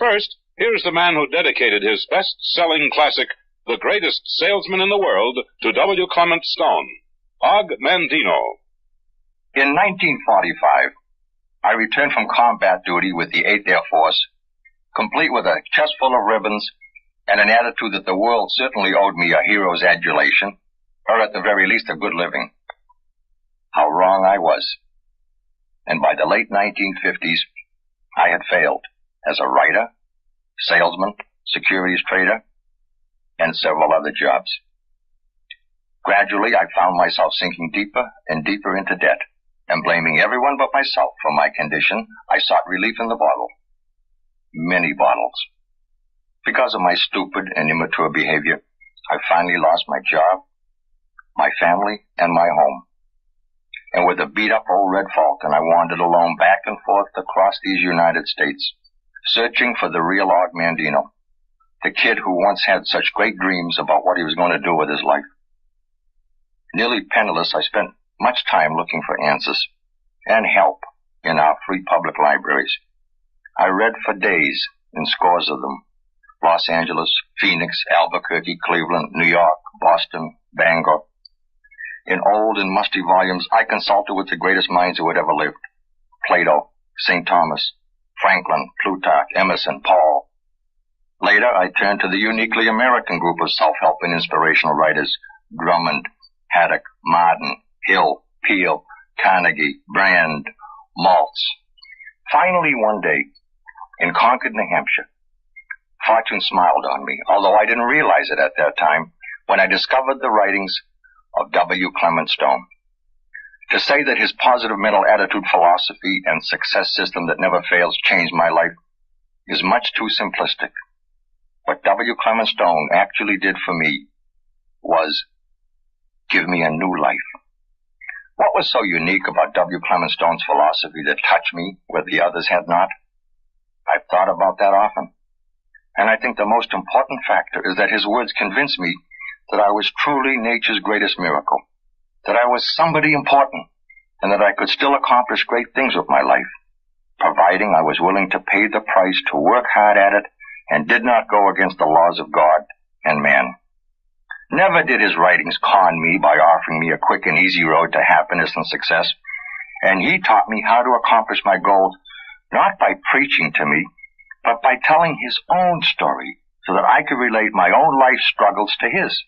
First, here's the man who dedicated his best-selling classic, The Greatest Salesman in the World, to W. Clement Stone, Og Mandino. In 1945, I returned from combat duty with the 8th Air Force, complete with a chest full of ribbons and an attitude that the world certainly owed me a hero's adulation, or at the very least a good living. How wrong I was. And by the late 1950s, I had failed as a writer, salesman, securities trader, and several other jobs. Gradually, I found myself sinking deeper and deeper into debt, and blaming everyone but myself for my condition. I sought relief in the bottle. Many bottles. Because of my stupid and immature behavior, I finally lost my job, my family, and my home. And with a beat-up old red falcon, I wandered alone back and forth across these United States, searching for the real Og Mandino, the kid who once had such great dreams about what he was going to do with his life. Nearly penniless, I spent much time looking for answers and help in our free public libraries. I read for days in scores of them. Los Angeles, Phoenix, Albuquerque, Cleveland, New York, Boston, Bangor. In old and musty volumes, I consulted with the greatest minds who had ever lived. Plato, St. Thomas, Franklin, Plutarch, Emerson, Paul. Later, I turned to the uniquely American group of self-help and inspirational writers, Drummond, Haddock, Marden, Hill, Peale, Carnegie, Brand, Maltz. Finally, one day, in Concord, New Hampshire, fortune smiled on me, although I didn't realize it at that time, when I discovered the writings of W. Clement Stone. To say that his positive mental attitude philosophy and success system that never fails changed my life is much too simplistic. What W. Clement Stone actually did for me was give me a new life. What was so unique about W. Clement Stone's philosophy that touched me where the others had not? I've thought about that often. And I think the most important factor is that his words convinced me that I was truly nature's greatest miracle, that I was somebody important, and that I could still accomplish great things with my life, providing I was willing to pay the price to work hard at it and did not go against the laws of God and man. Never did his writings con me by offering me a quick and easy road to happiness and success, and he taught me how to accomplish my goals not by preaching to me, but by telling his own story so that I could relate my own life struggles to his.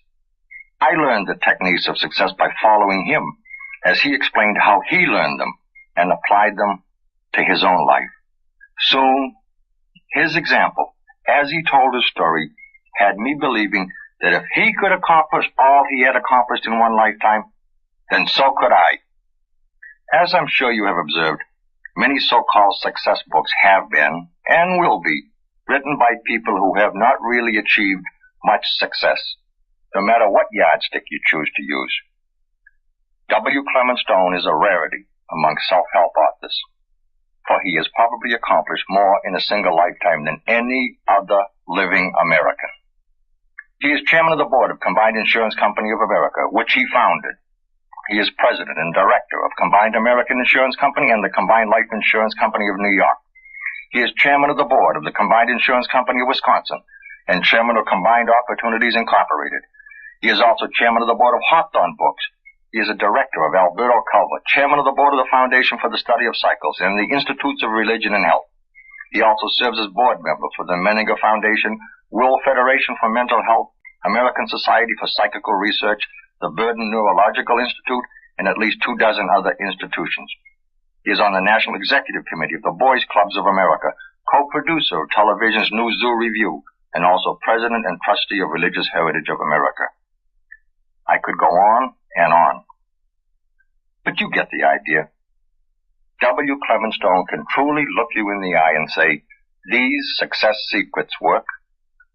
I learned the techniques of success by following him as he explained how he learned them and applied them to his own life. Soon, his example, as he told his story, had me believing that if he could accomplish all he had accomplished in one lifetime, then so could I. As I'm sure you have observed, many so-called success books have been, and will be, written by people who have not really achieved much success, no matter what yardstick you choose to use. W. Clement Stone is a rarity among self-help authors, for he has probably accomplished more in a single lifetime than any other living American. He is chairman of the board of Combined Insurance Company of America, which he founded. He is president and director of Combined American Insurance Company and the Combined Life Insurance Company of New York. He is chairman of the board of the Combined Insurance Company of Wisconsin and chairman of Combined Opportunities Incorporated. He is also chairman of the board of Hawthorne Books. He is a director of Alberto Culver, chairman of the board of the Foundation for the Study of Cycles and the Institutes of Religion and Health. He also serves as board member for the Menninger Foundation, World Federation for Mental Health, American Society for Psychical Research, the Burden Neurological Institute, and at least 24 other institutions. He is on the National Executive Committee of the Boys Clubs of America, co-producer of television's New Zoo Review, and also president and trustee of Religious Heritage of America. I could go on and on, but you get the idea. W. Clement Stone can truly look you in the eye and say, these success secrets work.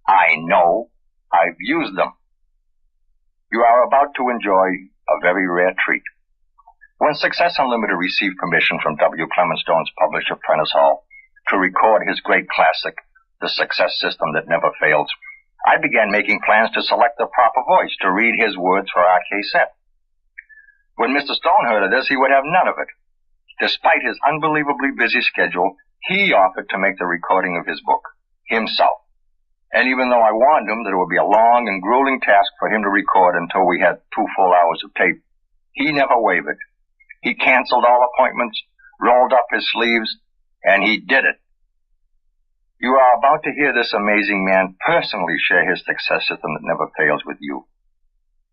I know. I've used them. You are about to enjoy a very rare treat. When Success Unlimited received permission from W. Clement Stone's publisher, Prentice Hall, to record his great classic, The Success System That Never Fails, I began making plans to select the proper voice to read his words for our cassette. When Mr. Stone heard of this, he would have none of it. Despite his unbelievably busy schedule, he offered to make the recording of his book. himself. And even though I warned him that it would be a long and grueling task for him to record until we had 2 full hours of tape, he never wavered. He canceled all appointments, rolled up his sleeves, and he did it. You are about to hear this amazing man personally share his success system that never fails with you.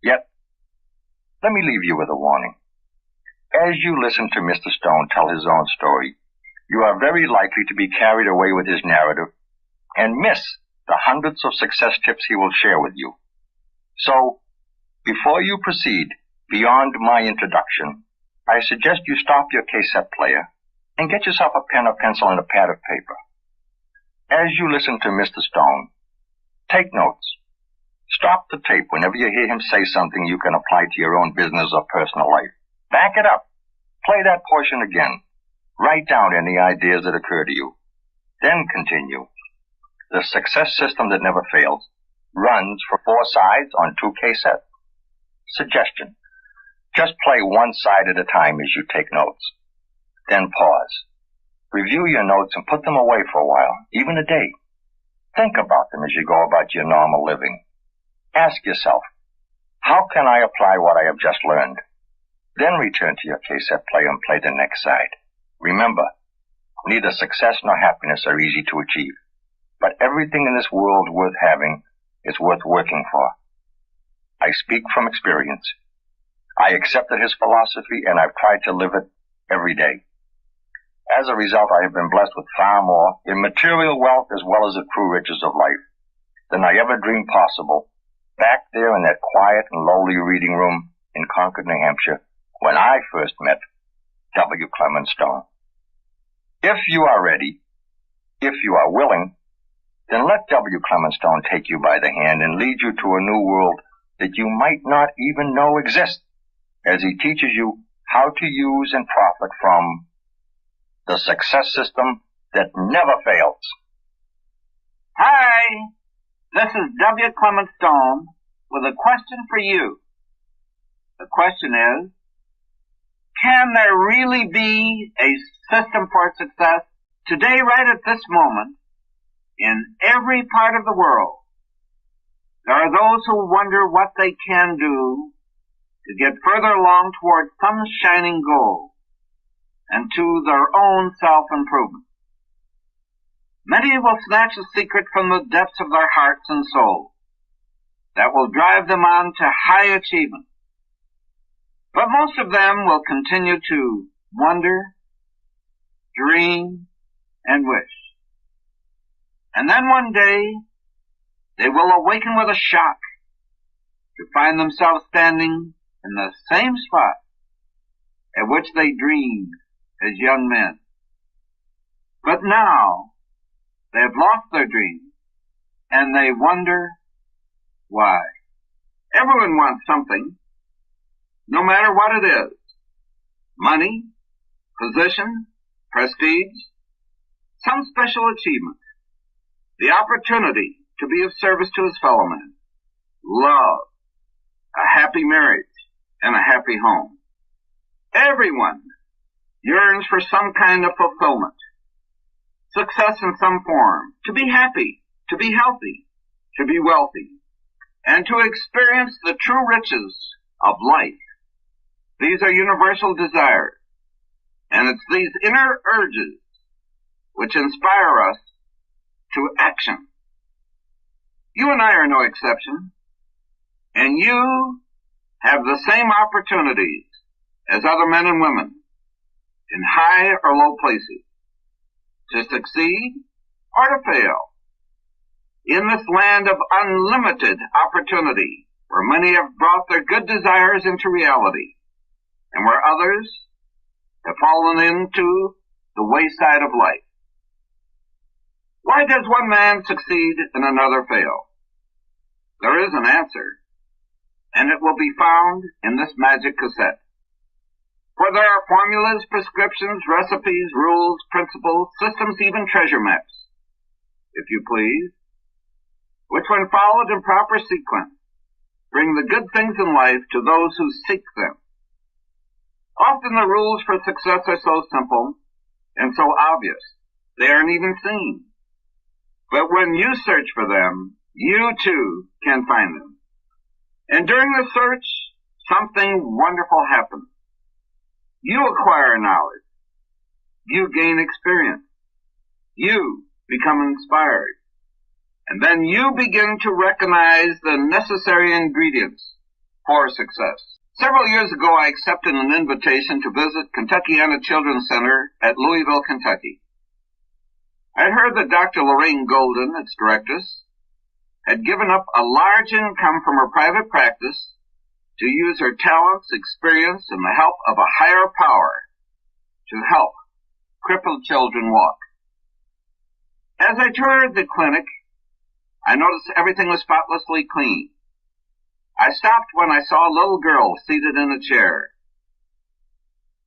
Yet, let me leave you with a warning. As you listen to Mr. Stone tell his own story, you are very likely to be carried away with his narrative and miss the hundreds of success tips he will share with you. So, before you proceed beyond my introduction, I suggest you stop your cassette player and get yourself a pen, a pencil, and a pad of paper. As you listen to Mr. Stone, take notes. Stop the tape whenever you hear him say something you can apply to your own business or personal life. Back it up. Play that portion again. Write down any ideas that occur to you. Then continue. The success system that never fails runs for 4 sides on 2 cassettes. Suggestion. Just play one side at a time as you take notes. Then pause. Review your notes and put them away for a while, even a day. Think about them as you go about your normal living. Ask yourself, how can I apply what I have just learned? Then return to your cassette player and play the next side. Remember, neither success nor happiness are easy to achieve, but everything in this world worth having is worth working for. I speak from experience. I accepted his philosophy and I've tried to live it every day. As a result, I have been blessed with far more in material wealth as well as the true riches of life than I ever dreamed possible back there in that quiet and lowly reading room in Concord, New Hampshire, when I first met W. Clement Stone. If you are ready, if you are willing, then let W. Clement Stone take you by the hand and lead you to a new world that you might not even know exists, as he teaches you how to use and profit from the success system that never fails. Hi, this is W. Clement Stone with a question for you. The question is, can there really be a system for success today, right at this moment, in every part of the world? There are those who wonder what they can do to get further along toward some shining goal and to their own self-improvement. Many will snatch a secret from the depths of their hearts and souls that will drive them on to high achievement. But most of them will continue to wonder, dream, and wish. And then one day, they will awaken with a shock to find themselves standing in the same spot at which they dreamed as young men. But now, they have lost their dreams, and they wonder why. Everyone wants something, no matter what it is. Money, position, prestige, some special achievement, the opportunity to be of service to his fellow men, love, a happy marriage, and a happy home. Everyone yearns for some kind of fulfillment, success in some form, to be happy, to be healthy, to be wealthy, and to experience the true riches of life. These are universal desires, and it's these inner urges which inspire us to action. You and I are no exception, and you have the same opportunities as other men and women in high or low places to succeed or to fail in this land of unlimited opportunity, where many have brought their good desires into reality and where others have fallen into the wayside of life. Why does one man succeed and another fail? There is an answer, and it will be found in this magic cassette. For there are formulas, prescriptions, recipes, rules, principles, systems, even treasure maps, if you please, which when followed in proper sequence, bring the good things in life to those who seek them. Often the rules for success are so simple and so obvious, they aren't even seen. But when you search for them, you too can find them. And during the search, something wonderful happens. You acquire knowledge. You gain experience. You become inspired. And then you begin to recognize the necessary ingredients for success. Several years ago, I accepted an invitation to visit Kentuckiana Children's Center at Louisville, Kentucky. I'd heard that Dr. Lorraine Golden, its directress, had given up a large income from her private practice to use her talents, experience, and the help of a higher power to help crippled children walk. As I toured the clinic, I noticed everything was spotlessly clean. I stopped when I saw a little girl seated in a chair.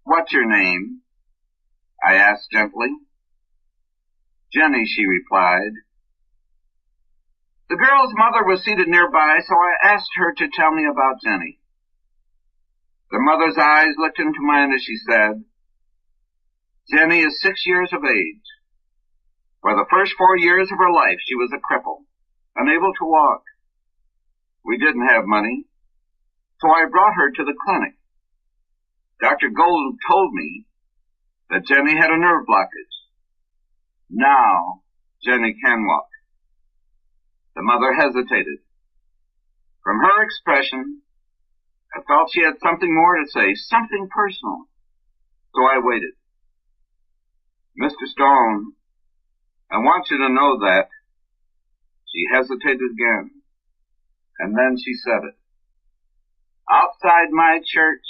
"What's your name?" I asked gently. "Jenny," she replied. The girl's mother was seated nearby, so I asked her to tell me about Jenny. The mother's eyes looked into mine as she said, "Jenny is 6 years of age. For the first 4 years of her life, she was a cripple, unable to walk. We didn't have money, so I brought her to the clinic. Dr. Golden told me that Jenny had a nerve blockage. Now, Jenny can walk." The mother hesitated. From her expression, I felt she had something more to say, something personal. So I waited. "Mr. Stone, I want you to know that..." She hesitated again, and then she said it. "Outside my church,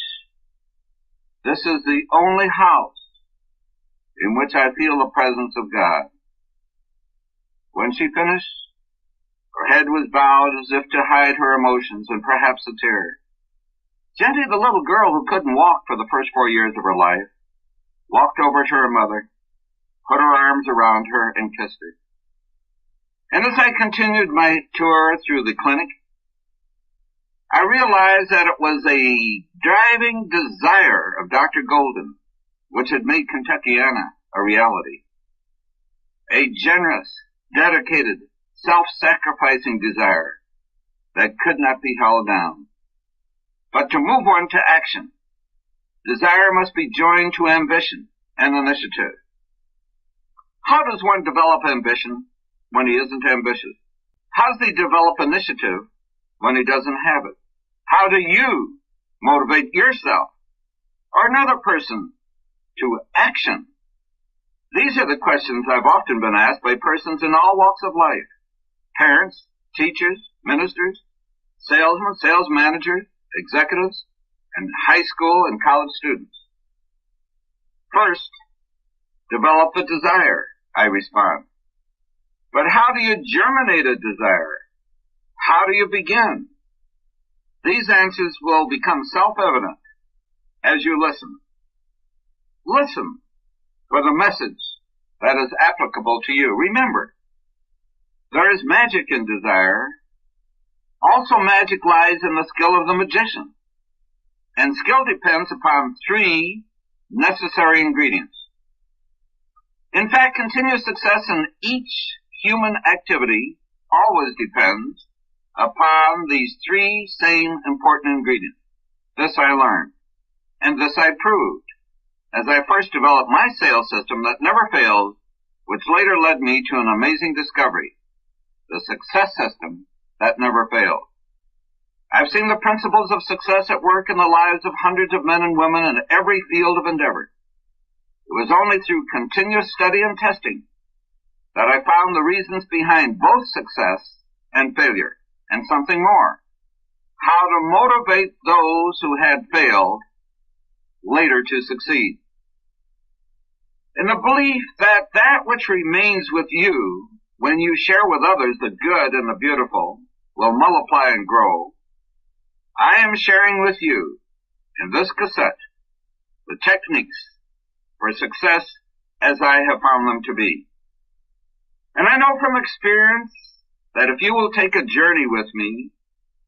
this is the only house in which I feel the presence of God." When she finished, her head was bowed as if to hide her emotions and perhaps a tear. Jenny, the little girl who couldn't walk for the first 4 years of her life, walked over to her mother, put her arms around her, and kissed her. And as I continued my tour through the clinic, I realized that it was a driving desire of Dr. Golden which had made Kentuckiana a reality. A generous, dedicated, self-sacrificing desire that could not be held down. But to move one to action, desire must be joined to ambition and initiative. How does one develop ambition when he isn't ambitious? How does he develop initiative when he doesn't have it? How do you motivate yourself or another person to action? These are the questions I've often been asked by persons in all walks of life. Parents, teachers, ministers, salesmen, sales managers, executives, and high school and college students. First, develop the desire, I respond. But how do you germinate a desire? How do you begin? These answers will become self-evident as you listen. Listen for the message that is applicable to you. Remember, there is magic in desire. Also, magic lies in the skill of the magician. And skill depends upon 3 necessary ingredients. In fact, continuous success in each human activity always depends upon these 3 same important ingredients. This I learned, and this I proved, as I first developed my sales system that never fails, which later led me to an amazing discovery, the success system that never fails. I've seen the principles of success at work in the lives of hundreds of men and women in every field of endeavor. It was only through continuous study and testing that I found the reasons behind both success and failure, and something more. How to motivate those who had failed later to succeed. In the belief that that which remains with you when you share with others the good and the beautiful will multiply and grow, I am sharing with you in this cassette the techniques for success as I have found them to be. And I know from experience that if you will take a journey with me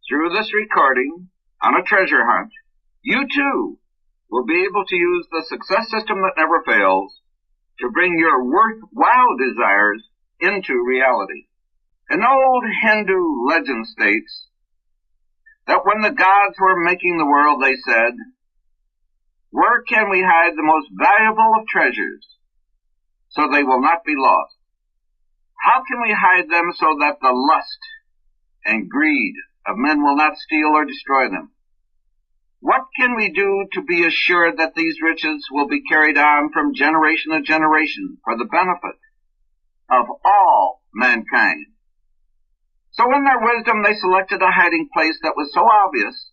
through this recording on a treasure hunt, you too will be able to use the success system that never fails to bring your worthwhile desires into reality. An old Hindu legend states that when the gods were making the world, they said, "Where can we hide the most valuable of treasures so they will not be lost? How can we hide them so that the lust and greed of men will not steal or destroy them? What can we do to be assured that these riches will be carried on from generation to generation for the benefit of all mankind?" So in their wisdom, they selected a hiding place that was so obvious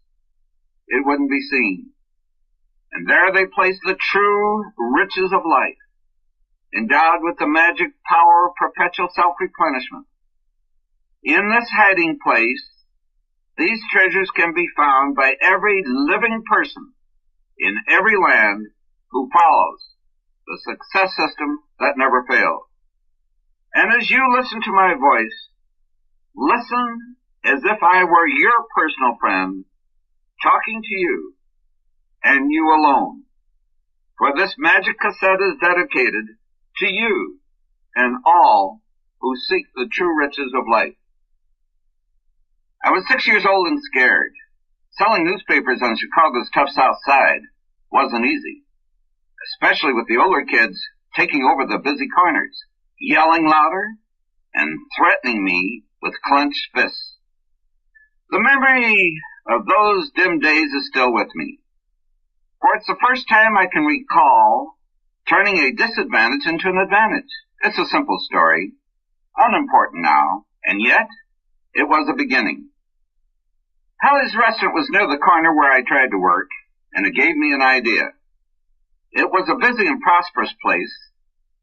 it wouldn't be seen. And there they placed the true riches of life, endowed with the magic power of perpetual self-replenishment. In this hiding place, these treasures can be found by every living person in every land who follows the success system that never fails. And as you listen to my voice, listen as if I were your personal friend talking to you and you alone. For this magic cassette is dedicated to you and all who seek the true riches of life. I was 6 years old and scared. Selling newspapers on Chicago's tough South Side wasn't easy, especially with the older kids taking over the busy corners, yelling louder and threatening me with clenched fists. The memory of those dim days is still with me, for it's the first time I can recall turning a disadvantage into an advantage. It's a simple story, unimportant now, and yet it was a beginning. Hallie's restaurant was near the corner where I tried to work, and it gave me an idea. It was a busy and prosperous place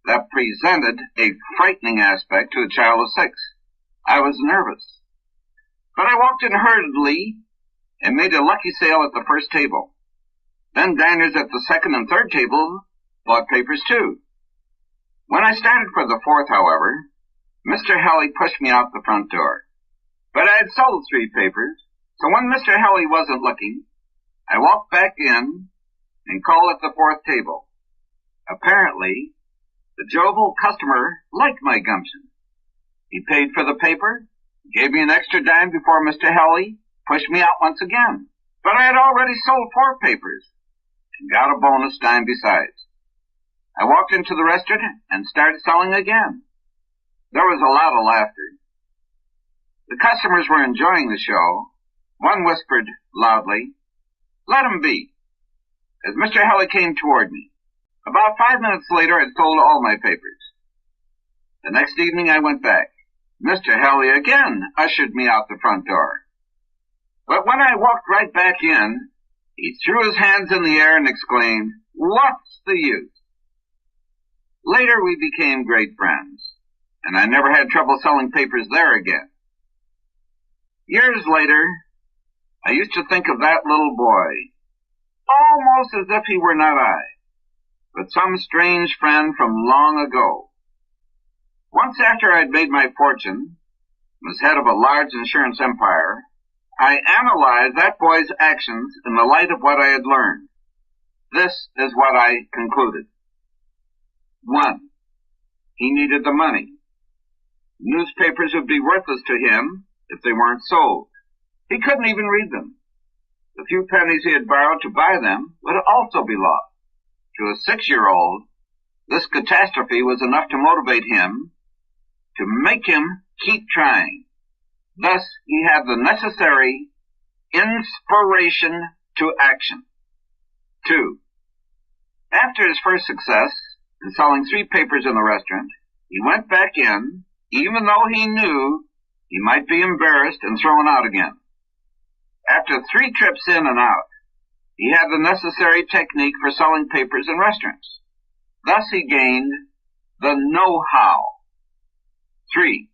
that presented a frightening aspect to a child of 6. I was nervous, but I walked in hurriedly and made a lucky sale at the first table. Then diners at the second and third table bought papers too. When I started for the fourth, however, Mr. Hallie pushed me out the front door. But I had sold 3 papers, so when Mr. Hallie wasn't looking, I walked back in and called at the fourth table. Apparently, the jovial customer liked my gumption. He paid for the paper, gave me an extra dime before Mr. Hallie pushed me out once again. But I had already sold 4 papers and got a bonus dime besides. I walked into the restaurant and started selling again. There was a lot of laughter. The customers were enjoying the show. One whispered loudly, "Let him be," as Mr. Hallie came toward me. About 5 minutes later, I'd sold all my papers. The next evening, I went back. Mr. Hallie again ushered me out the front door. But when I walked right back in, he threw his hands in the air and exclaimed, "What's the use?" Later, we became great friends, and I never had trouble selling papers there again. Years later, I used to think of that little boy, almost as if he were not I, but some strange friend from long ago. Once after I'd made my fortune, was head of a large insurance empire, I analyzed that boy's actions in the light of what I had learned. This is what I concluded. 1. He needed the money. Newspapers would be worthless to him if they weren't sold. He couldn't even read them. The few pennies he had borrowed to buy them would also be lost. To a 6-year-old, this catastrophe was enough to motivate him, to make him keep trying. Thus, he had the necessary inspiration to action. 2. After his first success in selling 3 papers in the restaurant, he went back in, even though he knew he might be embarrassed and thrown out again. After 3 trips in and out, he had the necessary technique for selling papers in restaurants. Thus he gained the know-how. 3.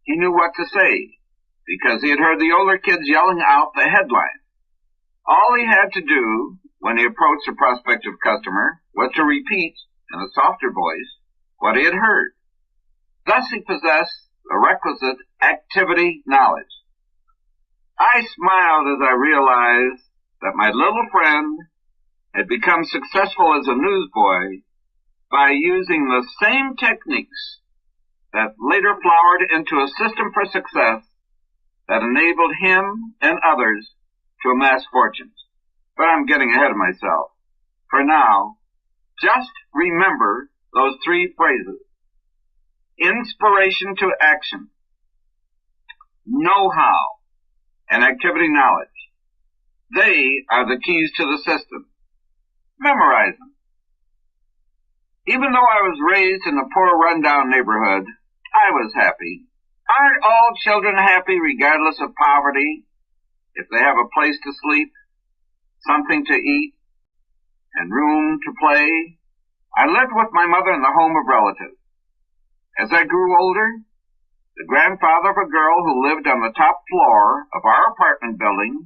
He knew what to say, because he had heard the older kids yelling out the headline. All he had to do when he approached a prospective customer was to repeat, in a softer voice, what he had heard. Thus he possessed the requisite activity knowledge. I smiled as I realized that my little friend had become successful as a newsboy by using the same techniques that later flowered into a system for success that enabled him and others to amass fortunes. But I'm getting ahead of myself. For now, just remember those three phrases. Inspiration to action, know-how, and activity knowledge. They are the keys to the system. Memorize them. Even though I was raised in a poor, run-down neighborhood, I was happy. Aren't all children happy regardless of poverty if they have a place to sleep, something to eat, and room to play? I lived with my mother in the home of relatives. As I grew older, the grandfather of a girl who lived on the top floor of our apartment building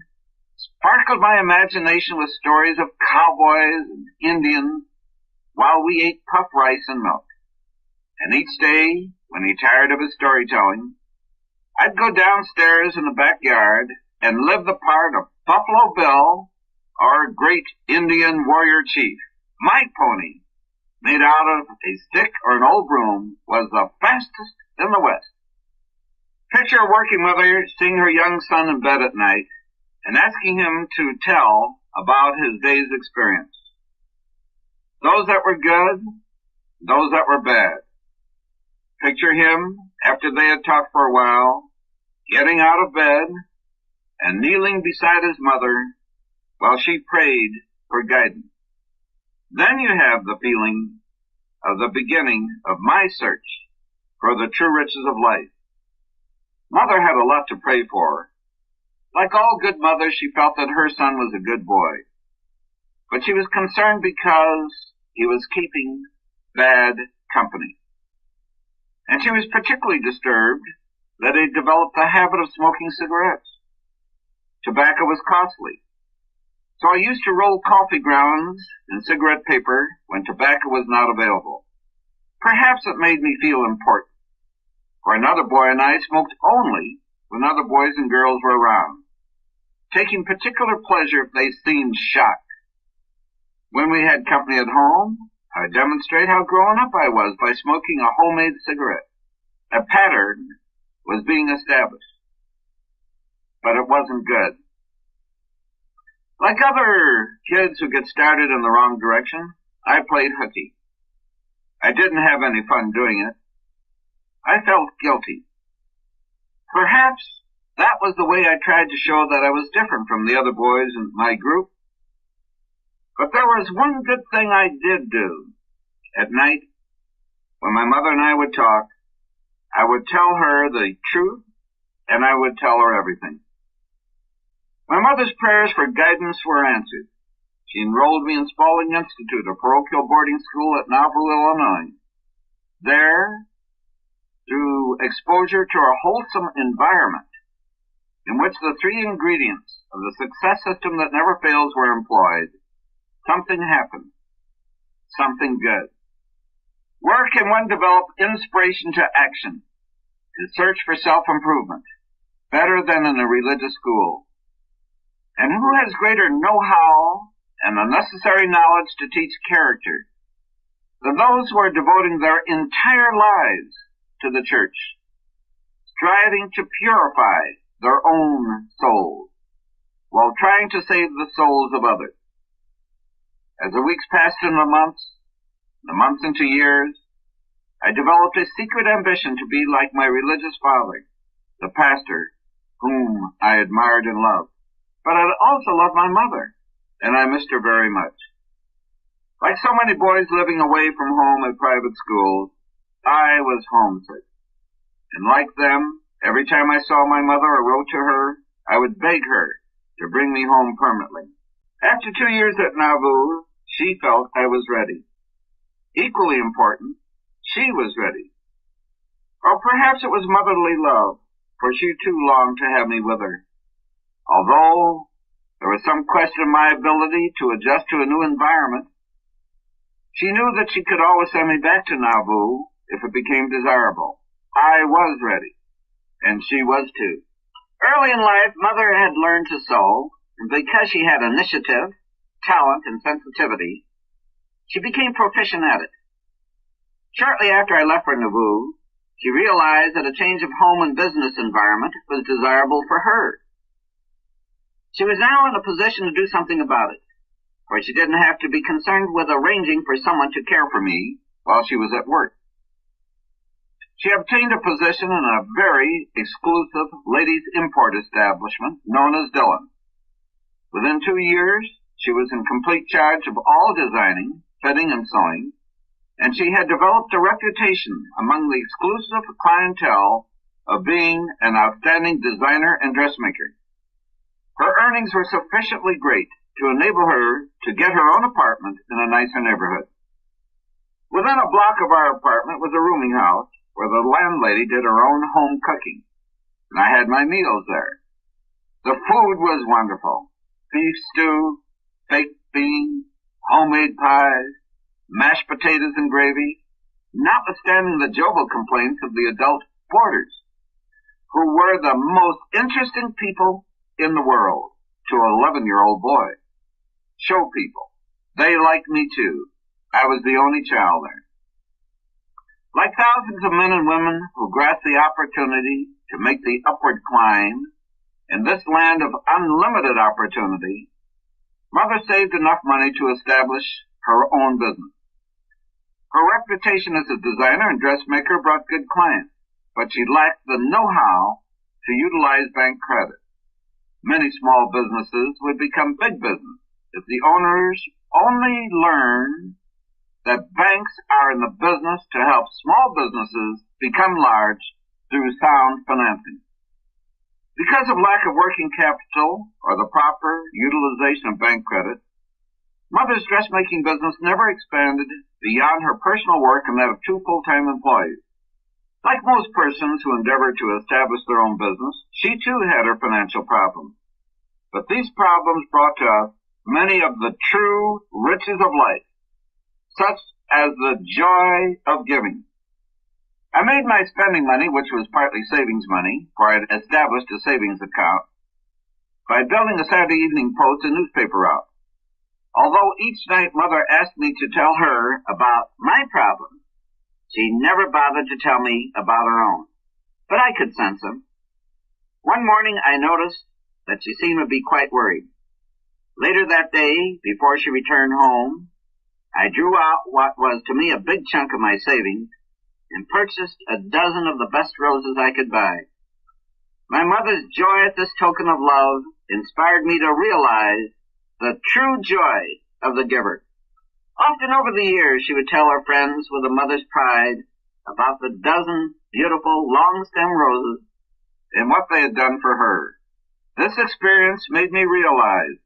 sparkled my imagination with stories of cowboys and Indians while we ate puff rice and milk. And each day, when he tired of his storytelling, I'd go downstairs in the backyard and live the part of Buffalo Bill or Great Indian Warrior Chief. My pony, made out of a stick or an old broom, was the fastest in the West. Picture a working mother seeing her young son in bed at night and asking him to tell about his day's experience. Those that were good, those that were bad. Picture him, after they had talked for a while, getting out of bed and kneeling beside his mother while she prayed for guidance. Then you have the feeling of the beginning of my search for the true riches of life. Mother had a lot to pray for. Like all good mothers, she felt that her son was a good boy. But she was concerned because he was keeping bad company. And she was particularly disturbed that he developed the habit of smoking cigarettes. Tobacco was costly. So I used to roll coffee grounds in cigarette paper when tobacco was not available. Perhaps it made me feel important. For another boy and I smoked only when other boys and girls were around, taking particular pleasure if they seemed shocked. When we had company at home, I would demonstrate how grown up I was by smoking a homemade cigarette. A pattern was being established. But it wasn't good. Like other kids who get started in the wrong direction, I played hooky. I didn't have any fun doing it. I felt guilty. Perhaps that was the way I tried to show that I was different from the other boys in my group. But there was one good thing I did do. At night, when my mother and I would talk, I would tell her the truth, and I would tell her everything. My mother's prayers for guidance were answered. She enrolled me in Spalding Institute, a parochial boarding school at Napoleon, Illinois. There, through exposure to a wholesome environment in which the three ingredients of the success system that never fails were employed, something happened. Something good. Where can one develop inspiration to action, to search for self-improvement, better than in a religious school? And who has greater know-how and the necessary knowledge to teach character than those who are devoting their entire lives to the church, striving to purify their own souls while trying to save the souls of others? As the weeks passed into the months into years, I developed a secret ambition to be like my religious father, the pastor, whom I admired and loved. But I also loved my mother, and I missed her very much. Like so many boys living away from home at private schools, I was homesick. And like them, every time I saw my mother or wrote to her, I would beg her to bring me home permanently. After 2 years at Nauvoo, she felt I was ready. Equally important, she was ready. Or perhaps it was motherly love, for she too longed to have me with her. Although there was some question of my ability to adjust to a new environment, she knew that she could always send me back to Nauvoo if it became desirable. I was ready, and she was too. Early in life, Mother had learned to sew, and because she had initiative, talent, and sensitivity, she became proficient at it. Shortly after I left for Nauvoo, She realized that a change of home and business environment was desirable for her. She was now in a position to do something about it, for she didn't have to be concerned with arranging for someone to care for me while she was at work. She obtained a position in a very exclusive ladies' import establishment known as Dillon. Within 2 years, she was in complete charge of all designing, fitting, and sewing, and she had developed a reputation among the exclusive clientele of being an outstanding designer and dressmaker. Her earnings were sufficiently great to enable her to get her own apartment in a nicer neighborhood. Within a block of our apartment was a rooming house where the landlady did her own home cooking, and I had my meals there. The food was wonderful. Beef stew, baked beans, homemade pies, mashed potatoes and gravy, notwithstanding the jovial complaints of the adult boarders, who were the most interesting people in the world to an 11-year-old boy. Show people. They liked me too. I was the only child there. Like thousands of men and women who grasp the opportunity to make the upward climb in this land of unlimited opportunity, Mother saved enough money to establish her own business. Her reputation as a designer and dressmaker brought good clients, but she lacked the know-how to utilize bank credit. Many small businesses would become big business if the owners only learn that banks are in the business to help small businesses become large through sound financing. Because of lack of working capital or the proper utilization of bank credit, Mother's dressmaking business never expanded beyond her personal work and that of 2 full-time employees. Like most persons who endeavor to establish their own business, she too had her financial problems. But these problems brought to us many of the true riches of life, such as the joy of giving. I made my spending money, which was partly savings money, for I had established a savings account, by building a Saturday Evening Post and newspaper route. Although each night Mother asked me to tell her about my problems, she never bothered to tell me about her own. But I could sense them. One morning I noticed that she seemed to be quite worried. Later that day, before she returned home, I drew out what was to me a big chunk of my savings and purchased a dozen of the best roses I could buy. My mother's joy at this token of love inspired me to realize the true joy of the giver. Often over the years she would tell her friends with a mother's pride about the dozen beautiful long-stem roses and what they had done for her. This experience made me realize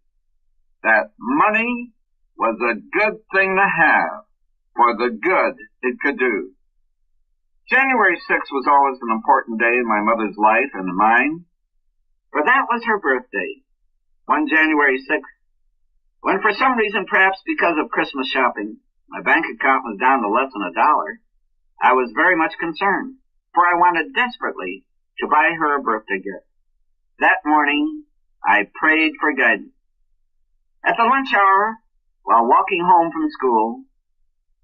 that money was a good thing to have for the good it could do. January 6th was always an important day in my mother's life and mine, for that was her birthday, one January 6th, when for some reason, perhaps because of Christmas shopping, my bank account was down to less than $1. I was very much concerned, for I wanted desperately to buy her a birthday gift. That morning, I prayed for guidance. At the lunch hour, while walking home from school,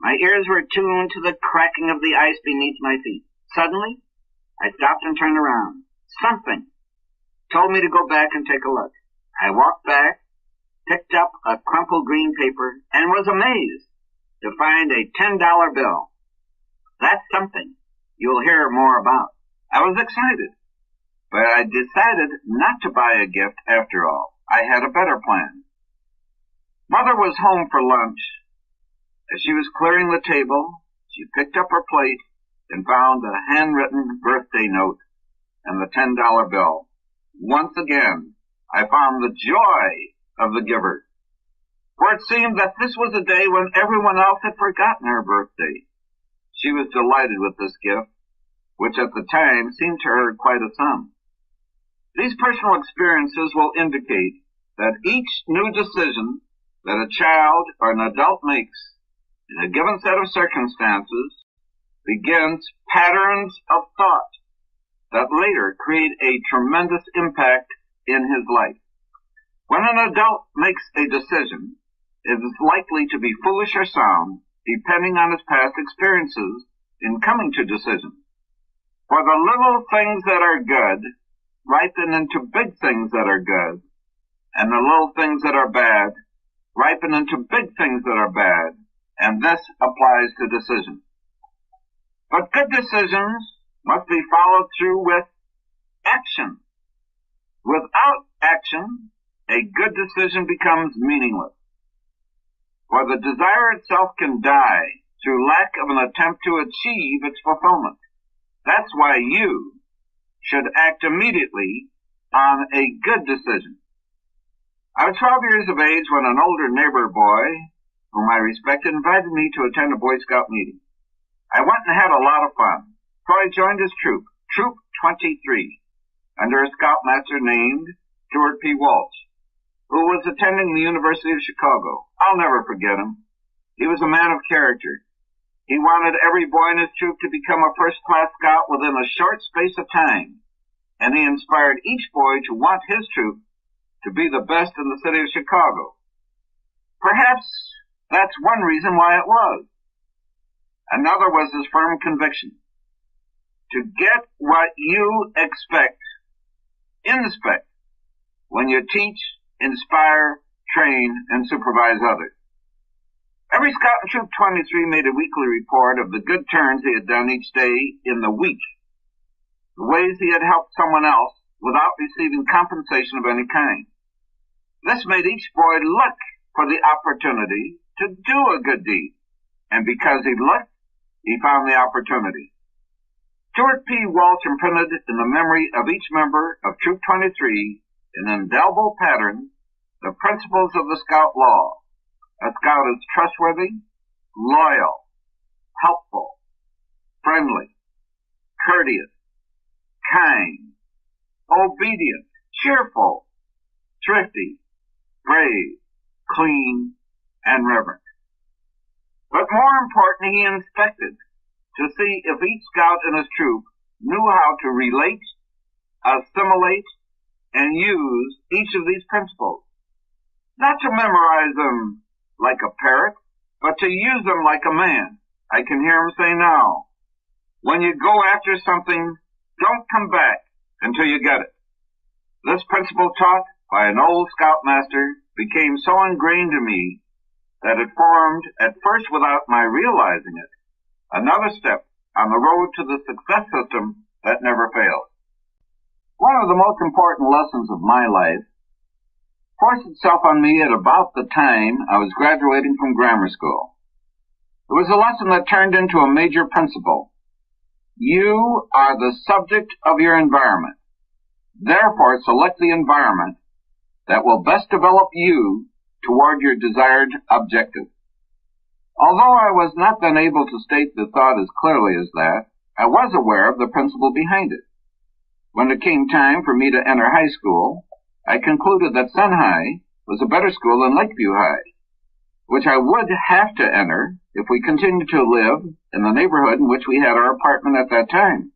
my ears were tuned to the cracking of the ice beneath my feet. Suddenly, I stopped and turned around. Something told me to go back and take a look. I walked back, picked up a crumpled green paper, and was amazed to find a $10 bill. That's something you'll hear more about. I was excited, but I decided not to buy a gift after all. I had a better plan. Mother was home for lunch. As she was clearing the table, she picked up her plate and found a handwritten birthday note and the $10 bill. Once again, I found the joy of the giver, for it seemed that this was a day when everyone else had forgotten her birthday. She was delighted with this gift, which at the time seemed to her quite a sum. These personal experiences will indicate that each new decision that a child or an adult makes in a given set of circumstances begins patterns of thought that later create a tremendous impact in his life. When an adult makes a decision, it is likely to be foolish or sound, depending on his past experiences in coming to decisions. For the little things that are good ripen into big things that are good, and the little things that are bad ripen into big things that are bad, and this applies to decisions. But good decisions must be followed through with action. Without action, a good decision becomes meaningless. For the desire itself can die through lack of an attempt to achieve its fulfillment. That's why you should act immediately on a good decision. I was 12 years of age when an older neighbor boy, whom I respected, invited me to attend a Boy Scout meeting. I went and had a lot of fun, so I joined his troop, Troop 23, under a scoutmaster named Stuart P. Walsh, who was attending the University of Chicago. I'll never forget him. He was a man of character. He wanted every boy in his troop to become a first-class scout within a short space of time, and he inspired each boy to want his troop to be the best in the city of Chicago. Perhaps that's one reason why it was. Another was his firm conviction. To get what you inspect when you teach, inspire, train, and supervise others. Every scout in Troop 23 made a weekly report of the good turns he had done each day in the week, the ways he had helped someone else without receiving compensation of any kind. This made each boy look for the opportunity to do a good deed, and because he looked, he found the opportunity. Stuart P. Walsh imprinted in the memory of each member of Troop 23 in indelible pattern the principles of the Scout law. A scout is trustworthy, loyal, helpful, friendly, courteous, kind, obedient, cheerful, thrifty, brave, clean, and reverent. But more important, he inspected to see if each scout in his troop knew how to relate, assimilate, and use each of these principles. Not to memorize them like a parrot, but to use them like a man. I can hear him say now, when you go after something, don't come back until you get it. This principle taught by an old scoutmaster became so ingrained in me that it formed, at first without my realizing it, another step on the road to the success system that never fails. One of the most important lessons of my life forced itself on me at about the time I was graduating from grammar school. It was a lesson that turned into a major principle. You are the subject of your environment. Therefore, select the environment that will best develop you toward your desired objective. Although I was not then able to state the thought as clearly as that, I was aware of the principle behind it. When it came time for me to enter high school, I concluded that Sun High was a better school than Lakeview High, which I would have to enter if we continued to live in the neighborhood in which we had our apartment at that time.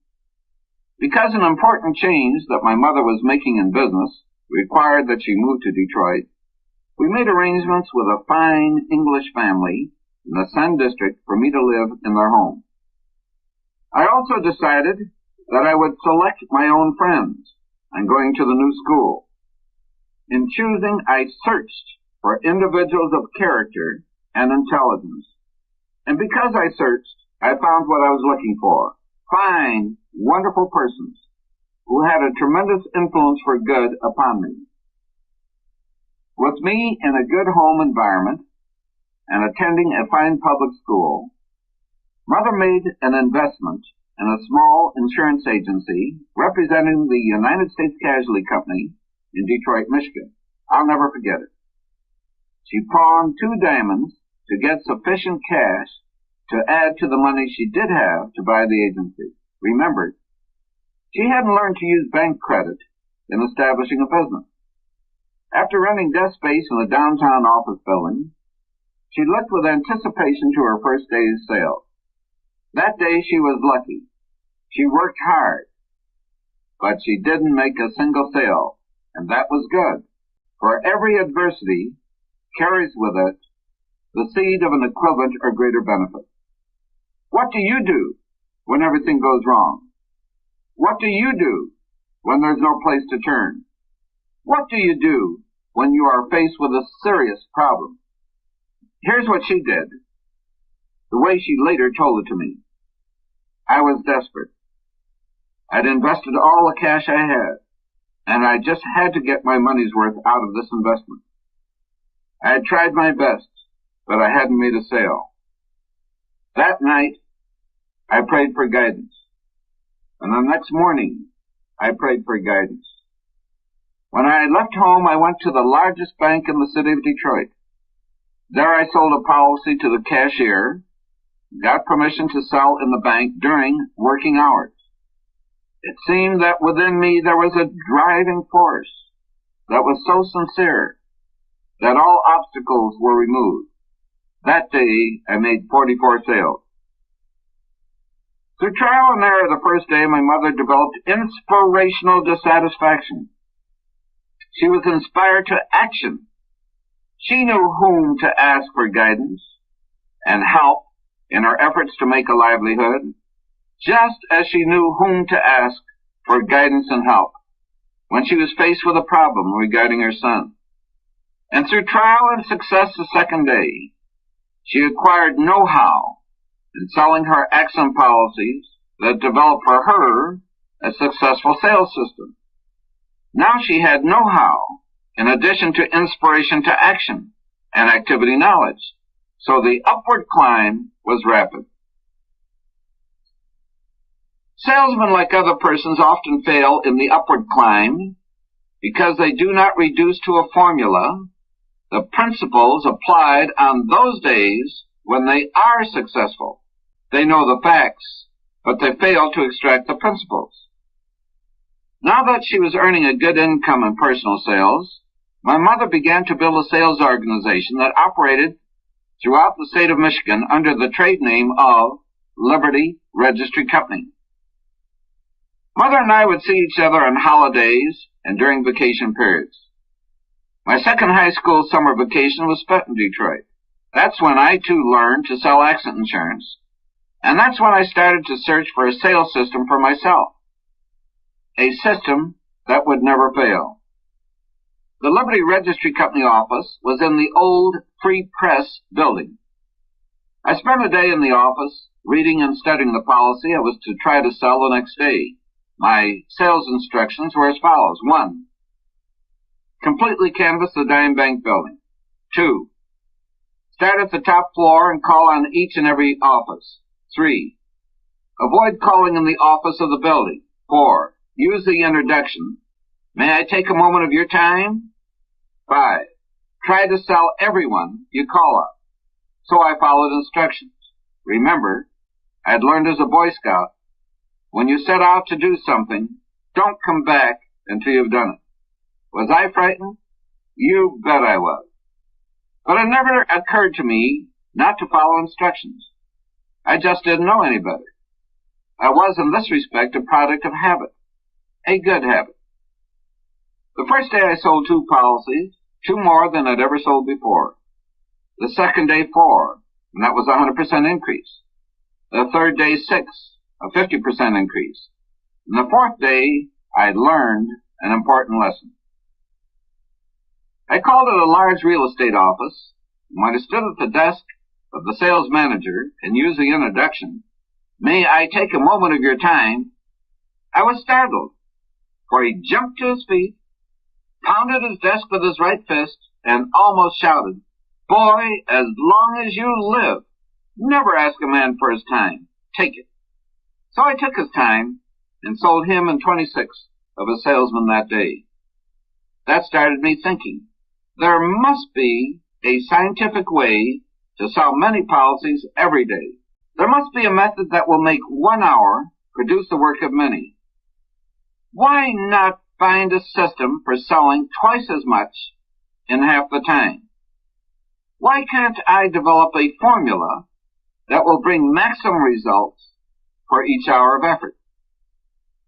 Because an important change that my mother was making in business required that she move to Detroit, we made arrangements with a fine English family in the Sun District for me to live in their home. I also decided that I would select my own friends on going to the new school. In choosing, I searched for individuals of character and intelligence. And because I searched, I found what I was looking for. Fine, wonderful persons who had a tremendous influence for good upon me. With me in a good home environment and attending a fine public school, Mother made an investment in a small insurance agency representing the United States Casualty Company in Detroit, Michigan. I'll never forget it. She pawned 2 diamonds to get sufficient cash to add to the money she did have to buy the agency. Remember, she hadn't learned to use bank credit in establishing a business. After renting desk space in the downtown office building, she looked with anticipation to her first day's sales. That day she was lucky. She worked hard, but she didn't make a single sale, and that was good. For every adversity carries with it the seed of an equivalent or greater benefit. What do you do when everything goes wrong? What do you do when there's no place to turn? What do you do when you are faced with a serious problem? Here's what she did, the way she later told it to me. I was desperate. I'd invested all the cash I had, and I just had to get my money's worth out of this investment. I had tried my best, but I hadn't made a sale. That night, I prayed for guidance. And the next morning, I prayed for guidance. When I left home, I went to the largest bank in the city of Detroit. There I sold a policy to the cashier, got permission to sell in the bank during working hours. It seemed that within me there was a driving force that was so sincere that all obstacles were removed. That day, I made 44 sales. Through trial and error the first day, my mother developed inspirational dissatisfaction. She was inspired to action. She knew whom to ask for guidance and help in her efforts to make a livelihood, just as she knew whom to ask for guidance and help when she was faced with a problem regarding her son. And through trial and success the second day, she acquired know-how in selling her accident policies that developed for her a successful sales system. Now she had know-how in addition to inspiration to action and activity knowledge, so the upward climb was rapid. Salesmen, like other persons, often fail in the upward climb because they do not reduce to a formula the principles applied on those days when they are successful. They know the facts, but they fail to extract the principles. Now that she was earning a good income in personal sales, my mother began to build a sales organization that operated throughout the state of Michigan under the trade name of Liberty Registry Company. Mother and I would see each other on holidays and during vacation periods. My second high school summer vacation was spent in Detroit. That's when I, too, learned to sell accident insurance, and that's when I started to search for a sales system for myself, a system that would never fail. The Liberty Registry Company office was in the old Free Press building. I spent a day in the office reading and studying the policy I was to try to sell the next day. My sales instructions were as follows. 1. Completely canvass the Dime Bank building. 2. Start at the top floor and call on each and every office. 3. Avoid calling in the office of the building. 4. Use the introduction. May I take a moment of your time? 5. Try to sell everyone you call up. So I followed instructions. Remember, I'd learned as a Boy Scout, when you set out to do something, don't come back until you've done it. Was I frightened? You bet I was. But it never occurred to me not to follow instructions. I just didn't know any better. I was, in this respect, a product of habit, a good habit. The first day I sold 2 policies, 2 more than I'd ever sold before. The second day 4, and that was a 100% increase. The third day 6, a 50% increase. And the fourth day, I learned an important lesson. I called at a large real estate office, and when I stood at the desk of the sales manager and used the introduction, "May I take a moment of your time?" I was startled, for he jumped to his feet, pounded his desk with his right fist, and almost shouted, "Boy, as long as you live, never ask a man for his time. Take it." So I took his time and sold him and 26 of his salesmen that day. That started me thinking, there must be a scientific way to sell many policies every day. There must be a method that will make 1 hour produce the work of many. Why not find a system for selling twice as much in half the time? Why can't I develop a formula that will bring maximum results for each hour of effort?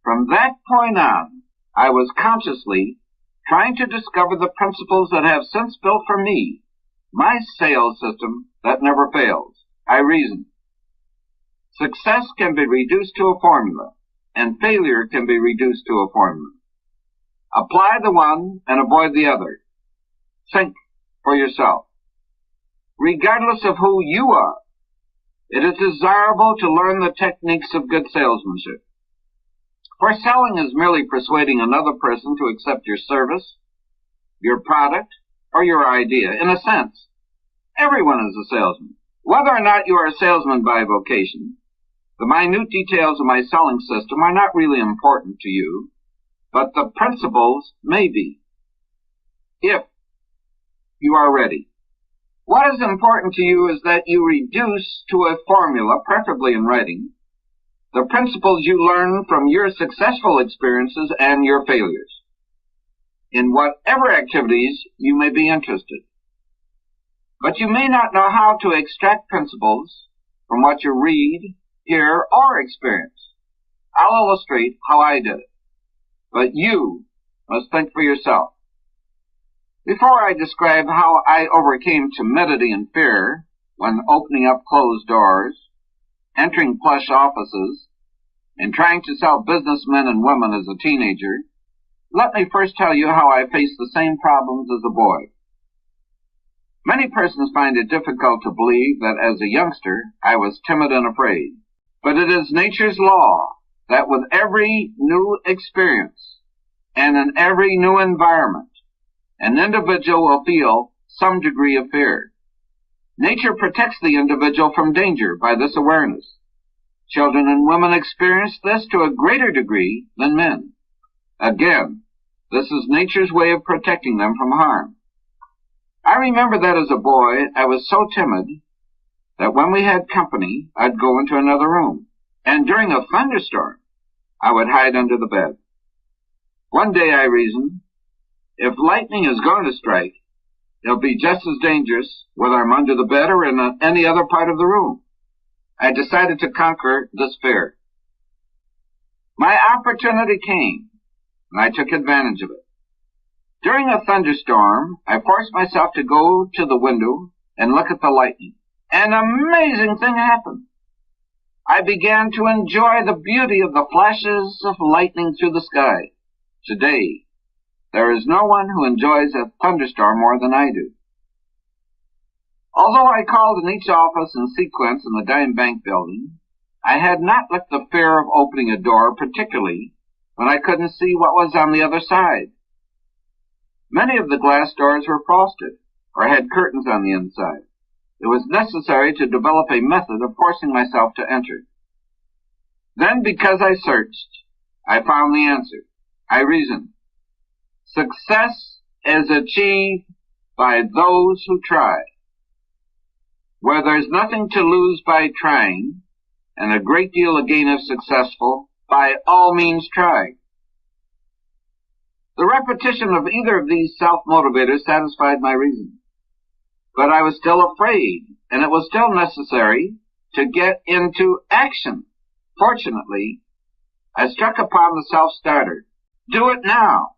From that point on, I was consciously trying to discover the principles that have since built for me my sales system that never fails. I reasoned. Success can be reduced to a formula. and failure can be reduced to a formula. Apply the one and avoid the other. Think for yourself. Regardless of who you are, it is desirable to learn the techniques of good salesmanship. For selling is merely persuading another person to accept your service, your product, or your idea. In a sense, everyone is a salesman. Whether or not you are a salesman by vocation, the minute details of my selling system are not really important to you, but the principles may be, if you are ready. What is important to you is that you reduce to a formula, preferably in writing, the principles you learn from your successful experiences and your failures, in whatever activities you may be interested. But you may not know how to extract principles from what you read, hear, or experience. I'll illustrate how I did it. But you must think for yourself. Before I describe how I overcame timidity and fear when opening up closed doors, entering plush offices, and trying to sell businessmen and women as a teenager, let me first tell you how I faced the same problems as a boy. Many persons find it difficult to believe that as a youngster I was timid and afraid. But it is nature's law that with every new experience and in every new environment, an individual will feel some degree of fear. Nature protects the individual from danger by this awareness. Children and women experience this to a greater degree than men. Again, this is nature's way of protecting them from harm. I remember that as a boy, I was so timid that when we had company, I'd go into another room. And during a thunderstorm, I would hide under the bed. One day I reasoned, if lightning is going to strike, it'll be just as dangerous whether I'm under the bed or in any other part of the room. I decided to conquer this fear. My opportunity came, and I took advantage of it. During a thunderstorm, I forced myself to go to the window and look at the lightning. An amazing thing happened. I began to enjoy the beauty of the flashes of lightning through the sky. Today, there is no one who enjoys a thunderstorm more than I do. Although I called in each office in sequence in the Dime Bank building, I had not let the fear of opening a door, particularly when I couldn't see what was on the other side. Many of the glass doors were frosted or had curtains on the inside. It was necessary to develop a method of forcing myself to enter. Then, because I searched, I found the answer. I reasoned. Success is achieved by those who try. Where there's nothing to lose by trying, and a great deal to gain if successful, by all means try. The repetition of either of these self-motivators satisfied my reason. But I was still afraid, and it was still necessary to get into action. Fortunately, I struck upon the self-starter. Do it now.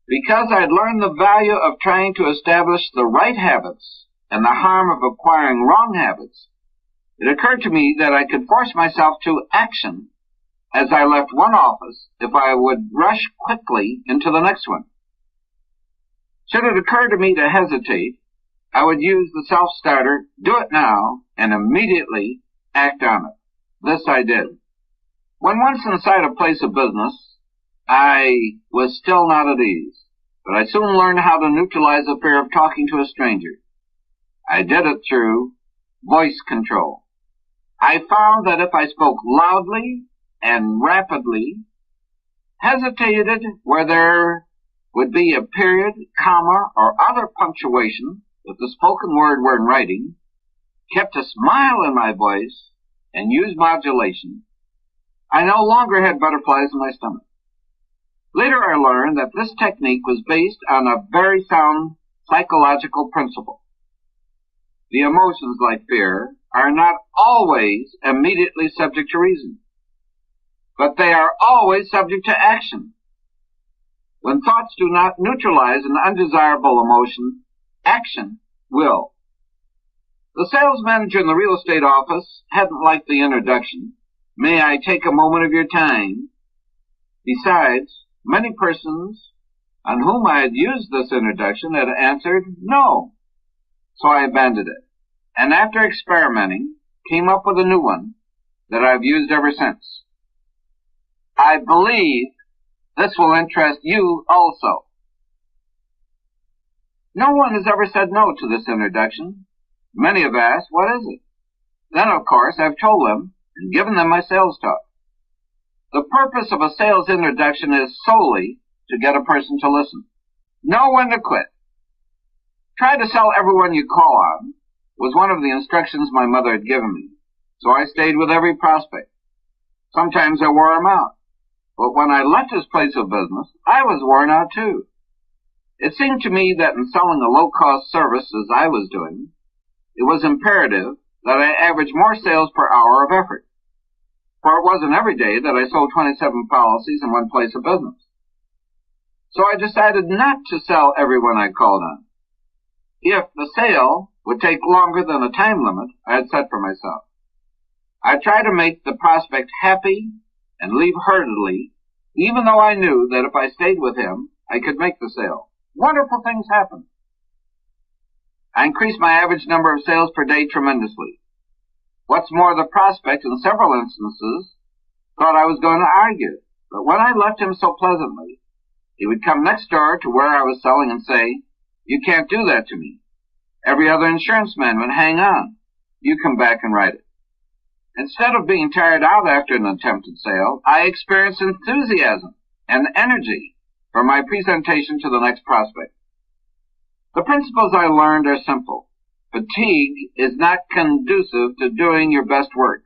Because I'd learned the value of trying to establish the right habits and the harm of acquiring wrong habits, it occurred to me that I could force myself to action as I left one office if I would rush quickly into the next one. Should it occur to me to hesitate, I would use the self-starter, do it now, and immediately act on it. This I did. When once inside a place of business, I was still not at ease, but I soon learned how to neutralize the fear of talking to a stranger. I did it through voice control. I found that if I spoke loudly and rapidly, hesitated where there would be a period, comma, or other punctuation if the spoken word were in writing, kept a smile in my voice, and used modulation, I no longer had butterflies in my stomach. Later I learned that this technique was based on a very sound psychological principle. The emotions like fear are not always immediately subject to reason, but they are always subject to action. When thoughts do not neutralize an undesirable emotion, action will. The sales manager in the real estate office hadn't liked the introduction, May I take a moment of your time? Besides, many persons on whom I had used this introduction had answered no. So I abandoned it, and after experimenting, came up with a new one that I've used ever since. I believe this will interest you also. No one has ever said no to this introduction. Many have asked, what is it? Then, of course, I've told them and given them my sales talk. The purpose of a sales introduction is solely to get a person to listen. Know when to quit. Try to sell everyone you call on was one of the instructions my mother had given me, so I stayed with every prospect. Sometimes I wore him out, but when I left his place of business, I was worn out too. It seemed to me that in selling a low-cost service as I was doing, it was imperative that I average more sales per hour of effort. For it wasn't every day that I sold 27 policies in one place of business. So I decided not to sell everyone I called on. If the sale would take longer than the time limit I had set for myself, I tried to make the prospect happy and leave hurriedly, even though I knew that if I stayed with him, I could make the sale. Wonderful things happened. I increased my average number of sales per day tremendously. What's more, the prospect in several instances thought I was going to argue, but when I left him so pleasantly, he would come next door to where I was selling and say, "You can't do that to me. Every other insurance man would hang on. You come back and write it." Instead of being tired out after an attempted sale, I experienced enthusiasm and energy for my presentation to the next prospect. The principles I learned are simple. Fatigue is not conducive to doing your best work.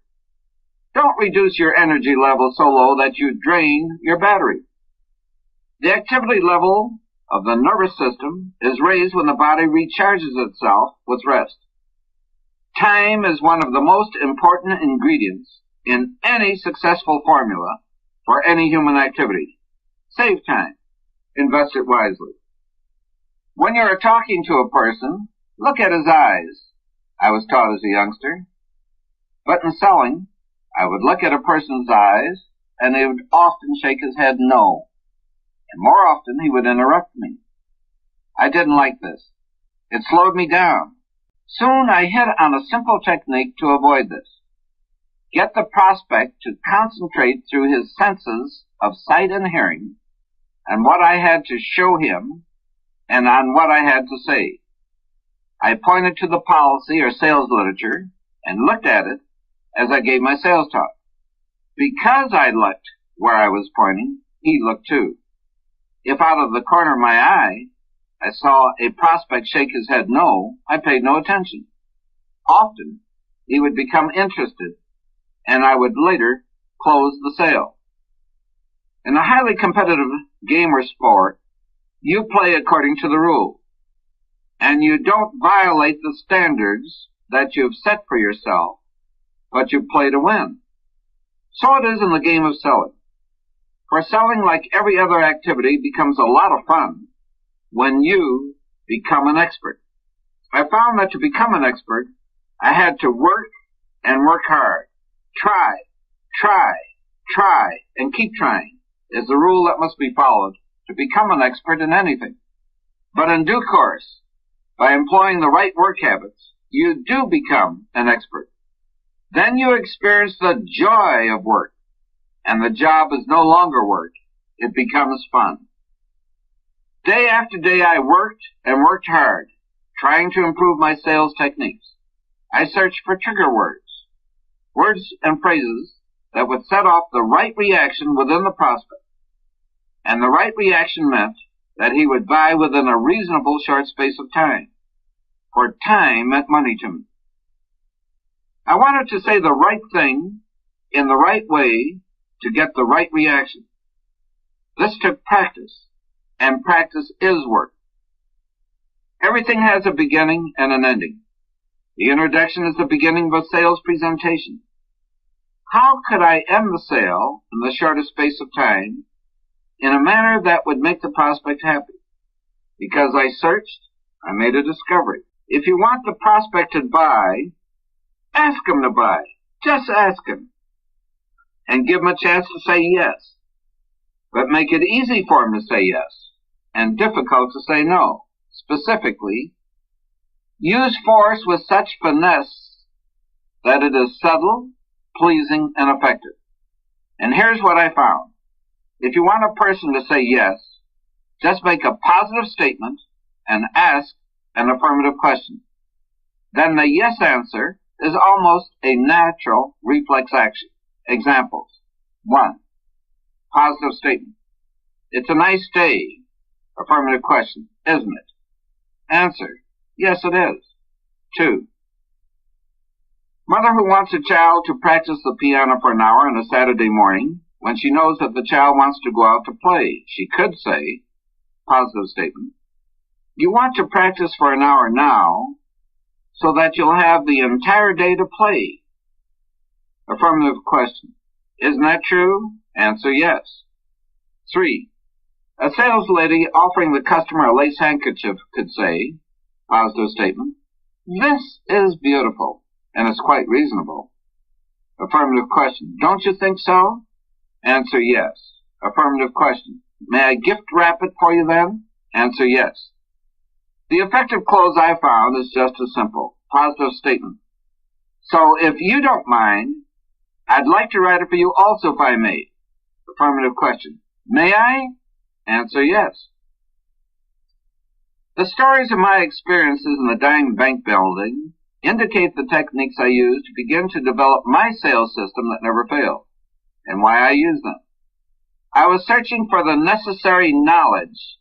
Don't reduce your energy level so low that you drain your battery. The activity level of the nervous system is raised when the body recharges itself with rest. Time is one of the most important ingredients in any successful formula for any human activity. Save time. Invest it wisely. When you are talking to a person, look at his eyes. I was taught as a youngster. But in selling, I would look at a person's eyes, and he would often shake his head no. And more often, he would interrupt me. I didn't like this. It slowed me down. Soon I hit on a simple technique to avoid this. Get the prospect to concentrate through his senses of sight and hearing on what I had to show him and on what I had to say. I pointed to the policy or sales literature and looked at it as I gave my sales talk. Because I looked where I was pointing, he looked too. If out of the corner of my eye I saw a prospect shake his head no, I paid no attention. Often he would become interested, and I would later close the sale. In a highly competitive game or sport, you play according to the rules, and you don't violate the standards that you've set for yourself, but you play to win. So it is in the game of selling. For selling, like every other activity, becomes a lot of fun when you become an expert. I found that to become an expert, I had to work and work hard. Try, and keep trying is the rule that must be followed to become an expert in anything. But in due course, by employing the right work habits, you do become an expert. Then you experience the joy of work, and the job is no longer work. It becomes fun. Day after day I worked and worked hard, trying to improve my sales techniques. I searched for trigger words and phrases that would set off the right reaction within the prospect. And the right reaction meant that he would buy within a reasonable short space of time. For time meant money to me. I wanted to say the right thing in the right way to get the right reaction. This took practice, and practice is work. Everything has a beginning and an ending. The introduction is the beginning of a sales presentation. How could I end the sale in the shortest space of time in a manner that would make the prospect happy? Because I searched, I made a discovery. If you want the prospect to buy, ask him to buy. Just ask him. and give them a chance to say yes, but make it easy for them to say yes and difficult to say no. Specifically, use force with such finesse that it is subtle, pleasing, and effective. And here's what I found. If you want a person to say yes, just make a positive statement and ask an affirmative question. Then the yes answer is almost a natural reflex action. Examples. 1. Positive statement. It's a nice day. Affirmative question. Isn't it? Answer. Yes, it is. 2. Mother who wants a child to practice the piano for an hour on a Saturday morning when she knows that the child wants to go out to play. She could say, positive statement, you want to practice for an hour now so that you'll have the entire day to play. Affirmative question. Isn't that true? Answer yes. 3. A sales lady offering the customer a lace handkerchief could say, positive statement, this is beautiful, and it's quite reasonable. Affirmative question. Don't you think so? Answer yes. Affirmative question. May I gift wrap it for you then? Answer yes. The effective close I found is just as simple. Positive statement. So if you don't mind, I'd like to write it for you also if I may. Affirmative question. May I? Answer yes. The stories of my experiences in the dying bank building indicate the techniques I used to begin to develop my sales system that never failed, and why I use them. I was searching for the necessary knowledge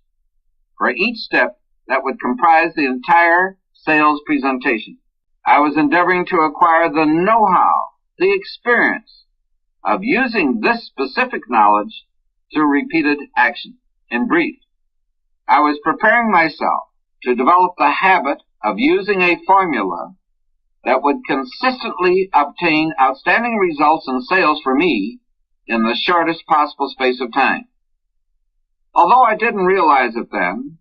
for each step that would comprise the entire sales presentation. I was endeavoring to acquire the know-how, the experience of using this specific knowledge through repeated action. In brief, I was preparing myself to develop the habit of using a formula that would consistently obtain outstanding results in sales for me in the shortest possible space of time. Although I didn't realize it then,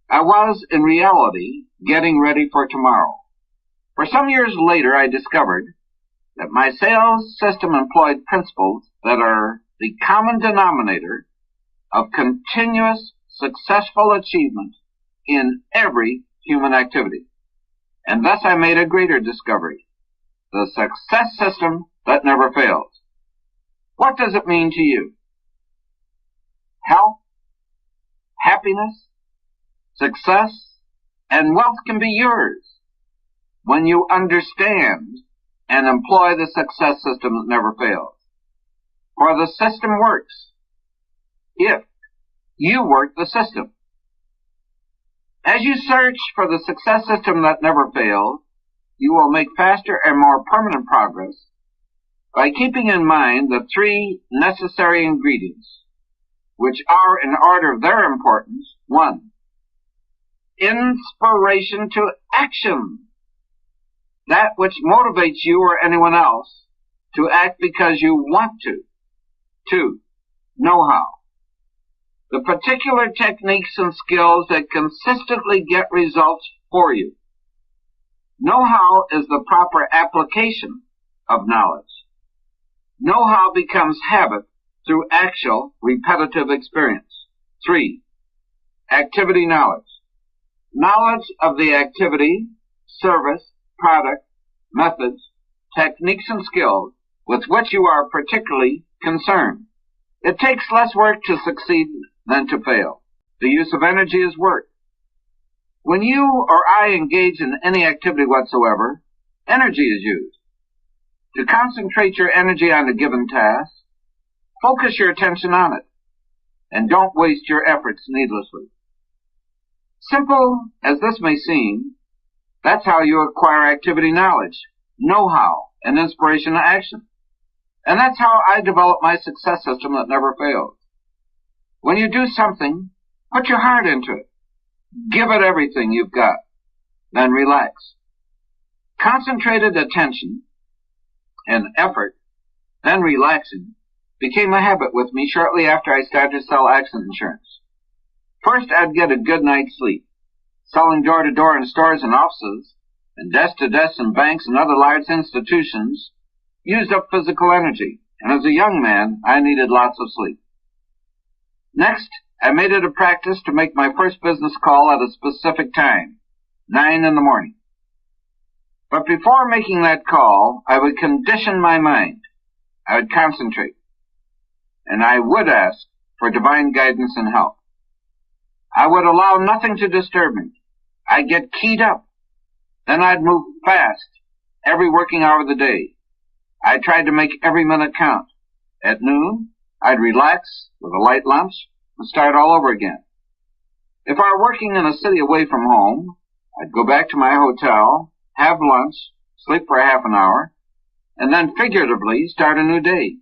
I was, in reality, getting ready for tomorrow. For some years later, I discovered that my sales system employed principles that are the common denominator of continuous, successful achievement in every human activity. And thus I made a greater discovery, the success system that never fails. What does it mean to you? Health, happiness, success, and wealth can be yours when you understand and employ the success system that never fails. For the system works if you work the system. As you search for the success system that never fails, you will make faster and more permanent progress by keeping in mind the 3 necessary ingredients, which are, in order of their importance: 1. Inspiration to action. That which motivates you or anyone else to act because you want to. 2. Know-how. The particular techniques and skills that consistently get results for you. Know-how is the proper application of knowledge. Know-how becomes habit through actual, repetitive experience. 3. Activity knowledge. Knowledge of the activity, service, product, methods, techniques, and skills with which you are particularly concerned. It takes less work to succeed than to fail. The use of energy is work. When you or I engage in any activity whatsoever, energy is used. To concentrate your energy on a given task, focus your attention on it, and don't waste your efforts needlessly. Simple as this may seem, that's how you acquire activity knowledge, know-how, and inspiration to action. And that's how I develop my success system that never fails. When you do something, put your heart into it. Give it everything you've got. Then relax. Concentrated attention and effort, then relaxing, became a habit with me shortly after I started to sell accident insurance. First, I'd get a good night's sleep. Selling door to door in stores and offices, and desk to desk in banks and other large institutions, used up physical energy, and as a young man, I needed lots of sleep. Next, I made it a practice to make my first business call at a specific time, 9 in the morning. But before making that call, I would condition my mind. I would concentrate. And I would ask for divine guidance and help. I would allow nothing to disturb me. I'd get keyed up. Then I'd move fast every working hour of the day. I tried to make every minute count. At noon, I'd relax with a light lunch and start all over again. If I were working in a city away from home, I'd go back to my hotel, have lunch, sleep for half an hour, and then figuratively start a new day.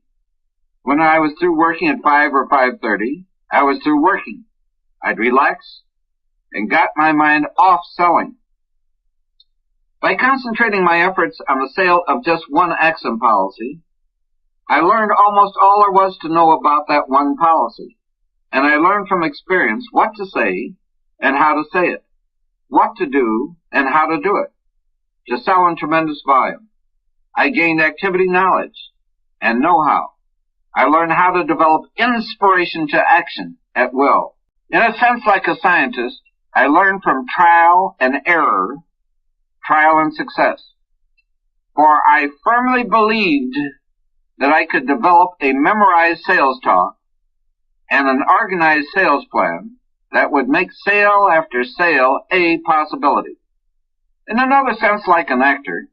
When I was through working at 5 or 5:30, I was through working. I'd relax and got my mind off selling. By concentrating my efforts on the sale of just one Axon policy, I learned almost all there was to know about that one policy. And I learned from experience what to say and how to say it, what to do and how to do it, to sell in tremendous volume. I gained activity knowledge and know-how. I learned how to develop inspiration to action at will. In a sense, like a scientist, I learned from trial and error, trial and success. For I firmly believed that I could develop a memorized sales talk and an organized sales plan that would make sale after sale a possibility. In another sense, like an actor,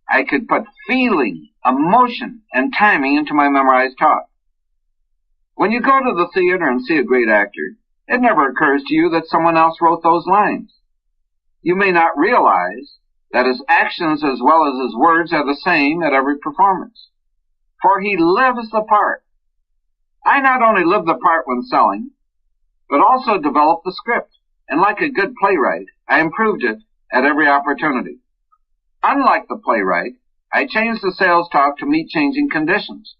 I could put feeling, emotion, and timing into my memorized talk. When you go to the theater and see a great actor, it never occurs to you that someone else wrote those lines. You may not realize that his actions as well as his words are the same at every performance. For he lives the part. I not only live the part when selling, but also developed the script, and like a good playwright, I improved it at every opportunity. Unlike the playwright, I changed the sales talk to meet changing conditions.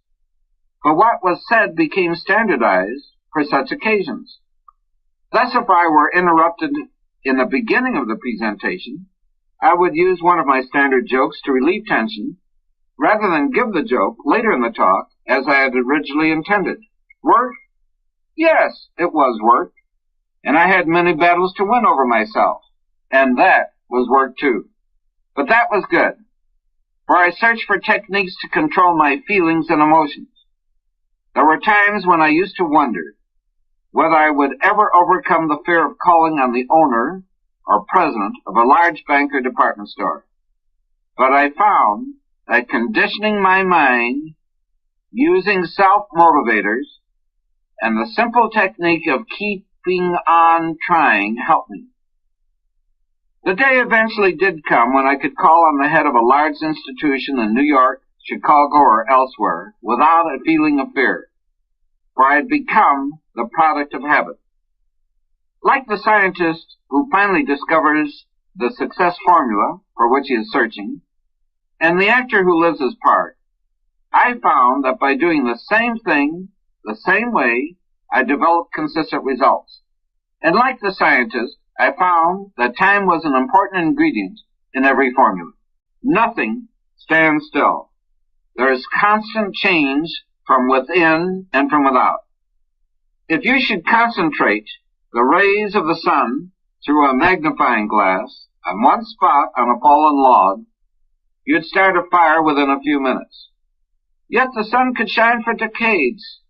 But what was said became standardized for such occasions. Thus, if I were interrupted in the beginning of the presentation, I would use one of my standard jokes to relieve tension, rather than give the joke later in the talk as I had originally intended. Work? Yes, it was work. And I had many battles to win over myself. And that was work too. But that was good. For I searched for techniques to control my feelings and emotions. There were times when I used to wonder whether I would ever overcome the fear of calling on the owner or president of a large bank or department store. But I found that conditioning my mind using self-motivators and the simple technique of keeping on trying helped me. The day eventually did come when I could call on the head of a large institution in New York, Chicago, or elsewhere without a feeling of fear, for I had become the product of habit. Like the scientist who finally discovers the success formula for which he is searching, and the actor who lives his part, I found that by doing the same thing, the same way, I developed consistent results. And like the scientist, I found that time was an important ingredient in every formula. Nothing stands still. There is constant change from within and from without. If you should concentrate the rays of the sun through a magnifying glass on one spot on a fallen log, you'd start a fire within a few minutes. Yet the sun could shine for decades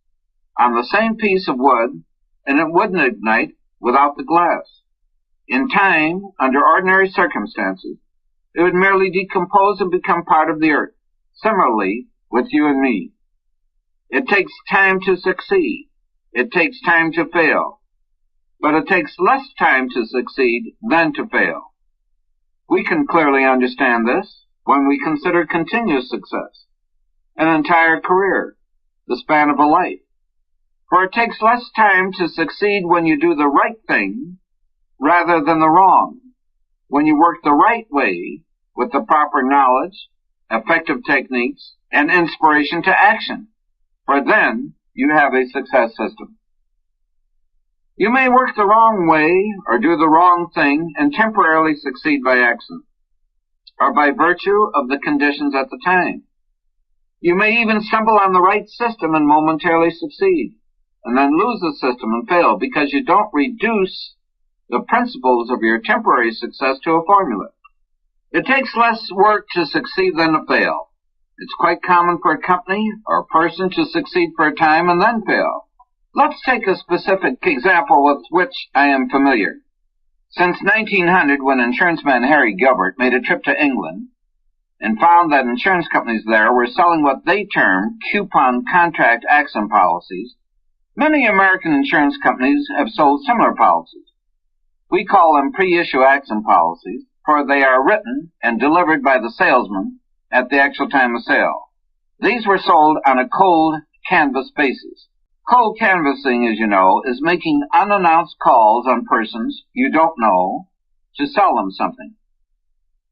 on the same piece of wood, and it wouldn't ignite without the glass. In time, under ordinary circumstances, it would merely decompose and become part of the earth. Similarly, with you and me. It takes time to succeed. It takes time to fail. But it takes less time to succeed than to fail. We can clearly understand this when we consider continuous success, an entire career, the span of a life. For it takes less time to succeed when you do the right thing rather than the wrong, when you work the right way with the proper knowledge, effective techniques, and inspiration to action, for then you have a success system. You may work the wrong way or do the wrong thing and temporarily succeed by accident, or by virtue of the conditions at the time. You may even stumble on the right system and momentarily succeed, and then lose the system and fail because you don't reduce the principles of your temporary success to a formula. It takes less work to succeed than to fail. It's quite common for a company or a person to succeed for a time and then fail. Let's take a specific example with which I am familiar. Since 1900, when insurance man Harry Gilbert made a trip to England and found that insurance companies there were selling what they term coupon contract accident policies, many American insurance companies have sold similar policies. We call them pre-issue accident policies, for they are written and delivered by the salesman at the actual time of sale. These were sold on a cold canvas basis. Cold canvassing, as you know, is making unannounced calls on persons you don't know to sell them something.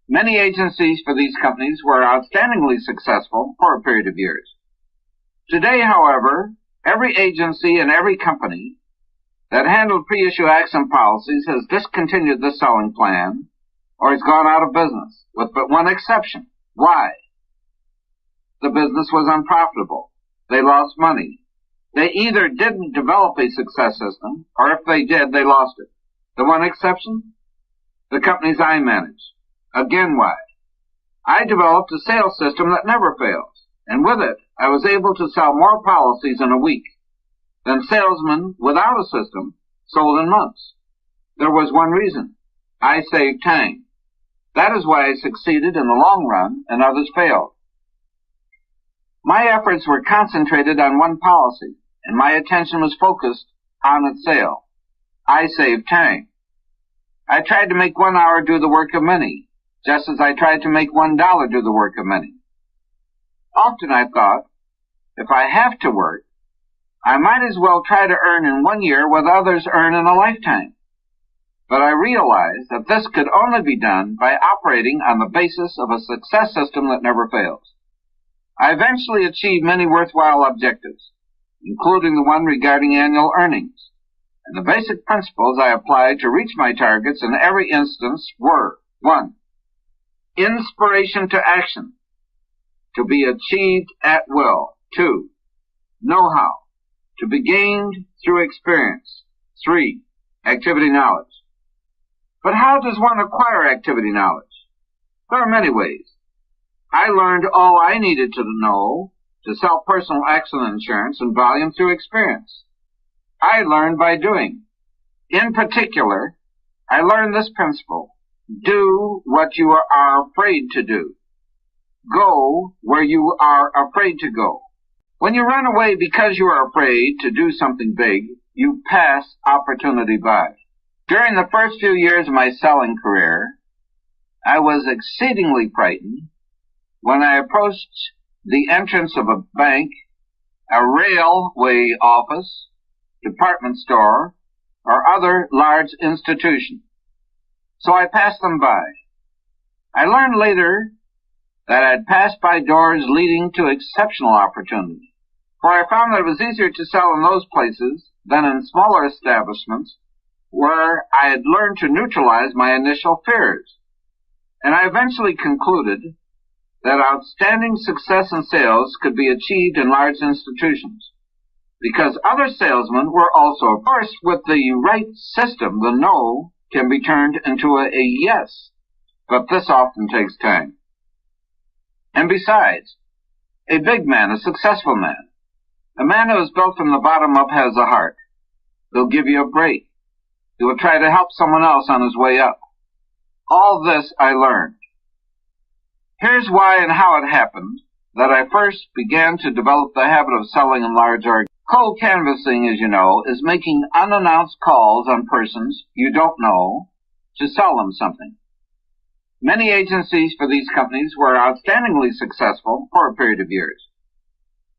Many agencies for these companies were outstandingly successful for a period of years. Today, however, every agency and every company that handled pre-issue accident policies has discontinued this selling plan or has gone out of business, with but one exception. Why? The business was unprofitable. They lost money. They either didn't develop a success system, or if they did, they lost it. The one exception? The companies I manage. Again, why? I developed a sales system that never fails, and with it, I was able to sell more policies in a week than salesmen without a system sold in months. There was one reason. I saved time. That is why I succeeded in the long run and others failed. My efforts were concentrated on one policy, and my attention was focused on its sale. I saved time. I tried to make 1 hour do the work of many, just as I tried to make $1 do the work of many. Often I thought, if I have to work, I might as well try to earn in 1 year what others earn in a lifetime. But I realized that this could only be done by operating on the basis of a success system that never fails. I eventually achieved many worthwhile objectives, including the one regarding annual earnings. And the basic principles I applied to reach my targets in every instance were: 1. Inspiration to action, to be achieved at will. 2. Know-how, to be gained through experience. 3. Activity knowledge. But how does one acquire activity knowledge? There are many ways. I learned all I needed to know to sell personal accident insurance and volume through experience. I learned by doing. In particular, I learned this principle: do what you are afraid to do. Go where you are afraid to go. When you run away because you are afraid to do something big, you pass opportunity by. During the first few years of my selling career, I was exceedingly frightened when I approached the entrance of a bank, a railway office, department store, or other large institution. So I passed them by. I learned later that I'd passed by doors leading to exceptional opportunity, for I found that it was easier to sell in those places than in smaller establishments where I had learned to neutralize my initial fears. And I eventually concluded that outstanding success in sales could be achieved in large institutions, because other salesmen were also, of course, with the right system, the no can be turned into a yes, but this often takes time. And besides, a big man, a successful man, a man who is built from the bottom up, has a heart. He'll give you a break. He will try to help someone else on his way up. All this I learned. Here's why and how it happened that I first began to develop the habit of selling in large organizations. Cold canvassing, as you know, is making unannounced calls on persons you don't know to sell them something. Many agencies for these companies were outstandingly successful for a period of years.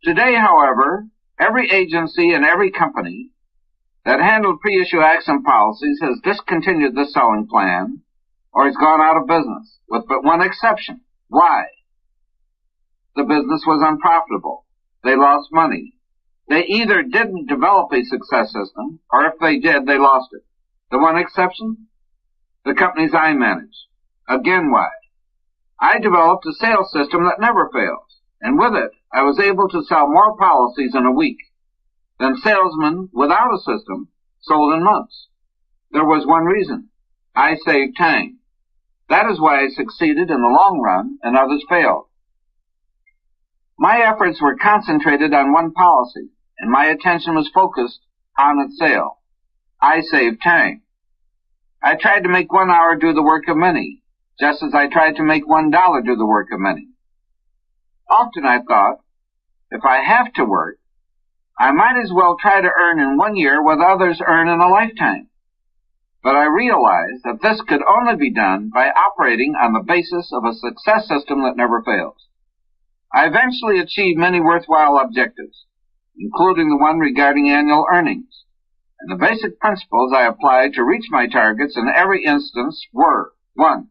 Today, however, every agency and every company that handled pre-issue accident policies has discontinued this selling plan or has gone out of business, with but one exception. Why? The business was unprofitable. They lost money. They either didn't develop a success system, or if they did, they lost it. The one exception? The companies I manage. Again, why? I developed a sales system that never fails, and with it, I was able to sell more policies in a week than salesmen without a system sold in months. There was one reason. I saved time. That is why I succeeded in the long run and others failed. My efforts were concentrated on one policy, and my attention was focused on its sale. I saved time. I tried to make 1 hour do the work of many, just as I tried to make $1 do the work of many. Often I thought, if I have to work, I might as well try to earn in 1 year what others earn in a lifetime. But I realized that this could only be done by operating on the basis of a success system that never fails. I eventually achieved many worthwhile objectives, including the one regarding annual earnings. And the basic principles I applied to reach my targets in every instance were: 1.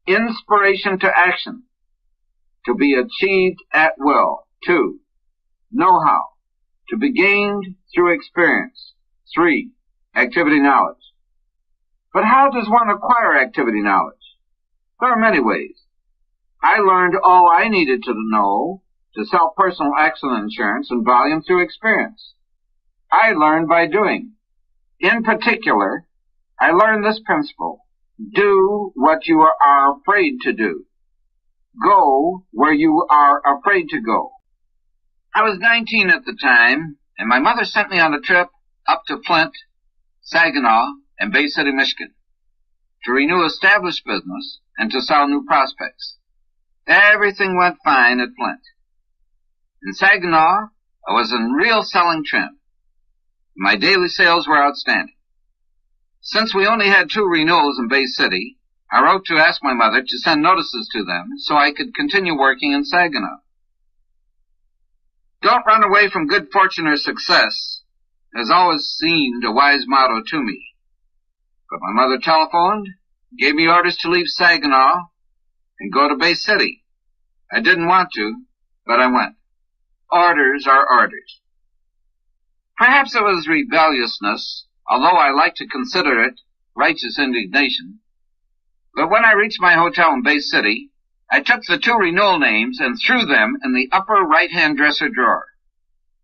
Inspiration to action, to be achieved at will. 2. Know-how, to be gained through experience. 3. Activity knowledge. But how does one acquire activity knowledge? There are many ways. I learned all I needed to know to sell personal accident insurance and volume through experience. I learned by doing. In particular, I learned this principle: do what you are afraid to do. Go where you are afraid to go. I was 19 at the time, and my mother sent me on a trip up to Flint, Saginaw, and Bay City, Michigan, to renew established business and to sell new prospects. Everything went fine at Flint. In Saginaw, I was in real selling trim. My daily sales were outstanding. Since we only had 2 renewals in Bay City, I wrote to ask my mother to send notices to them so I could continue working in Saginaw. Don't run away from good fortune or success has always seemed a wise motto to me. But my mother telephoned, gave me orders to leave Saginaw and go to Bay City. I didn't want to, but I went. Orders are orders. Perhaps it was rebelliousness, although I like to consider it righteous indignation. But when I reached my hotel in Bay City, I took the 2 renewal names and threw them in the upper right-hand dresser drawer.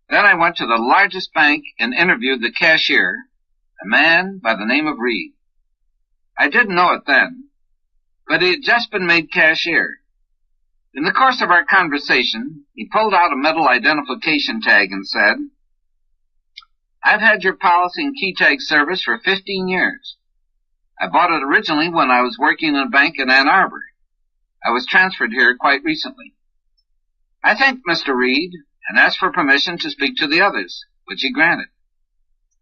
Then I went to the largest bank and interviewed the cashier, a man by the name of Reed. I didn't know it then, but he had just been made cashier. In the course of our conversation, he pulled out a metal identification tag and said, "I've had your policy and key tag service for 15 years. I bought it originally when I was working in a bank in Ann Arbor. I was transferred here quite recently." I thanked Mr. Reed and asked for permission to speak to the others, which he granted.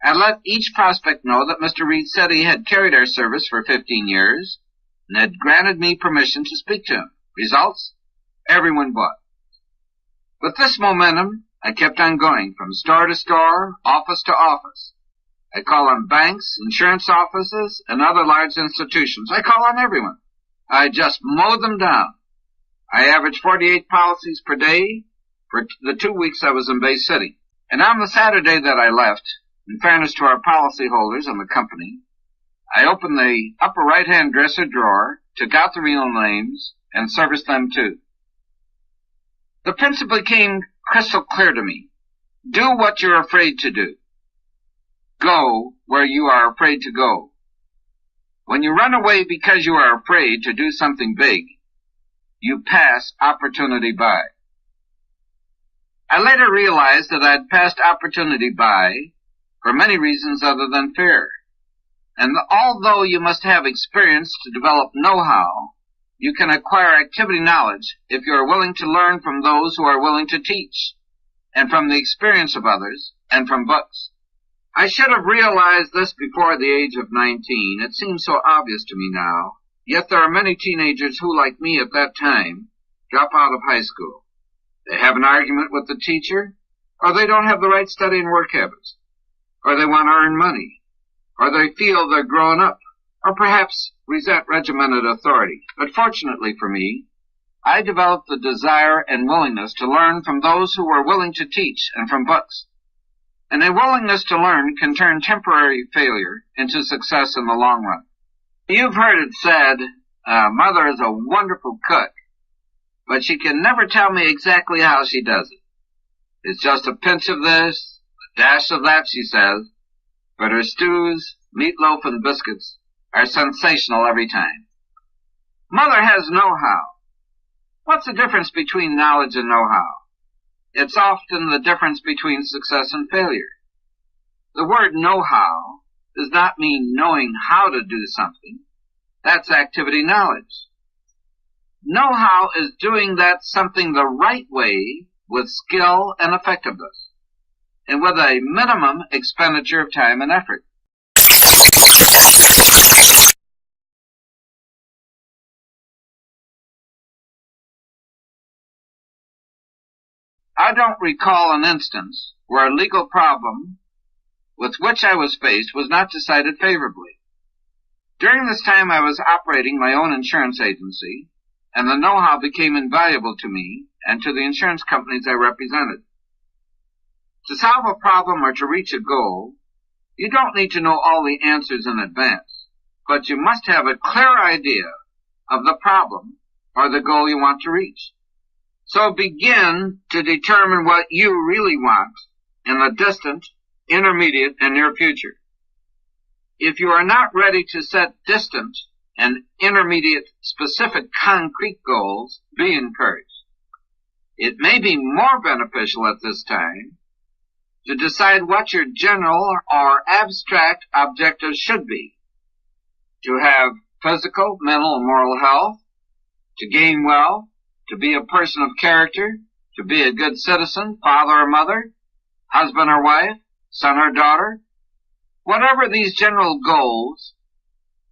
I let each prospect know that Mr. Reed said he had carried our service for 15 years and had granted me permission to speak to him. Results? Everyone bought. With this momentum, I kept on going from store to store, office to office. I call on banks, insurance offices, and other large institutions. I call on everyone. I just mowed them down. I averaged 48 policies per day for the 2 weeks I was in Bay City. And on the Saturday that I left, in fairness to our policyholders and the company, I opened the upper right-hand dresser drawer, took out the renewal names, and serviced them too. The principle became crystal clear to me. Do what you're afraid to do. Go where you are afraid to go. When you run away because you are afraid to do something big, you pass opportunity by. I later realized that I'd passed opportunity by for many reasons other than fear. And although you must have experience to develop know-how, you can acquire activity knowledge if you are willing to learn from those who are willing to teach, and from the experience of others, and from books. I should have realized this before the age of 19. It seems so obvious to me now. Yet there are many teenagers who, like me at that time, drop out of high school. They have an argument with the teacher, or they don't have the right study and work habits, or they want to earn money, or they feel they're growing up, or perhaps resent regimented authority. But fortunately for me, I developed the desire and willingness to learn from those who were willing to teach and from books. And a willingness to learn can turn temporary failure into success in the long run. You've heard it said, mother is a wonderful cook, but she can never tell me exactly how she does it. It's just a pinch of this, a dash of that, she says, but her stews, meatloaf, and biscuits are sensational every time. Mother has know-how. What's the difference between knowledge and know-how? It's often the difference between success and failure. The word know-how does not mean knowing how to do something. That's activity knowledge. Know-how is doing that something the right way with skill and effectiveness, and with a minimum expenditure of time and effort. I don't recall an instance where a legal problem with which I was faced was not decided favorably. During this time I was operating my own insurance agency, and the know-how became invaluable to me and to the insurance companies I represented. To solve a problem or to reach a goal, you don't need to know all the answers in advance, but you must have a clear idea of the problem or the goal you want to reach. So begin to determine what you really want in the distant, intermediate, and near future. If you are not ready to set distant and intermediate specific concrete goals, be encouraged. It may be more beneficial at this time to decide what your general or abstract objectives should be. To have physical, mental, and moral health, to gain wealth, to be a person of character, to be a good citizen, father or mother, husband or wife, son or daughter. Whatever these general goals,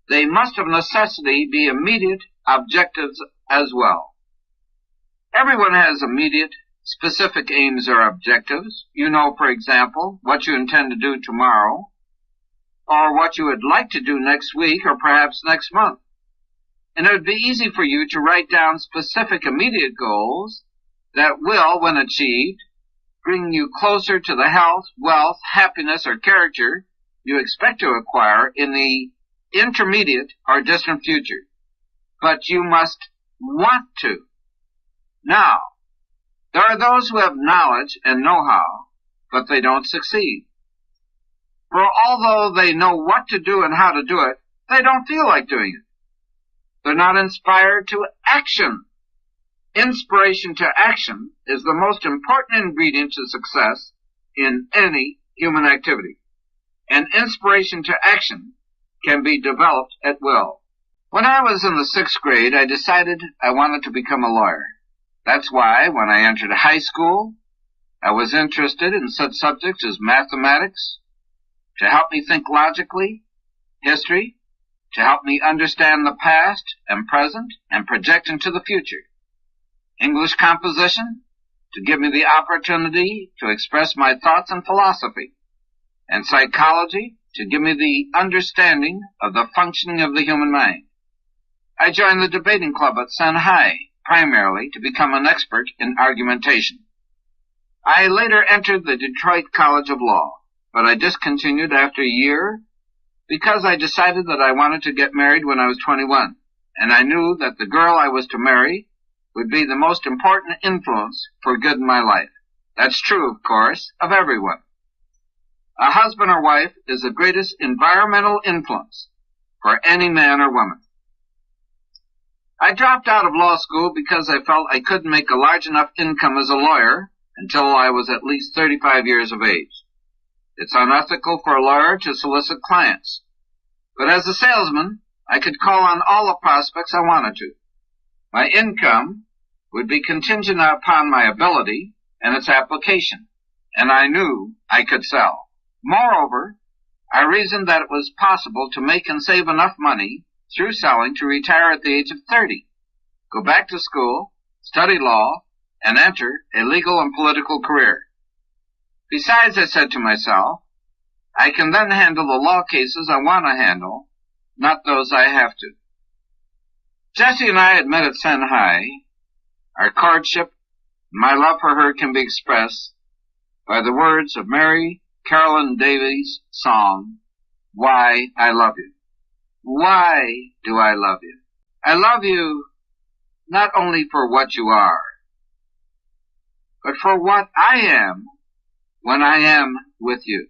they must of necessity be immediate objectives as well. Everyone has immediate, specific aims or objectives. You know, for example, what you intend to do tomorrow, or what you would like to do next week or perhaps next month. And it would be easy for you to write down specific immediate goals that will, when achieved, bring you closer to the health, wealth, happiness, or character you expect to acquire in the intermediate or distant future. But you must want to. Now, there are those who have knowledge and know-how, but they don't succeed. For although they know what to do and how to do it, they don't feel like doing it. They're not inspired to action. Inspiration to action is the most important ingredient to success in any human activity. And inspiration to action can be developed at will. When I was in the 6th grade, I decided I wanted to become a lawyer. That's why, when I entered high school, I was interested in such subjects as mathematics, to help me think logically, history, to help me understand the past and present and project into the future, English composition, to give me the opportunity to express my thoughts and philosophy, and psychology, to give me the understanding of the functioning of the human mind. I joined the debating club at Shanghai, primarily to become an expert in argumentation. I later entered the Detroit College of Law, but I discontinued after a year because I decided that I wanted to get married when I was 21, and I knew that the girl I was to marry would be the most important influence for good in my life. That's true, of course, of everyone. A husband or wife is the greatest environmental influence for any man or woman. I dropped out of law school because I felt I couldn't make a large enough income as a lawyer until I was at least 35 years of age. It's unethical for a lawyer to solicit clients. But as a salesman, I could call on all the prospects I wanted to. My income would be contingent upon my ability and its application, and I knew I could sell. Moreover, I reasoned that it was possible to make and save enough money through selling to retire at the age of 30, go back to school, study law, and enter a legal and political career. Besides, I said to myself, I can then handle the law cases I want to handle, not those I have to. Jessie and I had met at Shanghai. Our courtship, my love for her can be expressed by the words of Mary Carolyn Davies' song, Why I Love You. Why do I love you? I love you not only for what you are, but for what I am when I am with you.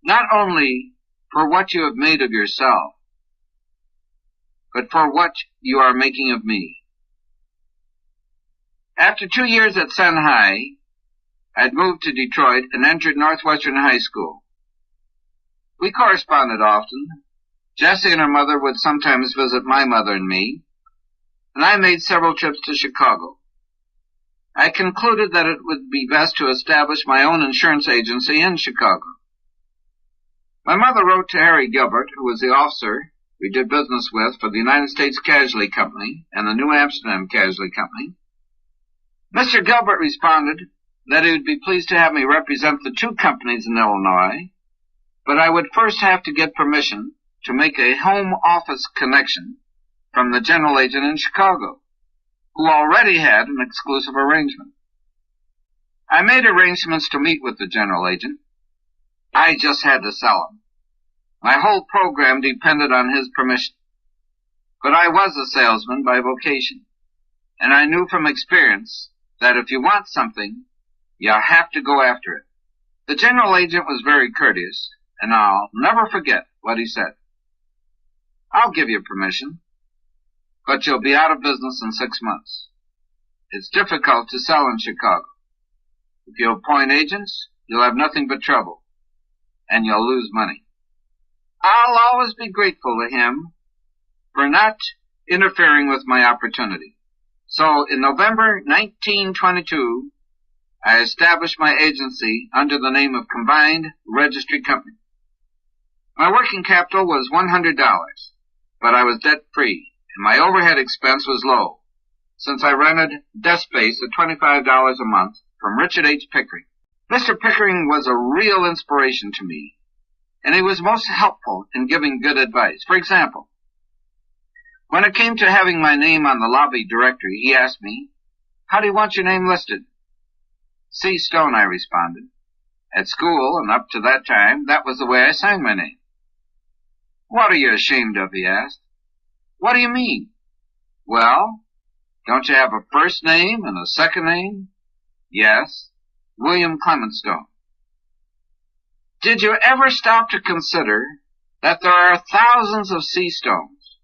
Not only for what you have made of yourself, but for what you are making of me. After 2 years at Shanghai, I'd moved to Detroit and entered Northwestern High School. We corresponded often. Jessie and her mother would sometimes visit my mother and me, and I made several trips to Chicago. I concluded that it would be best to establish my own insurance agency in Chicago. My mother wrote to Harry Gilbert, who was the officer we did business with for the United States Casualty Company and the New Amsterdam Casualty Company. Mr. Gilbert responded that he would be pleased to have me represent the two companies in Illinois, but I would first have to get permission to make a home office connection from the general agent in Chicago, who already had an exclusive arrangement. I made arrangements to meet with the general agent. I just had to sell him. My whole program depended on his permission. But I was a salesman by vocation, and I knew from experience that if you want something, you have to go after it. The general agent was very courteous, and I'll never forget what he said. I'll give you permission, but you'll be out of business in 6 months. It's difficult to sell in Chicago. If you appoint agents, you'll have nothing but trouble, and you'll lose money. I'll always be grateful to him for not interfering with my opportunity. So in November 1922, I established my agency under the name of Combined Registry Company. My working capital was $100, but I was debt-free, and my overhead expense was low, since I rented desk space at $25 a month from Richard H. Pickering. Mr. Pickering was a real inspiration to me, and he was most helpful in giving good advice. For example, when it came to having my name on the lobby directory, he asked me, "How do you want your name listed?" C. Stone, I responded. At school, and up to that time, that was the way I signed my name. "What are you ashamed of?" he asked. "What do you mean?" "Well, don't you have a first name and a second name?" "Yes, William Clement Stone." Did you ever stop to consider that there are thousands of C. Stones,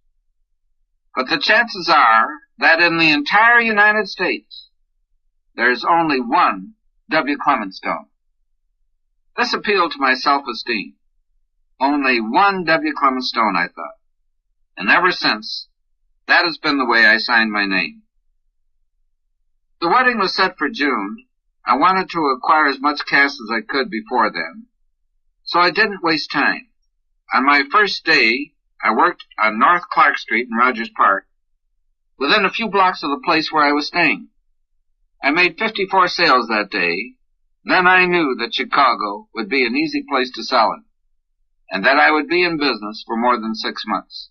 but the chances are that in the entire United States, there's only one W. Clement Stone? This appealed to my self-esteem. Only one W. Clement Stone, I thought. And ever since, that has been the way I signed my name. The wedding was set for June. I wanted to acquire as much cash as I could before then, so I didn't waste time. On my first day, I worked on North Clark Street in Rogers Park, within a few blocks of the place where I was staying. I made 54 sales that day. Then I knew that Chicago would be an easy place to sell in, and that I would be in business for more than 6 months.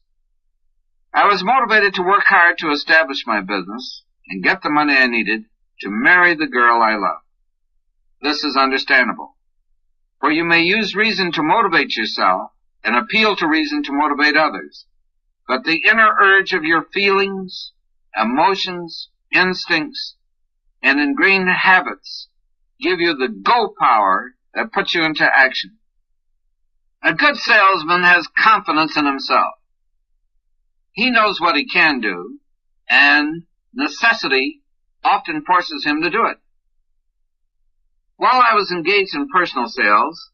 I was motivated to work hard to establish my business and get the money I needed to marry the girl I love. This is understandable, for you may use reason to motivate yourself and appeal to reason to motivate others, but the inner urge of your feelings, emotions, instincts, and ingrained habits give you the go power that puts you into action. A good salesman has confidence in himself. He knows what he can do, and necessity often forces him to do it. While I was engaged in personal sales,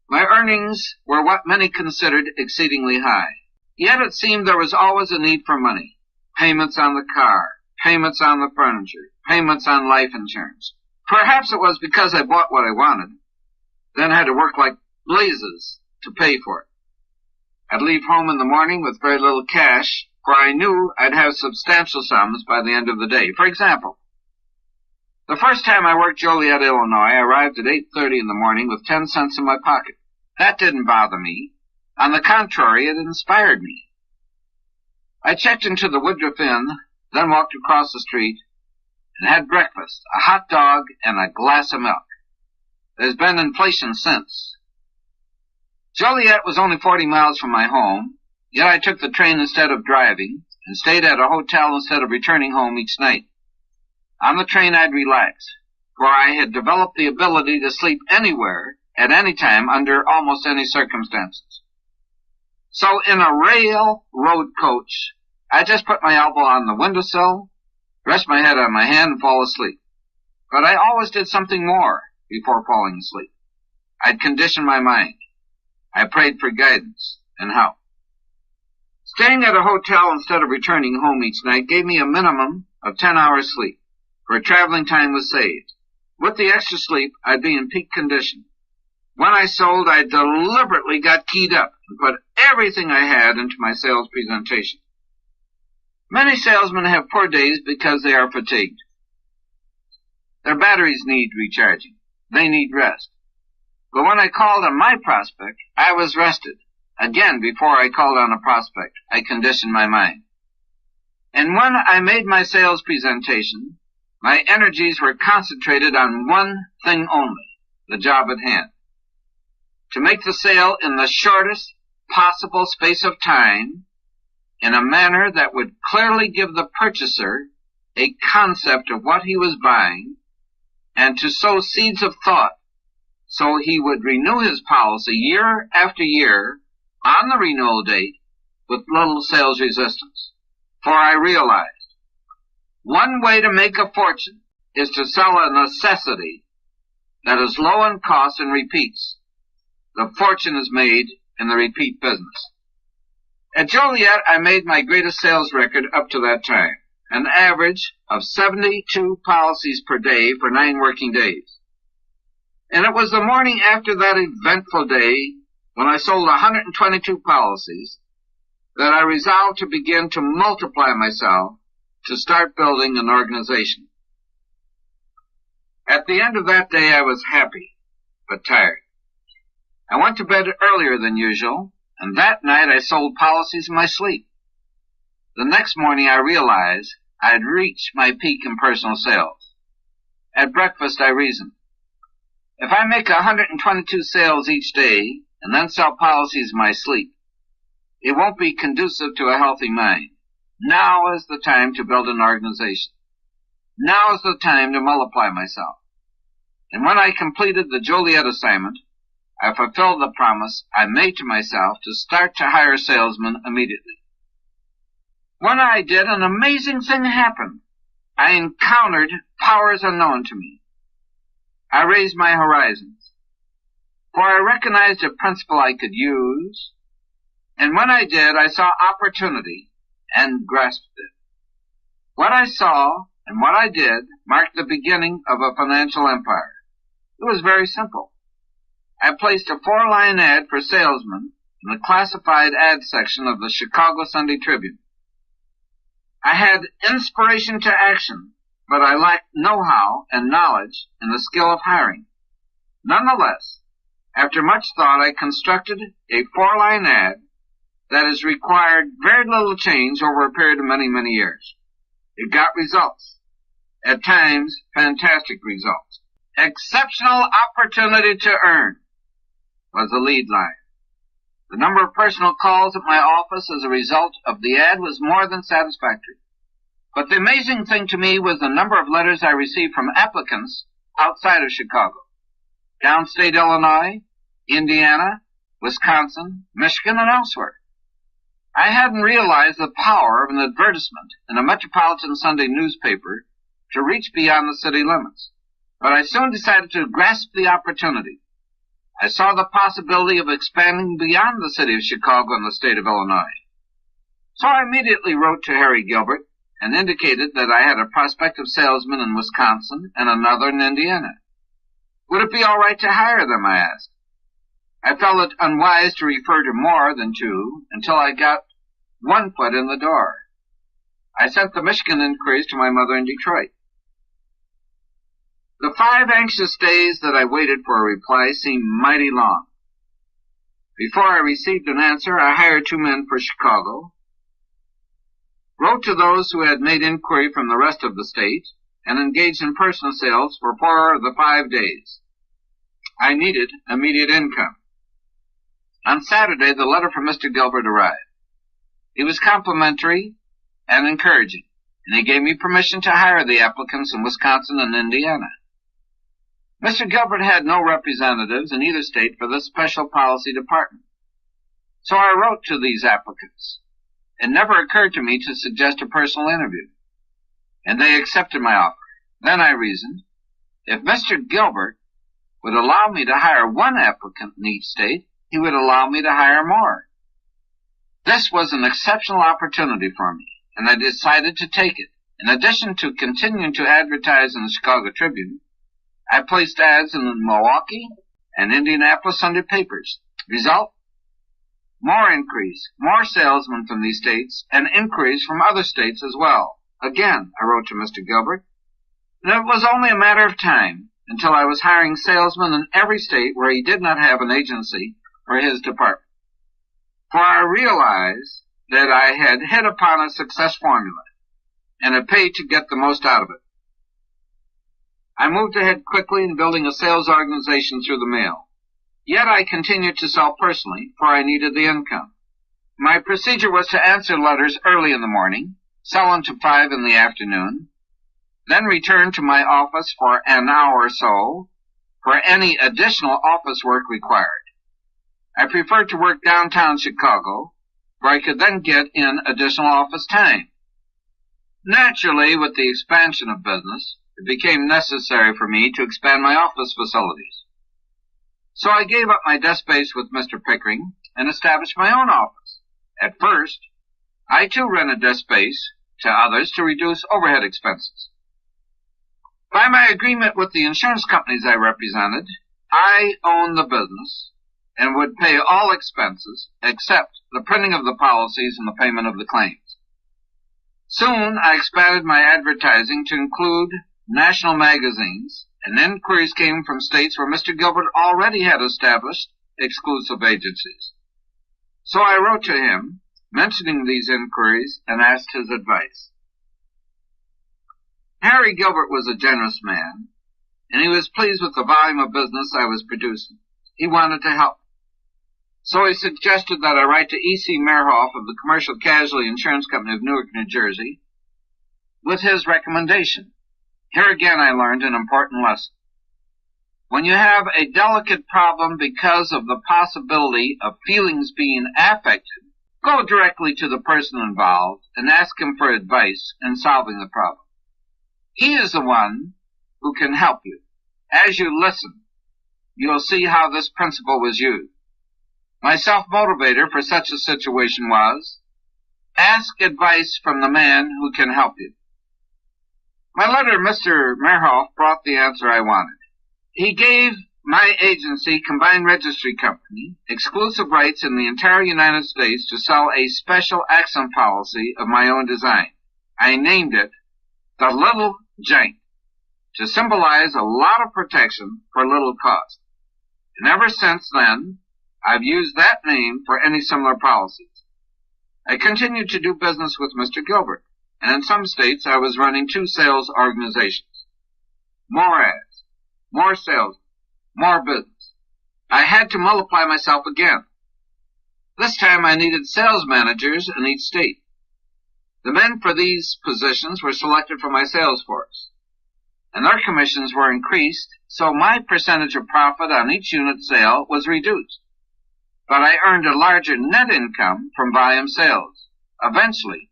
my earnings were what many considered exceedingly high. Yet it seemed there was always a need for money. Payments on the car, payments on the furniture, payments on life insurance. Perhaps it was because I bought what I wanted, then had to work like blazes to pay for it. I'd leave home in the morning with very little cash, for I knew I'd have substantial sums by the end of the day. For example, the first time I worked Joliet, Illinois, I arrived at 8:30 in the morning with 10 cents in my pocket. That didn't bother me. On the contrary, it inspired me. I checked into the Woodruff Inn, then walked across the street, and had breakfast, a hot dog and a glass of milk. There's been inflation since. Joliet was only 40 miles from my home, yet I took the train instead of driving, and stayed at a hotel instead of returning home each night. On the train I'd relax, for I had developed the ability to sleep anywhere, at any time, under almost any circumstances. So in a railroad coach, I just put my elbow on the windowsill, rest my head on my hand, and fall asleep. But I always did something more before falling asleep. I'd condition my mind. I prayed for guidance and help. Staying at a hotel instead of returning home each night gave me a minimum of 10 hours sleep, for traveling time was saved. With the extra sleep, I'd be in peak condition. When I sold, I deliberately got keyed up and put everything I had into my sales presentation. Many salesmen have poor days because they are fatigued. Their batteries need recharging. They need rest. But when I called on my prospect, I was rested. Again, before I called on a prospect, I conditioned my mind. And when I made my sales presentation, my energies were concentrated on one thing only, the job at hand. To make the sale in the shortest possible space of time, in a manner that would clearly give the purchaser a concept of what he was buying, and to sow seeds of thought so he would renew his policy year after year on the renewal date with little sales resistance. For I realized one way to make a fortune is to sell a necessity that is low in cost and repeats. The fortune is made in the repeat business. At Joliet, I made my greatest sales record up to that time, an average of 72 policies per day for 9 working days. And it was the morning after that eventful day, when I sold 122 policies, that I resolved to begin to multiply myself to start building an organization. At the end of that day, I was happy, but tired. I went to bed earlier than usual, and that night I sold policies in my sleep. The next morning I realized I had reached my peak in personal sales. At breakfast I reasoned, if I make 122 sales each day and then sell policies in my sleep, it won't be conducive to a healthy mind. Now is the time to build an organization. Now is the time to multiply myself. And when I completed the Joliet assignment, I fulfilled the promise I made to myself to start to hire salesmen immediately. When I did, an amazing thing happened. I encountered powers unknown to me. I raised my horizons, for I recognized a principle I could use, and when I did, I saw opportunity and grasped it. What I saw and what I did marked the beginning of a financial empire. It was very simple. I placed a 4-line ad for salesmen in the classified ad section of the Chicago Sunday Tribune. I had inspiration to action, but I lacked know-how and knowledge in the skill of hiring. Nonetheless, after much thought, I constructed a 4-line ad that has required very little change over a period of many, many years. It got results. At times, fantastic results. Exceptional opportunity to earn was the lead line. The number of personal calls at my office as a result of the ad was more than satisfactory. But the amazing thing to me was the number of letters I received from applicants outside of Chicago. Downstate Illinois, Indiana, Wisconsin, Michigan, and elsewhere. I hadn't realized the power of an advertisement in a metropolitan Sunday newspaper to reach beyond the city limits. But I soon decided to grasp the opportunity. I saw the possibility of expanding beyond the city of Chicago and the state of Illinois. So I immediately wrote to Harry Gilbert and indicated that I had a prospective salesman in Wisconsin and another in Indiana. Would it be all right to hire them, I asked. I felt it unwise to refer to more than 2 until I got one foot in the door. I sent the Michigan inquiries to my mother in Detroit. The 5 anxious days that I waited for a reply seemed mighty long. Before I received an answer, I hired 2 men for Chicago, wrote to those who had made inquiry from the rest of the state, and engaged in personal sales for 4 of the 5 days. I needed immediate income. On Saturday, the letter from Mr. Gilbert arrived. It was complimentary and encouraging, and he gave me permission to hire the applicants in Wisconsin and Indiana. Mr. Gilbert had no representatives in either state for this special policy department. So I wrote to these applicants. It never occurred to me to suggest a personal interview, and they accepted my offer. Then I reasoned, if Mr. Gilbert would allow me to hire one applicant in each state, he would allow me to hire more. This was an exceptional opportunity for me, and I decided to take it. In addition to continuing to advertise in the Chicago Tribune, I placed ads in the Milwaukee and Indianapolis Sunday papers. Result? More increase, more salesmen from these states, and inquiries from other states as well. Again, I wrote to Mr. Gilbert, and it was only a matter of time until I was hiring salesmen in every state where he did not have an agency for his department. For I realized that I had hit upon a success formula, and it paid to get the most out of it. I moved ahead quickly in building a sales organization through the mail. Yet I continued to sell personally, for I needed the income. My procedure was to answer letters early in the morning, sell until 5 in the afternoon, then return to my office for an hour or so for any additional office work required. I preferred to work downtown Chicago, where I could then get in additional office time. Naturally, with the expansion of business, it became necessary for me to expand my office facilities. So I gave up my desk space with Mr. Pickering and established my own office. At first, I too rented desk space to others to reduce overhead expenses. By my agreement with the insurance companies I represented, I owned the business and would pay all expenses except the printing of the policies and the payment of the claims. Soon I expanded my advertising to include national magazines, and inquiries came from states where Mr. Gilbert already had established exclusive agencies. So I wrote to him, mentioning these inquiries, and asked his advice. Harry Gilbert was a generous man, and he was pleased with the volume of business I was producing. He wanted to help. So he suggested that I write to E.C. Mehrhoff of the Commercial Casualty Insurance Company of Newark, New Jersey, with his recommendation. Here again I learned an important lesson. When you have a delicate problem because of the possibility of feelings being affected, go directly to the person involved and ask him for advice in solving the problem. He is the one who can help you. As you listen, you'll see how this principle was used. My self-motivator for such a situation was, ask advice from the man who can help you. My letter to Mr. Mehrhoff brought the answer I wanted. He gave my agency, Combined Registry Company, exclusive rights in the entire United States to sell a special accident policy of my own design. I named it the Little Giant, to symbolize a lot of protection for little cost. And ever since then, I've used that name for any similar policies. I continued to do business with Mr. Gilbert, and in some states I was running 2 sales organizations. More ads, more sales, more business. I had to multiply myself again. This time I needed sales managers in each state. The men for these positions were selected from my sales force, and their commissions were increased, so my percentage of profit on each unit sale was reduced. But I earned a larger net income from volume sales. Eventually,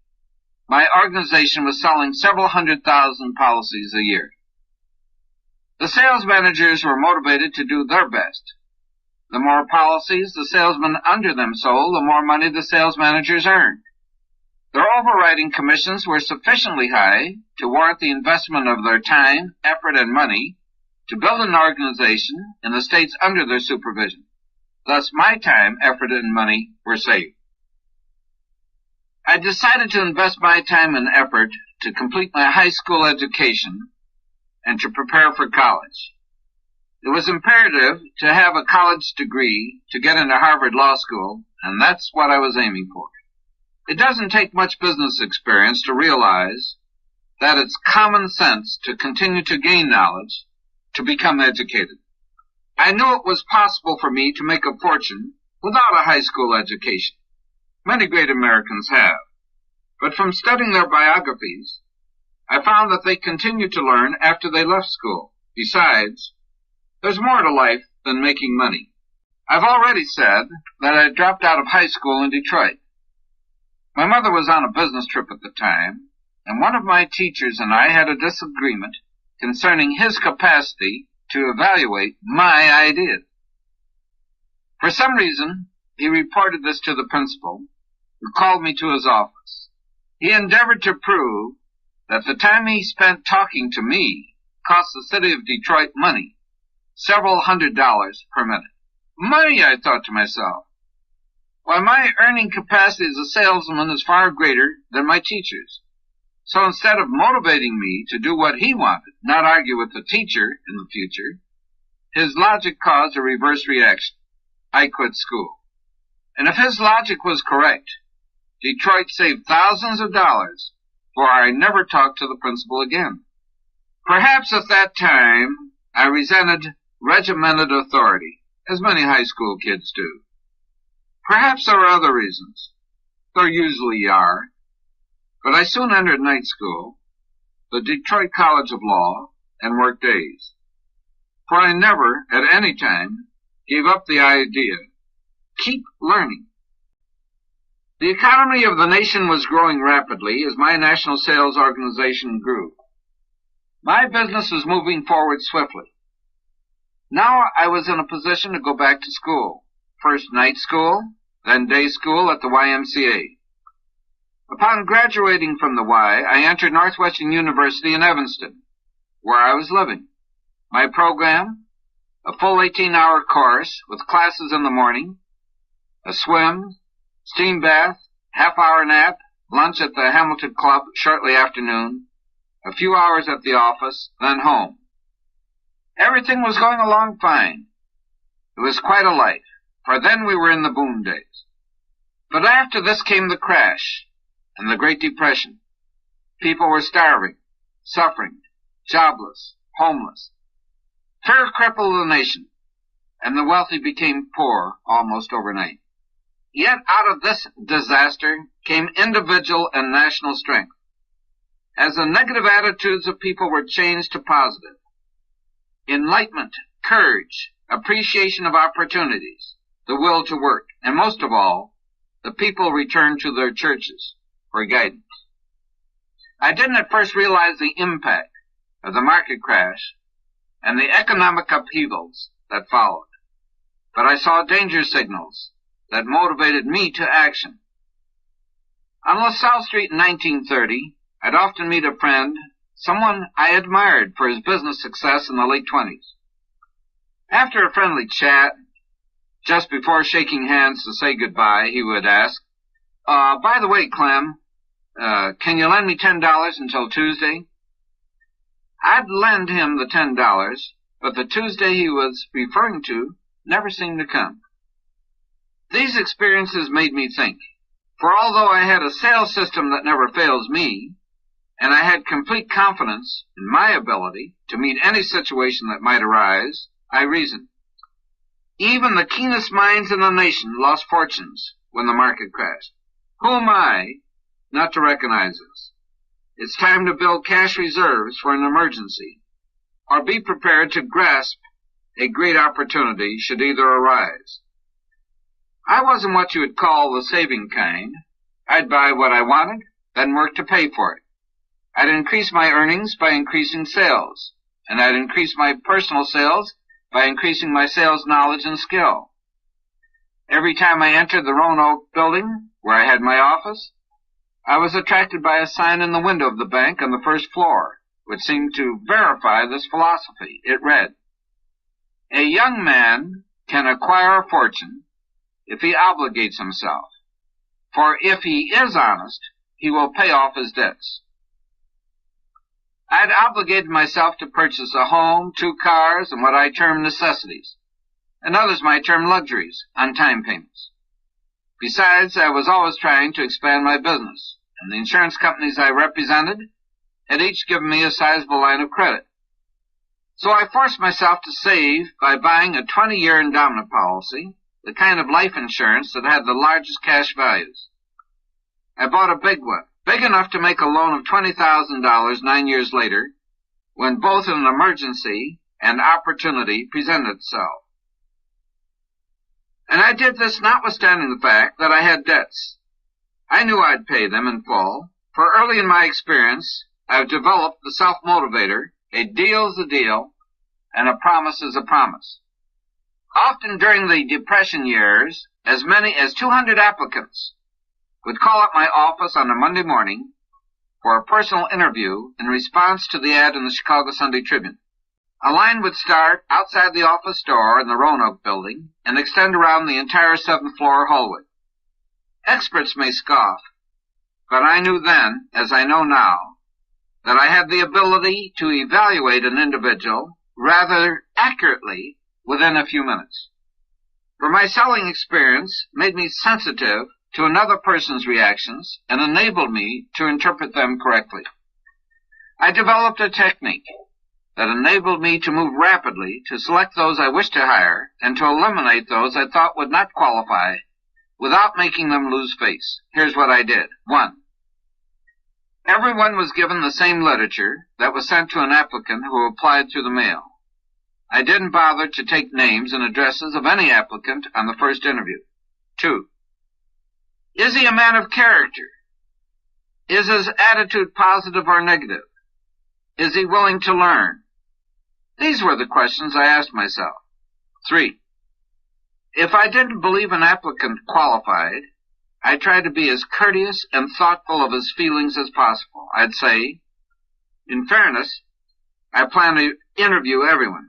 my organization was selling several 100,000 policies a year. The sales managers were motivated to do their best. The more policies the salesmen under them sold, the more money the sales managers earned. Their overriding commissions were sufficiently high to warrant the investment of their time, effort, and money to build an organization in the states under their supervision. Thus, my time, effort, and money were saved. I decided to invest my time and effort to complete my high school education and to prepare for college. It was imperative to have a college degree to get into Harvard Law School, and that's what I was aiming for. It doesn't take much business experience to realize that it's common sense to continue to gain knowledge, to become educated. I knew it was possible for me to make a fortune without a high school education. Many great Americans have. But from studying their biographies, I found that they continued to learn after they left school. Besides, there's more to life than making money. I've already said that I dropped out of high school in Detroit. My mother was on a business trip at the time, and one of my teachers and I had a disagreement concerning his capacity to evaluate my ideas. For some reason, he reported this to the principal, who called me to his office. He endeavored to prove that the time he spent talking to me cost the city of Detroit money, several $100s per minute. Money, I thought to myself. Why, my earning capacity as a salesman is far greater than my teacher's. So instead of motivating me to do what he wanted, not argue with the teacher in the future, his logic caused a reverse reaction. I quit school. And if his logic was correct, Detroit saved thousands of dollars, for I never talked to the principal again. Perhaps at that time, I resented regimented authority, as many high school kids do. Perhaps there were other reasons. There usually are. But I soon entered night school, the Detroit College of Law, and worked days. For I never, at any time, gave up the idea. Keep learning. The economy of the nation was growing rapidly as my national sales organization grew. My business was moving forward swiftly. Now I was in a position to go back to school. First night school, then day school at the YMCA. Upon graduating from the Y, I entered Northwestern University in Evanston, where I was living. My program, a full 18-hour course with classes in the morning, a swim, steam bath, half-hour nap, lunch at the Hamilton Club shortly after noon, a few hours at the office, then home. Everything was going along fine. It was quite a life, for then we were in the boom days. But after this came the crash and the Great Depression. People were starving, suffering, jobless, homeless. Fear crippled the nation, and the wealthy became poor almost overnight. Yet out of this disaster came individual and national strength, as the negative attitudes of people were changed to positive. Enlightenment, courage, appreciation of opportunities, the will to work, and most of all, the people returned to their churches for guidance. I didn't at first realize the impact of the market crash and the economic upheavals that followed, but I saw danger signals that motivated me to action. On LaSalle Street in 1930, I'd often meet a friend, someone I admired for his business success in the late 20s. After a friendly chat, just before shaking hands to say goodbye, he would ask, by the way, Clem, can you lend me $10 until Tuesday? I'd lend him the $10, but the Tuesday he was referring to never seemed to come. These experiences made me think, for although I had a sales system that never fails me, and I had complete confidence in my ability to meet any situation that might arise, I reasoned. Even the keenest minds in the nation lost fortunes when the market crashed. Who am I not to recognize this? It's time to build cash reserves for an emergency, or be prepared to grasp a great opportunity should either arise. I wasn't what you would call the saving kind. I'd buy what I wanted, then work to pay for it. I'd increase my earnings by increasing sales, and I'd increase my personal sales by increasing my sales knowledge and skill. Every time I entered the Roanoke building, where I had my office, I was attracted by a sign in the window of the bank on the first floor, which seemed to verify this philosophy. It read, "A young man can acquire a fortune if he obligates himself, for if he is honest, he will pay off his debts." I'd obligated myself to purchase a home, 2 cars, and what I term necessities, and others might term luxuries, on time payments. Besides, I was always trying to expand my business, and the insurance companies I represented had each given me a sizable line of credit. So I forced myself to save by buying a 20-year endowment policy, the kind of life insurance that had the largest cash values. I bought a big one, big enough to make a loan of $20,000 9 years later, when both an emergency and opportunity presented itself. And I did this notwithstanding the fact that I had debts. I knew I'd pay them in full, for early in my experience, I've developed the self-motivator, a deal's a deal, and a promise is a promise. Often during the Depression years, as many as 200 applicants would call at my office on a Monday morning for a personal interview in response to the ad in the Chicago Sunday Tribune. A line would start outside the office door in the Roanoke building and extend around the entire 7th floor hallway. Experts may scoff, but I knew then, as I know now, that I had the ability to evaluate an individual rather accurately within a few minutes. For my selling experience made me sensitive to another person's reactions and enabled me to interpret them correctly. I developed a technique that enabled me to move rapidly to select those I wished to hire and to eliminate those I thought would not qualify without making them lose face. Here's what I did. 1. Everyone was given the same literature that was sent to an applicant who applied through the mail. I didn't bother to take names and addresses of any applicant on the first interview. 2. Is he a man of character? Is his attitude positive or negative? Is he willing to learn? These were the questions I asked myself. 3. If I didn't believe an applicant qualified, I tried to be as courteous and thoughtful of his feelings as possible. I'd say, in fairness, I plan to interview everyone.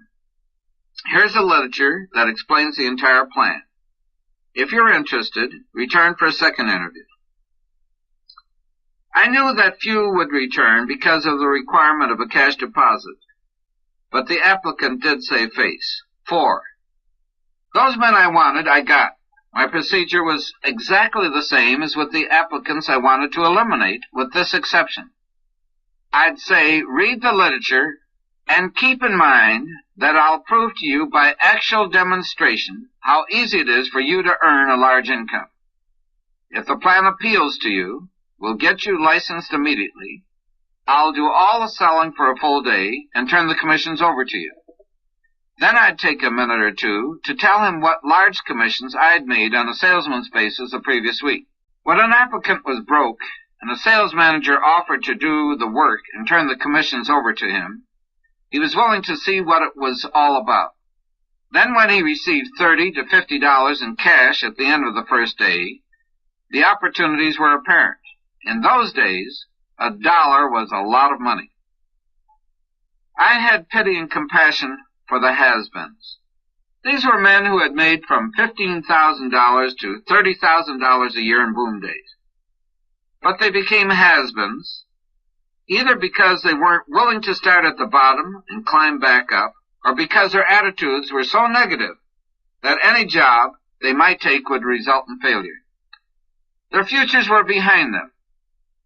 Here's a literature that explains the entire plan. If you're interested, return for a second interview. I knew that few would return because of the requirement of a cash deposit, but the applicant did save face. 4. Those men I wanted, I got. My procedure was exactly the same as with the applicants I wanted to eliminate, with this exception. I'd say, read the literature, and keep in mind that I'll prove to you by actual demonstration how easy it is for you to earn a large income. If the plan appeals to you, we'll get you licensed immediately. I'll do all the selling for a full day and turn the commissions over to you. Then I'd take a minute or two to tell him what large commissions I'd made on a salesman's basis the previous week. When an applicant was broke and a sales manager offered to do the work and turn the commissions over to him, he was willing to see what it was all about. Then when he received $30 to $50 in cash at the end of the first day, the opportunities were apparent. In those days, $1 was a lot of money. I had pity and compassion for the has-beens. These were men who had made from $15,000 to $30,000 a year in boom days. But they became has-beens, either because they weren't willing to start at the bottom and climb back up, or because their attitudes were so negative that any job they might take would result in failure. Their futures were behind them,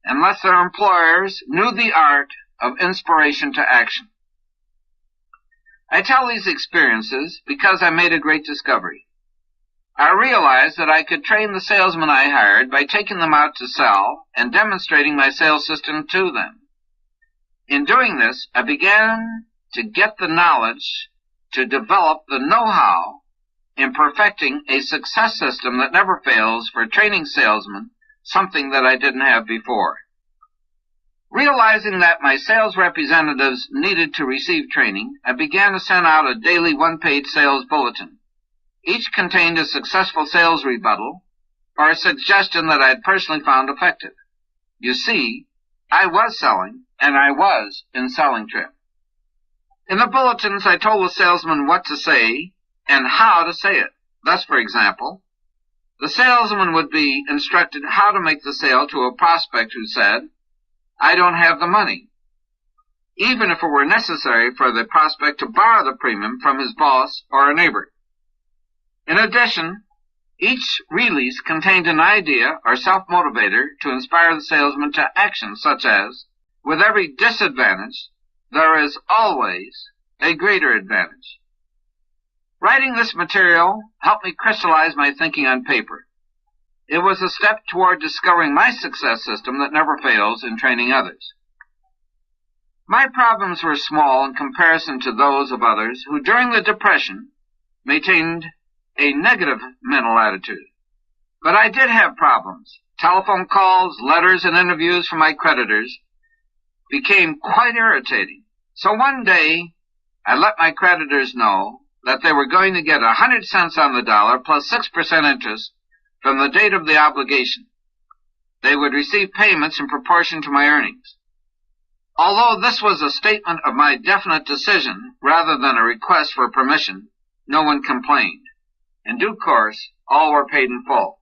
unless their employers knew the art of inspiration to action. I tell these experiences because I made a great discovery. I realized that I could train the salesmen I hired by taking them out to sell and demonstrating my sales system to them. In doing this, I began to get the knowledge to develop the know-how in perfecting a success system that never fails for training salesmen, something that I didn't have before. Realizing that my sales representatives needed to receive training, I began to send out a daily one-page sales bulletin. Each contained a successful sales rebuttal or a suggestion that I had personally found effective. You see, I was selling, and I was in selling trim. In the bulletins, I told the salesman what to say and how to say it. Thus, for example, the salesman would be instructed how to make the sale to a prospect who said, "I don't have the money," even if it were necessary for the prospect to borrow the premium from his boss or a neighbor. In addition, each release contained an idea or self-motivator to inspire the salesman to action, such as, "With every disadvantage, there is always a greater advantage." Writing this material helped me crystallize my thinking on paper. It was a step toward discovering my success system that never fails in training others. My problems were small in comparison to those of others who, during the Depression, maintained a negative mental attitude. But I did have problems. Telephone calls, letters, and interviews from my creditors became quite irritating. So one day, I let my creditors know that they were going to get 100 cents on the dollar plus 6% interest from the date of the obligation. They would receive payments in proportion to my earnings. Although this was a statement of my definite decision rather than a request for permission, no one complained. In due course, all were paid in full.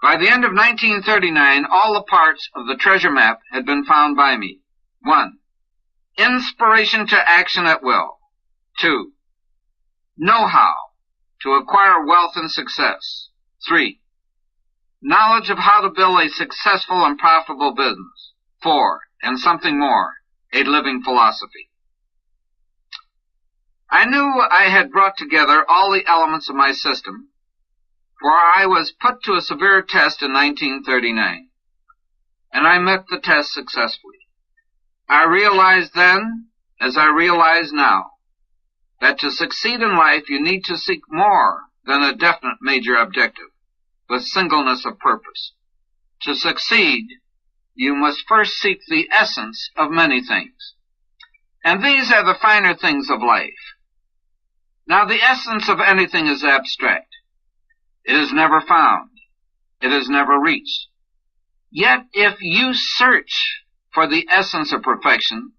By the end of 1939, all the parts of the treasure map had been found by me. 1. Inspiration to action at will. 2. Know-how to acquire wealth and success. 3. Knowledge of how to build a successful and profitable business. 4. And something more, a living philosophy. I knew I had brought together all the elements of my system, for I was put to a severe test in 1939, and I met the test successfully. I realized then, as I realize now, that to succeed in life you need to seek more than a definite major objective, with singleness of purpose. To succeed, you must first seek the essence of many things. And these are the finer things of life. Now, the essence of anything is abstract. It is never found. It is never reached. Yet, if you search for the essence of perfection,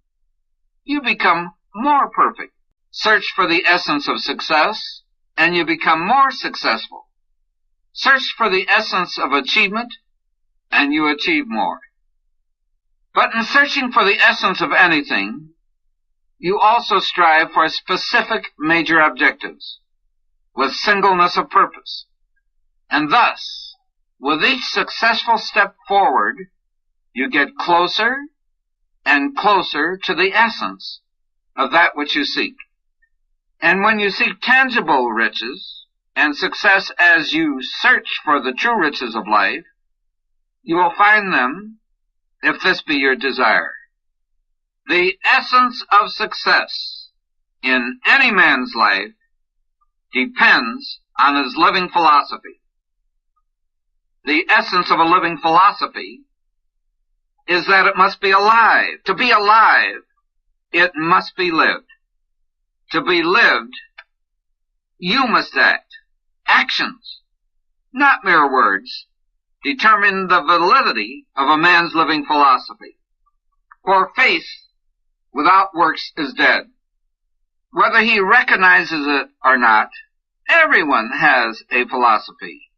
you become more perfect. Search for the essence of success, and you become more successful. Search for the essence of achievement, and you achieve more. But in searching for the essence of anything, you also strive for specific major objectives, with singleness of purpose. And thus, with each successful step forward, you get closer and closer to the essence of that which you seek. And when you seek tangible riches and success as you search for the true riches of life, you will find them if this be your desire. The essence of success in any man's life depends on his living philosophy. The essence of a living philosophy is that it must be alive. To be alive, it must be lived. To be lived, you must act. Actions, not mere words, determine the validity of a man's living philosophy. For faith without works is dead. Whether he recognizes it or not, everyone has a philosophy.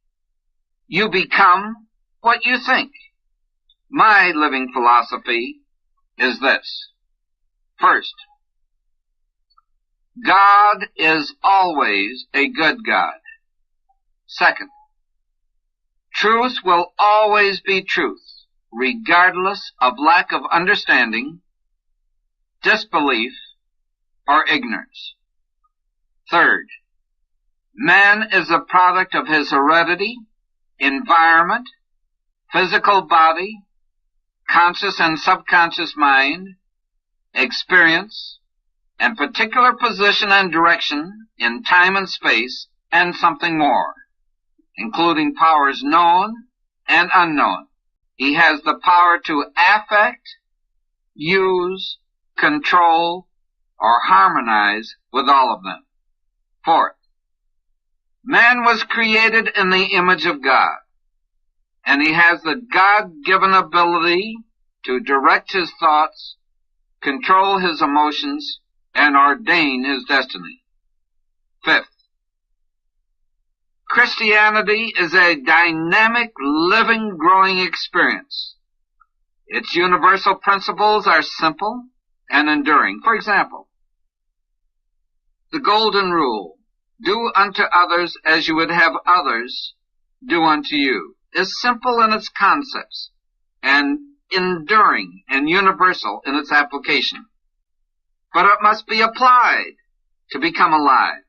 You become what you think. My living philosophy is this. First, God is always a good God. Second, truth will always be truth, regardless of lack of understanding, disbelief, or ignorance. Third, man is a product of his heredity, environment, physical body, conscious and subconscious mind, experience, and particular position and direction in time and space, and something more, including powers known and unknown. He has the power to affect, use, control, or harmonize with all of them. Fourth, man was created in the image of God, and he has the God-given ability to direct his thoughts, control his emotions, and ordain his destiny. Fifth, Christianity is a dynamic, living, growing experience. Its universal principles are simple and enduring. For example, the golden rule, do unto others as you would have others do unto you, is simple in its concepts and enduring and universal in its application. But it must be applied to become alive.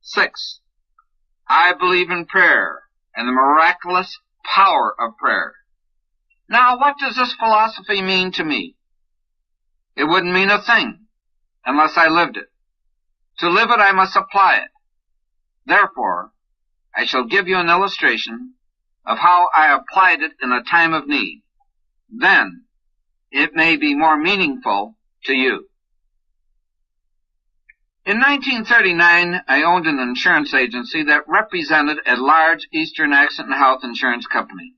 6. I believe in prayer and the miraculous power of prayer. Now, what does this philosophy mean to me? It wouldn't mean a thing unless I lived it. To live it, I must apply it. Therefore, I shall give you an illustration of how I applied it in a time of need. Then, it may be more meaningful to you. In 1939, I owned an insurance agency that represented a large Eastern accident and health insurance company.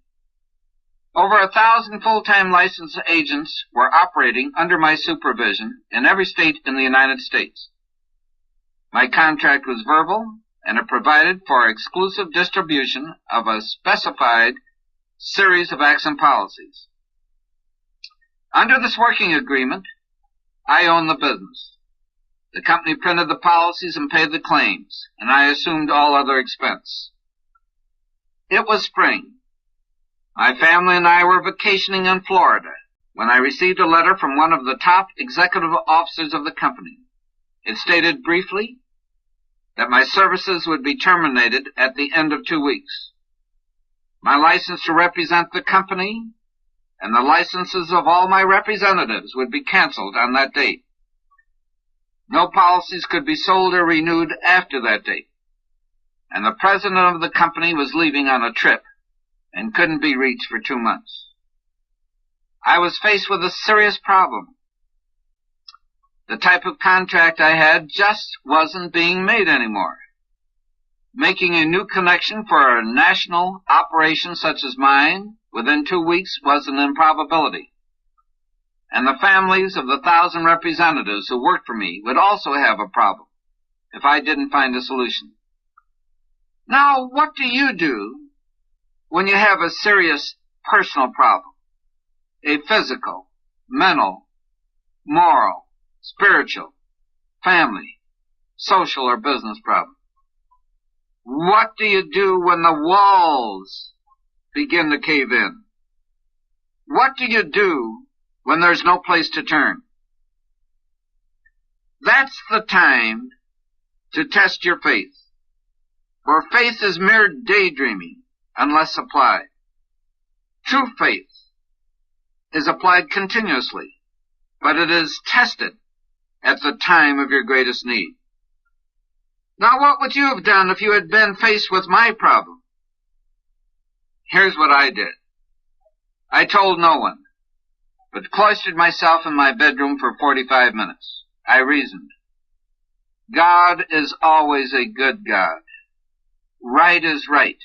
Over 1,000 full-time licensed agents were operating under my supervision in every state in the United States. My contract was verbal, and it provided for exclusive distribution of a specified series of accident policies. Under this working agreement, I owned the business. The company printed the policies and paid the claims, and I assumed all other expense. It was spring. My family and I were vacationing in Florida when I received a letter from one of the top executive officers of the company. It stated briefly that my services would be terminated at the end of 2 weeks. My license to represent the company and the licenses of all my representatives would be canceled on that date. No policies could be sold or renewed after that date. And the president of the company was leaving on a trip and couldn't be reached for 2 months. I was faced with a serious problem. The type of contract I had just wasn't being made anymore. Making a new connection for a national operation such as mine within 2 weeks was an improbability. And the families of the 1,000 representatives who worked for me would also have a problem if I didn't find a solution. Now, what do you do when you have a serious personal problem? A physical, mental, moral, spiritual, family, social, or business problem? What do you do when the walls begin to cave in? What do you do when there's no place to turn? That's the time to test your faith. For faith is mere daydreaming unless applied. True faith is applied continuously, but it is tested at the time of your greatest need. Now, what would you have done if you had been faced with my problem? Here's what I did. I told no one, but cloistered myself in my bedroom for 45 minutes. I reasoned. God is always a good God. Right is right.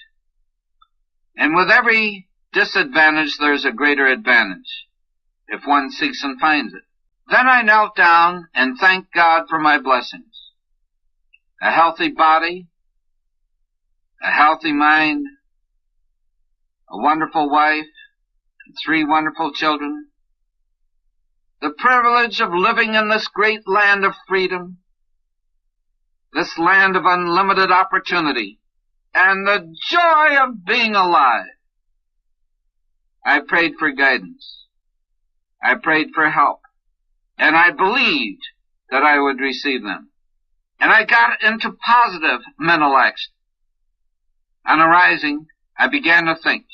And with every disadvantage, there's a greater advantage, if one seeks and finds it. Then I knelt down and thanked God for my blessings. A healthy body, a healthy mind, a wonderful wife, and 3 wonderful children. The privilege of living in this great land of freedom, this land of unlimited opportunity, and the joy of being alive. I prayed for guidance. I prayed for help. And I believed that I would receive them. And I got into positive mental action. On arising, I began to think.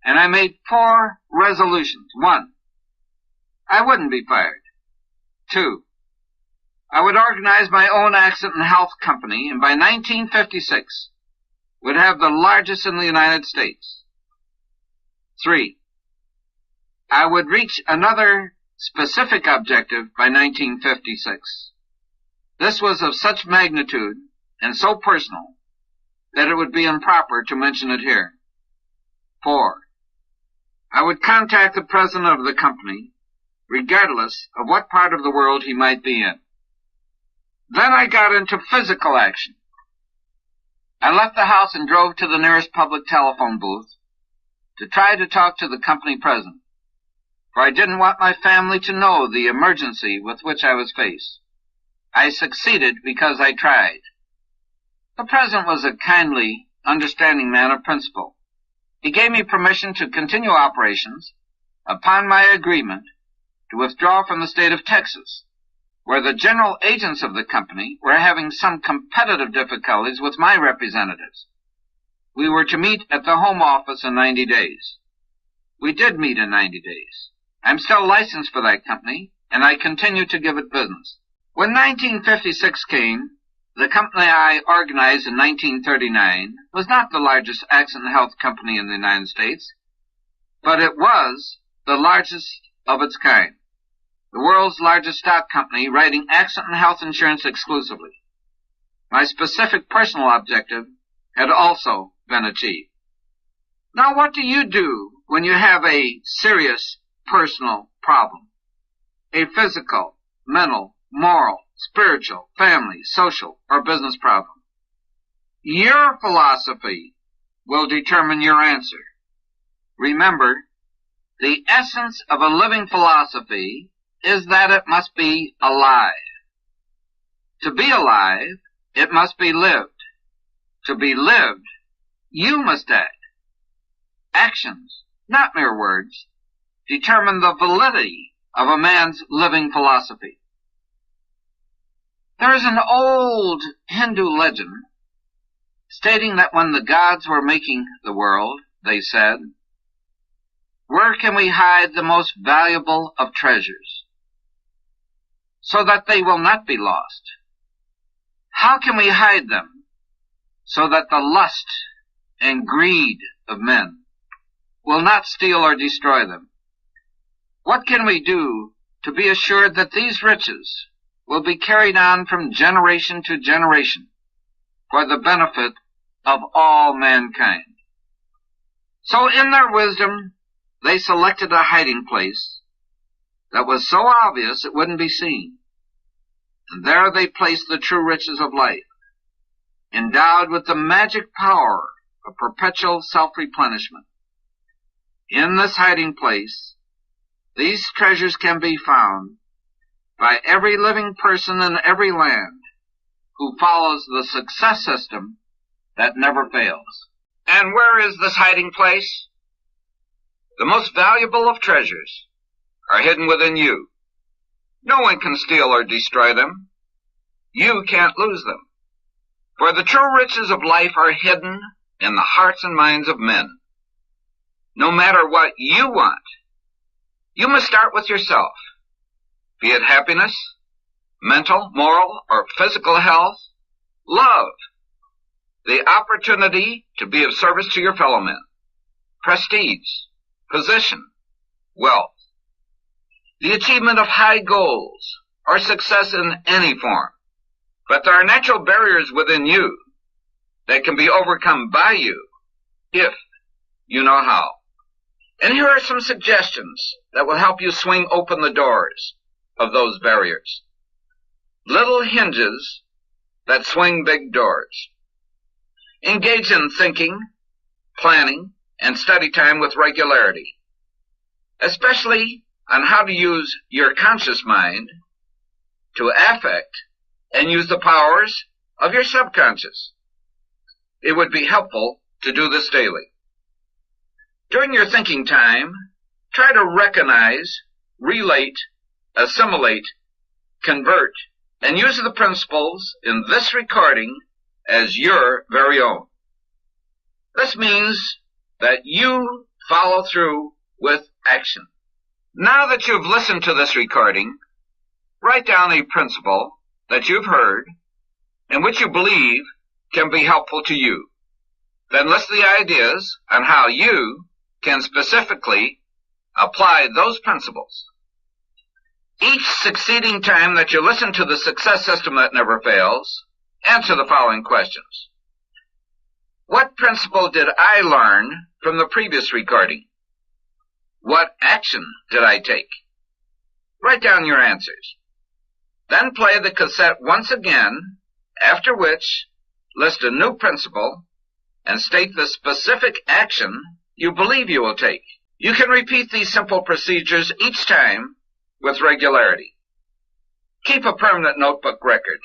And I made 4 resolutions. 1, I wouldn't be fired. 2, I would organize my own accident and health company, and by 1956 would have the largest in the United States. 3, I would reach another specific objective by 1956. This was of such magnitude and so personal that it would be improper to mention it here. 4, I would contact the president of the company, regardless of what part of the world he might be in. Then I got into physical action. I left the house and drove to the nearest public telephone booth to try to talk to the company president, for I didn't want my family to know the emergency with which I was faced. I succeeded because I tried. The president was a kindly, understanding man of principle. He gave me permission to continue operations upon my agreement to withdraw from the state of Texas, where the general agents of the company were having some competitive difficulties with my representatives. we were to meet at the Home Office in 90 days. We did meet in 90 days. I'm still licensed for that company, and I continue to give it business. When 1956 came, the company I organized in 1939 was not the largest accident and health company in the United States, but it was the largest of its kind, the world's largest stock company writing accident and health insurance exclusively. My specific personal objective had also been achieved. Now, what do you do when you have a serious personal problem? A physical, mental, moral, spiritual, family, social, or business problem? Your philosophy will determine your answer. Remember, the essence of a living philosophy is that it must be alive. To be alive, it must be lived. To be lived, you must act. Actions, not mere words, determine the validity of a man's living philosophy. There is an old Hindu legend stating that when the gods were making the world, they said, "Where can we hide the most valuable of treasures so that they will not be lost? How can we hide them so that the lust and greed of men will not steal or destroy them? What can we do to be assured that these riches will be carried on from generation to generation for the benefit of all mankind?" So in their wisdom, they selected a hiding place that was so obvious it wouldn't be seen. And there they placed the true riches of life, endowed with the magic power of perpetual self-replenishment. In this hiding place, these treasures can be found by every living person in every land who follows the success system that never fails. And where is this hiding place? The most valuable of treasures are hidden within you. No one can steal or destroy them. You can't lose them. For the true riches of life are hidden in the hearts and minds of men. No matter what you want, you must start with yourself. Be it happiness, mental, moral, or physical health, love, the opportunity to be of service to your fellow men, prestige, position, wealth, the achievement of high goals, or success in any form. But there are natural barriers within you that can be overcome by you if you know how. And here are some suggestions that will help you swing open the doors of those barriers. Little hinges that swing big doors. Engage in thinking, planning, and study time with regularity, especially on how to use your conscious mind to affect and use the powers of your subconscious. It would be helpful to do this daily. During your thinking time, try to recognize, relate, assimilate, convert, and use the principles in this recording as your very own. This means that you follow through with action. Now that you've listened to this recording, write down a principle that you've heard and which you believe can be helpful to you. Then list the ideas on how you can specifically apply those principles. Each succeeding time that you listen to the success system that never fails, answer the following questions. What principle did I learn from the previous recording? What action did I take? Write down your answers. Then play the cassette once again, after which list a new principle and state the specific action you believe you will take. You can repeat these simple procedures each time with regularity. Keep a permanent notebook record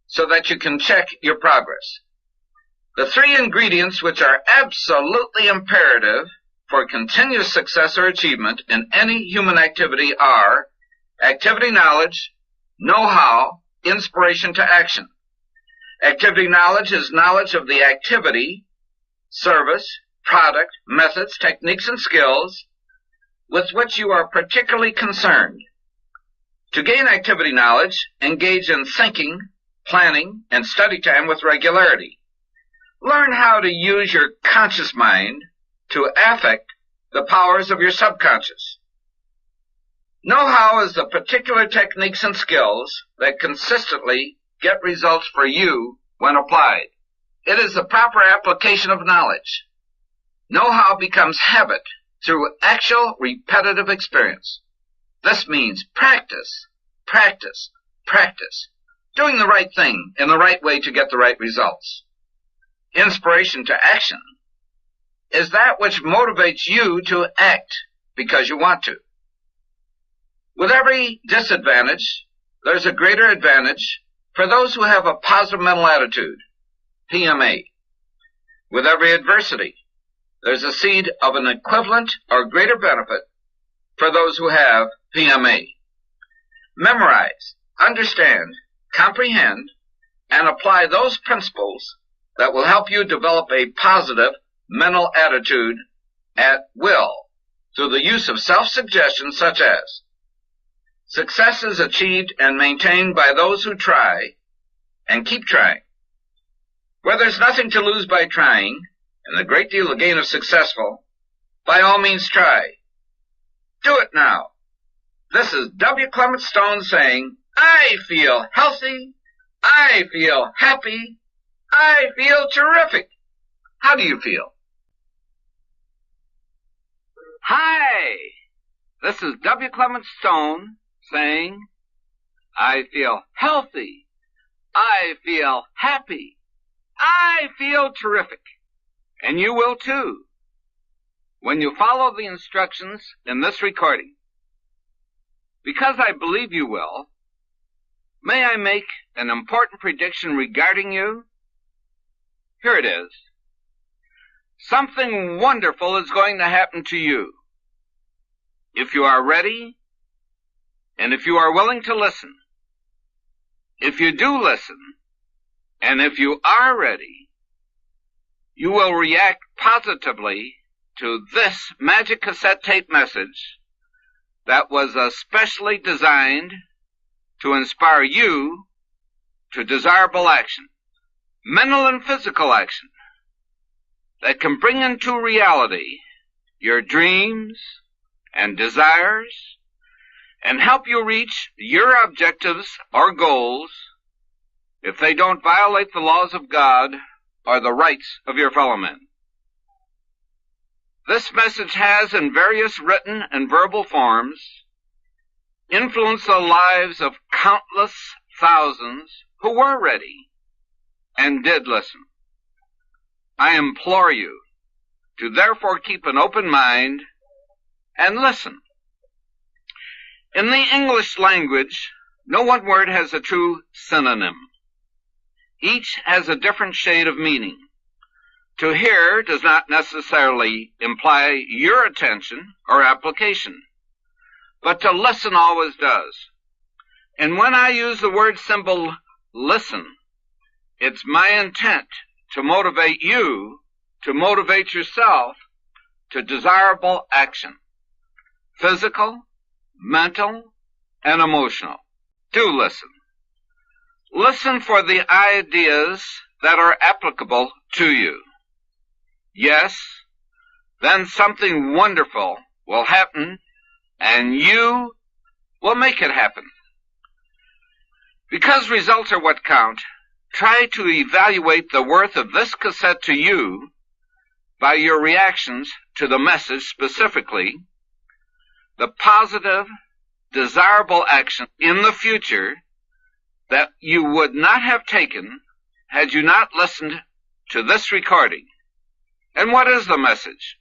so that you can check your progress. The three ingredients which are absolutely imperative for continuous success or achievement in any human activity are activity knowledge, know-how, inspiration to action. Activity knowledge is knowledge of the activity service, product, methods, techniques, and skills with which you are particularly concerned. To gain activity knowledge, engage in thinking, planning, and study time with regularity. Learn how to use your conscious mind to affect the powers of your subconscious. Know-how is the particular techniques and skills that consistently get results for you when applied. It is the proper application of knowledge. Know-how becomes habit through actual repetitive experience. This means practice, practice, practice. Doing the right thing in the right way to get the right results. Inspiration to action is that which motivates you to act because you want to. With every disadvantage, there's a greater advantage for those who have a positive mental attitude, PMA. With every adversity, there's a seed of an equivalent or greater benefit for those who have PMA. Memorize, understand, comprehend, and apply those principles that will help you develop a positive mental attitude at will through the use of self-suggestion such as: success is achieved and maintained by those who try and keep trying. Where there's nothing to lose by trying and a great deal to gain if successful, by all means try. Do it now. This is W. Clement Stone saying, I feel healthy, I feel happy, I feel terrific. How do you feel? Hi, this is W. Clement Stone saying, I feel healthy, I feel happy, I feel terrific. And you will too, when you follow the instructions in this recording. Because I believe you will, may I make an important prediction regarding you? Here it is. Something wonderful is going to happen to you. If you are ready, and if you are willing to listen. If you do listen, and if you are ready, you will react positively to this magic cassette tape message that was especially designed to inspire you to desirable action, mental and physical action, that can bring into reality your dreams and desires and help you reach your objectives or goals if they don't violate the laws of God or the rights of your fellow men. This message has, in various written and verbal forms, influenced the lives of countless thousands who were ready and did listen. I implore you to therefore keep an open mind and listen. In the English language, no one word has a true synonym. Each has a different shade of meaning. To hear does not necessarily imply your attention or application, but to listen always does. And when I use the word symbol listen, it's my intent to motivate you, to motivate yourself to desirable action, physical, mental, and emotional. Do listen. Listen for the ideas that are applicable to you. Yes, then something wonderful will happen, and you will make it happen. Because results are what count, try to evaluate the worth of this cassette to you by your reactions to the message, specifically the positive, desirable action in the future that you would not have taken had you not listened to this recording. And what is the message?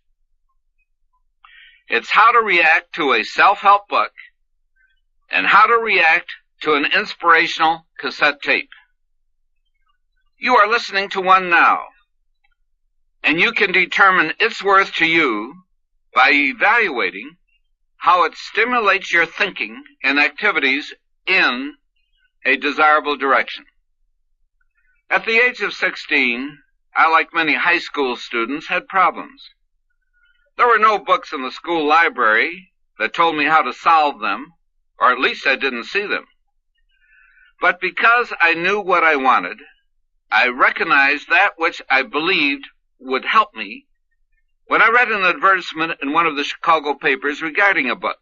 It's how to react to a self-help book and how to react to an inspirational cassette tape. You are listening to one now, and you can determine its worth to you by evaluating how it stimulates your thinking and activities in a desirable direction. At the age of 16, I, like many high school students, had problems. There were no books in the school library that told me how to solve them, or at least I didn't see them. But because I knew what I wanted, I recognized that which I believed would help me when I read an advertisement in one of the Chicago papers regarding a book,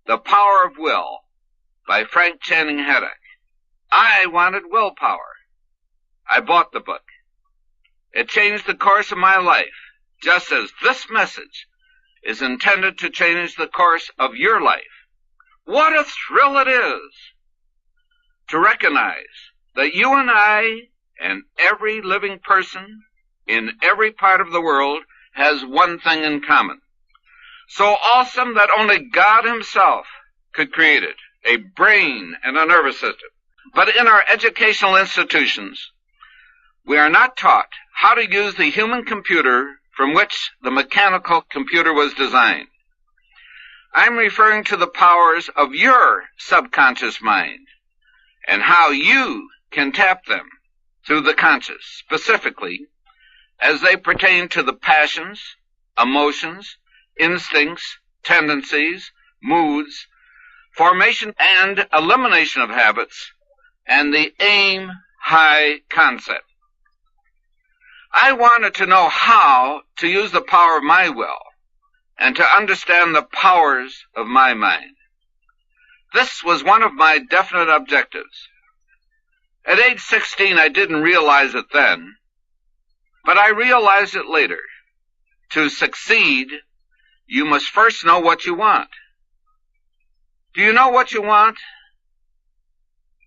The Power of Will by Frank Channing Haddock. I wanted willpower. I bought the book. It changed the course of my life, just as this message is intended to change the course of your life. What a thrill it is to recognize that you and I and every living person in every part of the world has one thing in common. So awesome that only God himself could create it, a brain and a nervous system. But in our educational institutions, we are not taught how to use the human computer from which the mechanical computer was designed. I'm referring to the powers of your subconscious mind and how you can tap them through the conscious, specifically as they pertain to the passions, emotions, instincts, tendencies, moods, formation and elimination of habits, and the aim high concept. I wanted to know how to use the power of my will and to understand the powers of my mind. This was one of my definite objectives. At age 16, I didn't realize it then, but I realized it later. To succeed, you must first know what you want. Do you know what you want?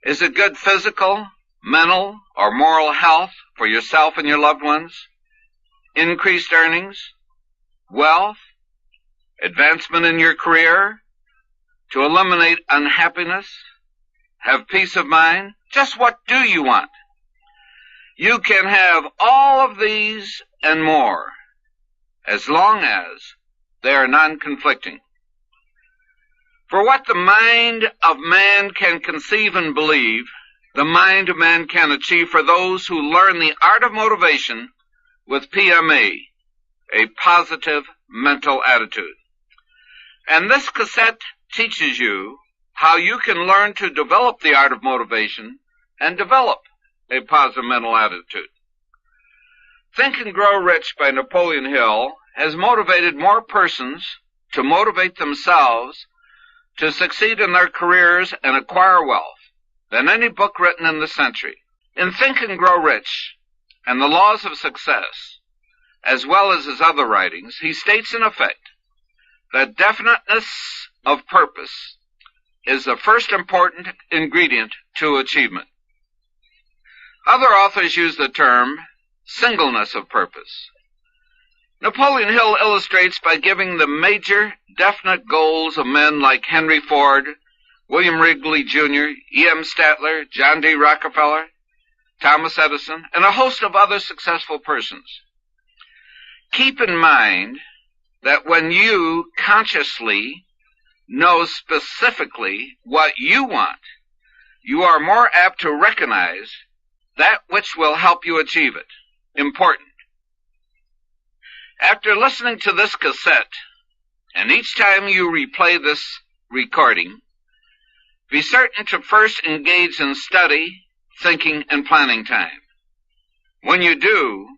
Is it good physical, mental, or moral health for yourself and your loved ones? Increased earnings? Wealth? Advancement in your career? To eliminate unhappiness? Have peace of mind? Just what do you want? You can have all of these and more, as long as they are non-conflicting. For what the mind of man can conceive and believe, the mind of man can achieve for those who learn the art of motivation with PMA, a positive mental attitude. And this cassette teaches you how you can learn to develop the art of motivation and develop a positive mental attitude. Think and Grow Rich by Napoleon Hill has motivated more persons to motivate themselves to succeed in their careers and acquire wealth than any book written in the century. In Think and Grow Rich and the Laws of Success, as well as his other writings, he states in effect that definiteness of purpose is the first important ingredient to achievement. Other authors use the term singleness of purpose. Napoleon Hill illustrates by giving the major definite goals of men like Henry Ford, William Wrigley Jr., E.M. Statler, John D. Rockefeller, Thomas Edison, and a host of other successful persons. Keep in mind that when you consciously know specifically what you want, you are more apt to recognize that which will help you achieve it. Important. After listening to this cassette, and each time you replay this recording, be certain to first engage in study, thinking, and planning time. When you do,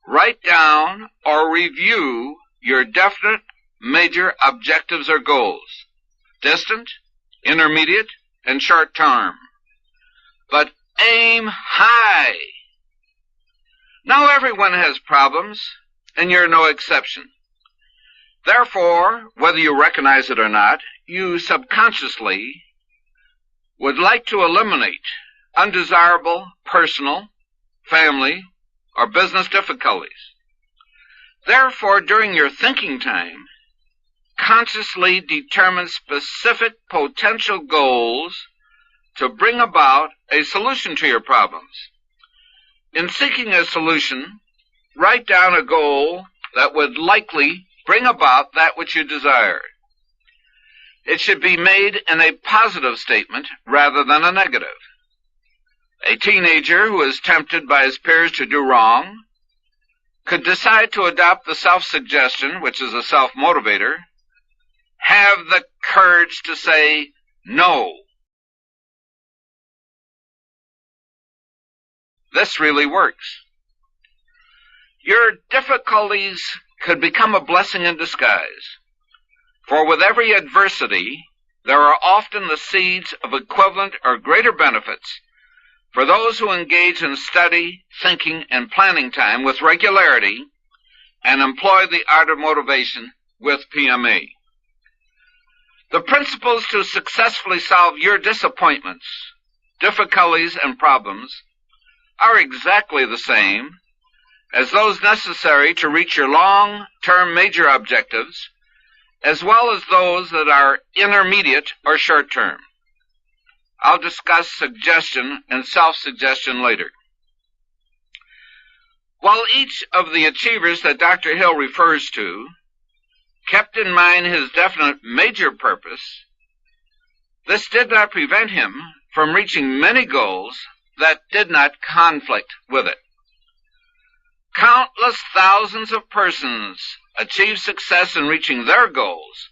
write down or review your definite major objectives or goals, distant, intermediate, and short term. But aim high. Now everyone has problems, and you're no exception. Therefore, whether you recognize it or not, you subconsciously would like to eliminate undesirable personal, family, or business difficulties. Therefore, during your thinking time, consciously determine specific potential goals to bring about a solution to your problems. In seeking a solution, write down a goal that would likely bring about that which you desire. It should be made in a positive statement rather than a negative. A teenager who is tempted by his peers to do wrong could decide to adopt the self-suggestion, which is a self-motivator, have the courage to say no. This really works. Your difficulties could become a blessing in disguise, for with every adversity, there are often the seeds of equivalent or greater benefits for those who engage in study, thinking, and planning time with regularity and employ the art of motivation with PME. The principles to successfully solve your disappointments, difficulties, and problems are exactly the same as those necessary to reach your long-term major objectives, as well as those that are intermediate or short-term. I'll discuss suggestion and self-suggestion later. While each of the achievers that Dr. Hill refers to kept in mind his definite major purpose, this did not prevent him from reaching many goals that did not conflict with it. Countless thousands of persons achieve success in reaching their goals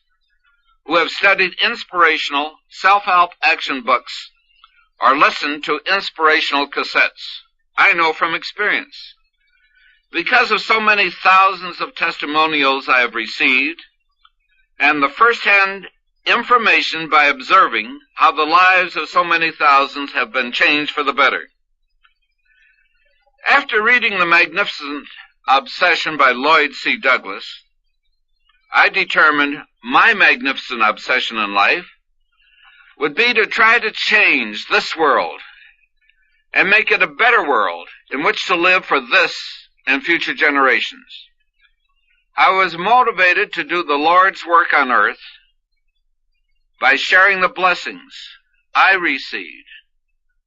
who have studied inspirational self-help action books or listened to inspirational cassettes. I know from experience. Because of so many thousands of testimonials I have received and the first-hand information by observing how the lives of so many thousands have been changed for the better. After reading The Magnificent Obsession by Lloyd C. Douglas, I determined my magnificent obsession in life would be to try to change this world and make it a better world in which to live for this and future generations. I was motivated to do the Lord's work on earth by sharing the blessings I received,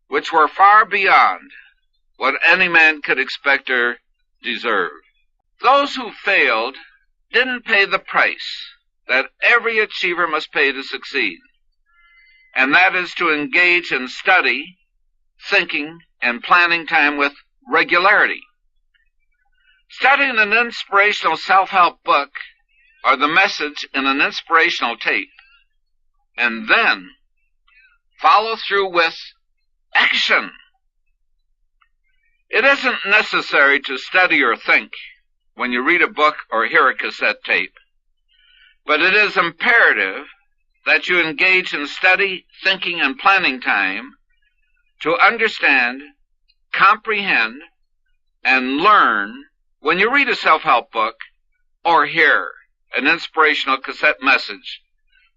which were far beyond what any man could expect or deserve. Those who failed didn't pay the price that every achiever must pay to succeed, and that is to engage in study, thinking, and planning time with regularity. Studying an inspirational self-help book or the message in an inspirational tape, and then follow through with action. It isn't necessary to study or think when you read a book or hear a cassette tape, but it is imperative that you engage in study, thinking, and planning time to understand, comprehend, and learn when you read a self-help book or hear an inspirational cassette message,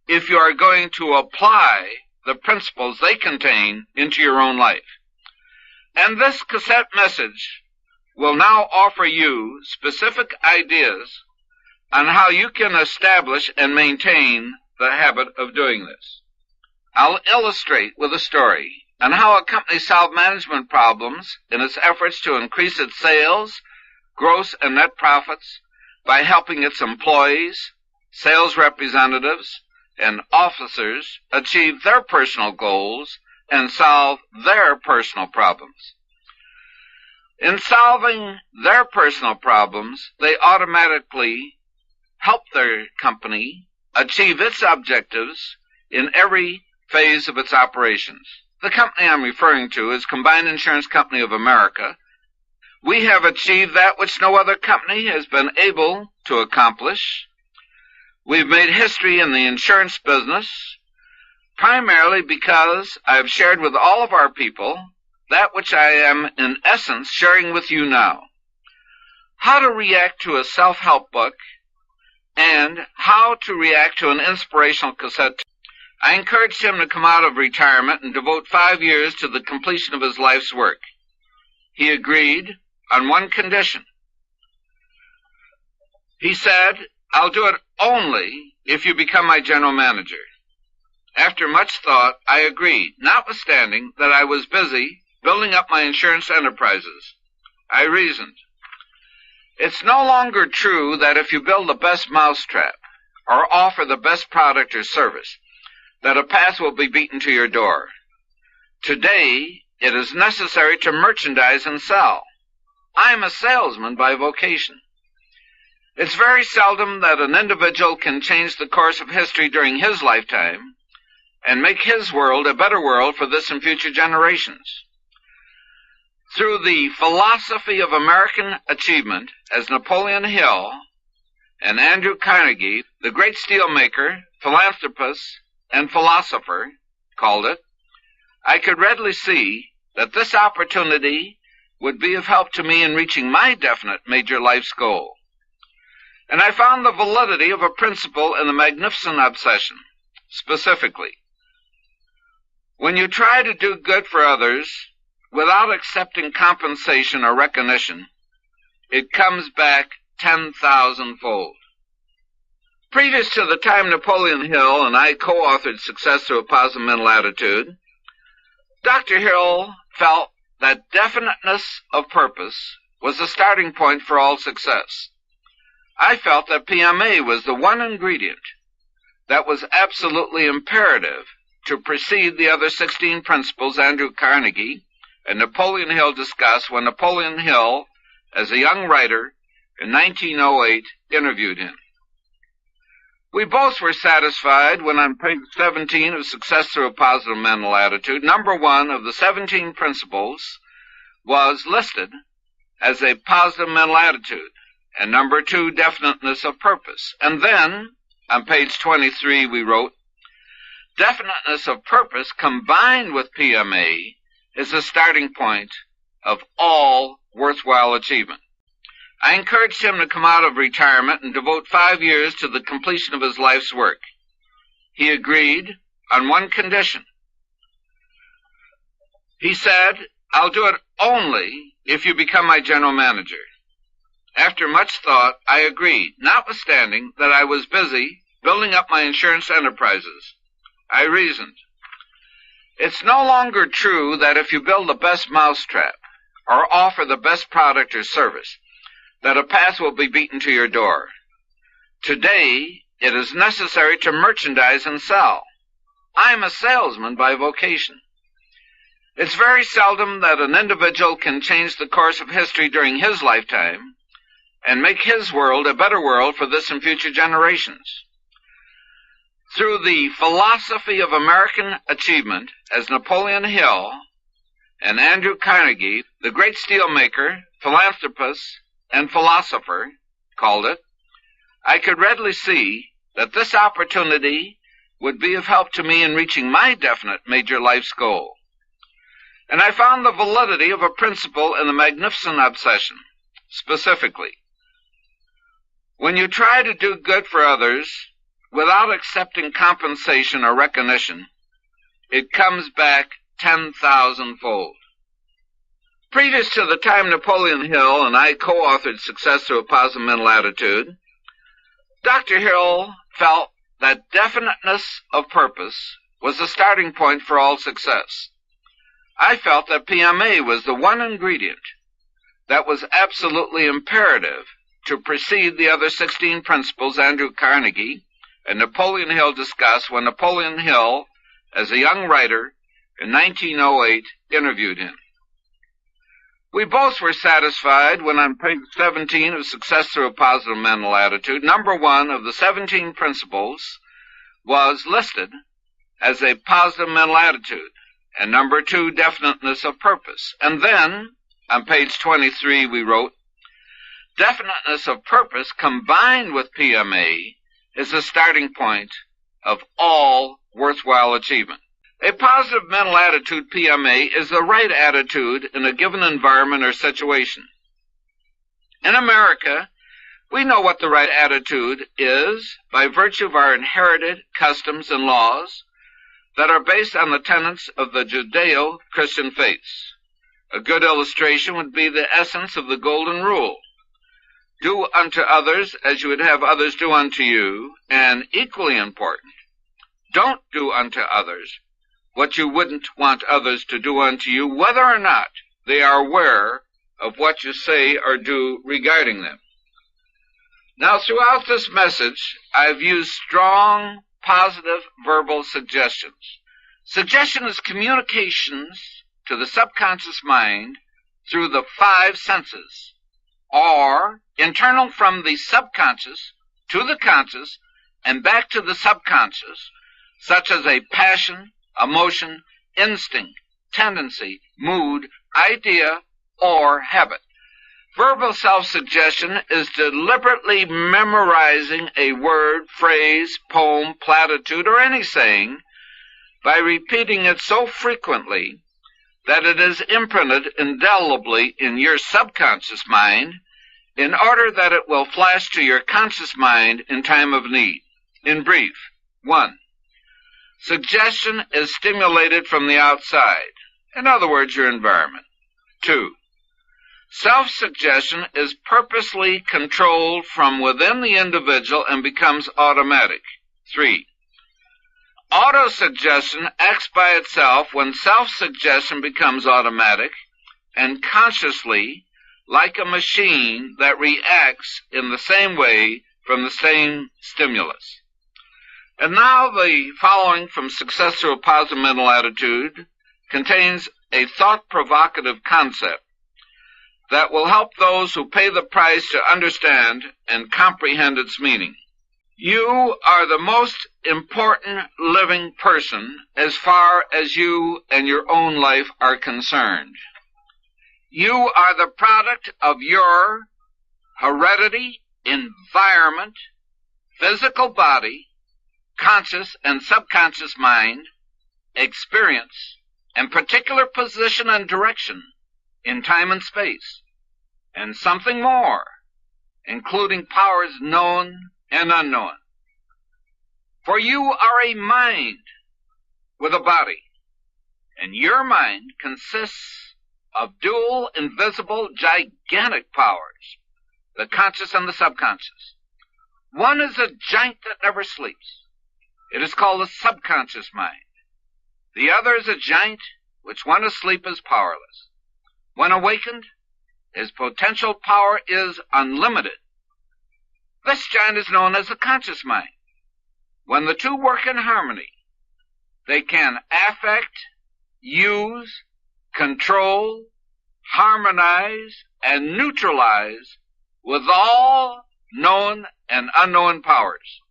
if you are going to apply the principles they contain into your own life. And this cassette message will now offer you specific ideas on how you can establish and maintain the habit of doing this. I'll illustrate with a story on how a company solved management problems in its efforts to increase its sales, gross and net profits by helping its employees, sales representatives, and officers achieve their personal goals and solve their personal problems. In solving their personal problems, they automatically help their company achieve its objectives in every phase of its operations. The company I'm referring to is Combined Insurance Company of America. We have achieved that which no other company has been able to accomplish. We've made history in the insurance business, primarily because I have shared with all of our people that which I am, in essence, sharing with you now. How to react to a self-help book and how to react to an inspirational cassette. I encouraged him to come out of retirement and devote 5 years to the completion of his life's work. He agreed on one condition. He said, "I'll do it only if you become my general manager." After much thought, I agreed, notwithstanding that I was busy building up my insurance enterprises. I reasoned, it's no longer true that if you build the best mousetrap or offer the best product or service, that a path will be beaten to your door. Today, it is necessary to merchandise and sell. I'm a salesman by vocation. It's very seldom that an individual can change the course of history during his lifetime and make his world a better world for this and future generations. Through the philosophy of American achievement, as Napoleon Hill and Andrew Carnegie, the great steelmaker, philanthropist, and philosopher, called it, I could readily see that this opportunity would be of help to me in reaching my definite major life's goal. And I found the validity of a principle in the magnificent obsession, specifically. When you try to do good for others without accepting compensation or recognition, it comes back 10,000-fold. Previous to the time Napoleon Hill and I co-authored Success Through a Positive Mental Attitude, Dr. Hill felt that definiteness of purpose was the starting point for all success. I felt that PMA was the one ingredient that was absolutely imperative to precede the other 16 principles Andrew Carnegie and Napoleon Hill discussed when Napoleon Hill, as a young writer in 1908, interviewed him. We both were satisfied when on page 17 of Success Through a Positive Mental Attitude, number 1 of the 17 principles was listed as a positive mental attitude, and number 2, definiteness of purpose. And then, on page 23, we wrote, definiteness of purpose combined with PMA is the starting point of all worthwhile achievement. I encouraged him to come out of retirement and devote 5 years to the completion of his life's work. He agreed on one condition. He said, I'll do it only if you become my general manager. After much thought, I agreed, notwithstanding that I was busy building up my insurance enterprises. I reasoned, it's no longer true that if you build the best mousetrap or offer the best product or service, that a path will be beaten to your door. Today, it is necessary to merchandise and sell. I'm a salesman by vocation. It's very seldom that an individual can change the course of history during his lifetime and make his world a better world for this and future generations. Through the philosophy of American achievement, as Napoleon Hill and Andrew Carnegie, the great steelmaker, philanthropist, and philosopher, called it, I could readily see that this opportunity would be of help to me in reaching my definite major life's goal. And I found the validity of a principle in the magnificent obsession, specifically. When you try to do good for others without accepting compensation or recognition, it comes back 10,000-fold. Previous to the time Napoleon Hill and I co-authored Success Through a Positive Mental Attitude, Dr. Hill felt that definiteness of purpose was the starting point for all success. I felt that PMA was the one ingredient that was absolutely imperative to precede the other 16 principles Andrew Carnegie and Napoleon Hill discussed when Napoleon Hill, as a young writer in 1908, interviewed him. We both were satisfied when on page 17 of Success Through a Positive Mental Attitude, number 1 of the 17 principles was listed as a positive mental attitude, and number 2, definiteness of purpose. And then, on page 23, we wrote, definiteness of purpose combined with PMA is the starting point of all worthwhile achievement. A positive mental attitude, PMA, is the right attitude in a given environment or situation. In America, we know what the right attitude is by virtue of our inherited customs and laws that are based on the tenets of the Judeo-Christian faiths. A good illustration would be the essence of the Golden Rule. Do unto others as you would have others do unto you, and equally important, don't do unto others what you wouldn't want others to do unto you, whether or not they are aware of what you say or do regarding them. Now, throughout this message, I've used strong, positive verbal suggestions. Suggestion is communications to the subconscious mind through the 5 senses, or internal from the subconscious to the conscious and back to the subconscious, such as a passion, emotion, instinct, tendency, mood, idea, or habit. Verbal self-suggestion is deliberately memorizing a word, phrase, poem, platitude, or any saying by repeating it so frequently that it is imprinted indelibly in your subconscious mind in order that it will flash to your conscious mind in time of need. In brief, 1. Suggestion is stimulated from the outside, in other words, your environment. 2. Self-suggestion is purposely controlled from within the individual and becomes automatic. 3. Autosuggestion acts by itself when self-suggestion becomes automatic and consciously, like a machine that reacts in the same way from the same stimulus. And now the following from Success Through a Positive Mental Attitude contains a thought-provocative concept that will help those who pay the price to understand and comprehend its meaning. You are the most important living person as far as you and your own life are concerned. You are the product of your heredity, environment, physical body, conscious and subconscious mind, experience, and particular position and direction in time and space, and something more, including powers known and unknown. For you are a mind with a body, and your mind consists of dual, invisible, gigantic powers, the conscious and the subconscious. One is a giant that never sleeps. It is called the subconscious mind. The other is a giant which when asleep is powerless. When awakened, his potential power is unlimited. This giant is known as the conscious mind. When the two work in harmony, they can affect, use, control, harmonize, and neutralize with all known and unknown powers.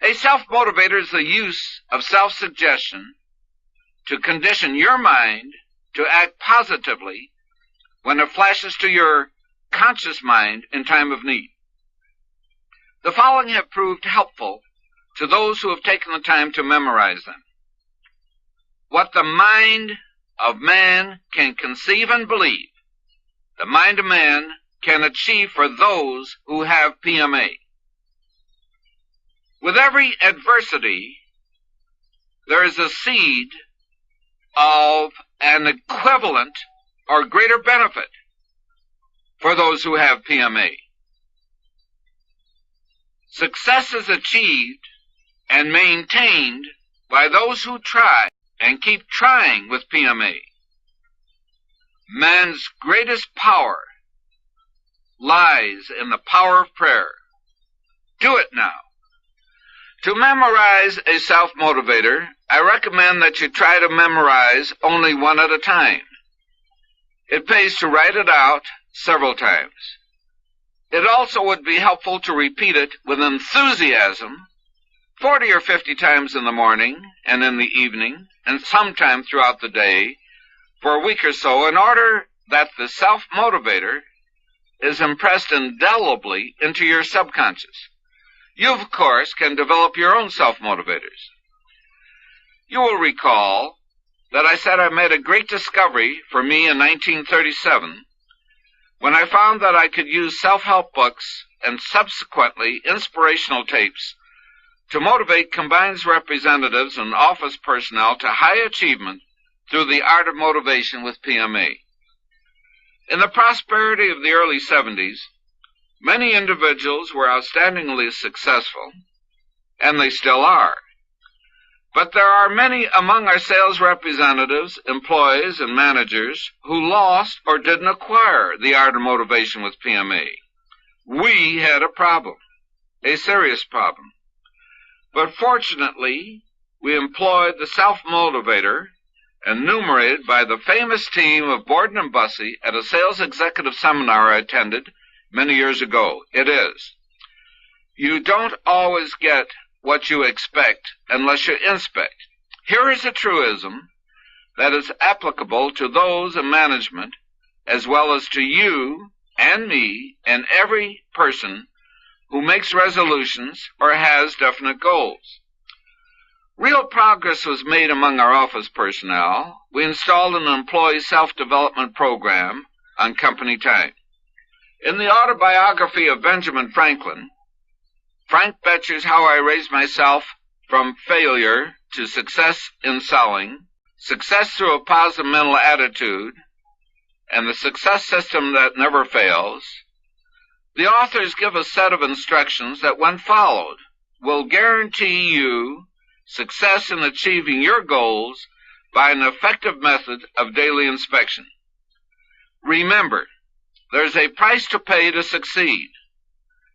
A self-motivator is the use of self-suggestion to condition your mind to act positively when it flashes to your conscious mind in time of need. The following have proved helpful to those who have taken the time to memorize them. What the mind of man can conceive and believe, the mind of man can achieve for those who have PMA. With every adversity, there is a seed of an equivalent or greater benefit for those who have PMA. Success is achieved and maintained by those who try and keep trying with PMA. Man's greatest power lies in the power of prayer. Do it now. To memorize a self-motivator, I recommend that you try to memorize only one at a time. It pays to write it out several times. It also would be helpful to repeat it with enthusiasm 40 or 50 times in the morning and in the evening and sometime throughout the day for a week or so in order that the self-motivator is impressed indelibly into your subconscious. You, of course, can develop your own self-motivators. You will recall that I said I made a great discovery for me in 1937 when I found that I could use self-help books and subsequently inspirational tapes to motivate combines representatives and office personnel to high achievement through the art of motivation with PMA. In the prosperity of the early 70s, many individuals were outstandingly successful, and they still are. But there are many among our sales representatives, employees, and managers who lost or didn't acquire the art of motivation with PMA. We had a problem, a serious problem. But fortunately, we employed the self-motivator enumerated by the famous team of Borden and Bussey at a sales executive seminar I attended many years ago. It is, you don't always get what you expect unless you inspect. Here is a truism that is applicable to those in management as well as to you and me and every person who makes resolutions or has definite goals. Real progress was made among our office personnel. We installed an employee self-development program on company time. In the autobiography of Benjamin Franklin, Frank Bettcher's How I Raised Myself from Failure to Success in Selling, Success Through a Positive Mental Attitude, and the Success System That Never Fails, the authors give a set of instructions that, when followed, will guarantee you success in achieving your goals by an effective method of daily inspection. Remember, there's a price to pay to succeed.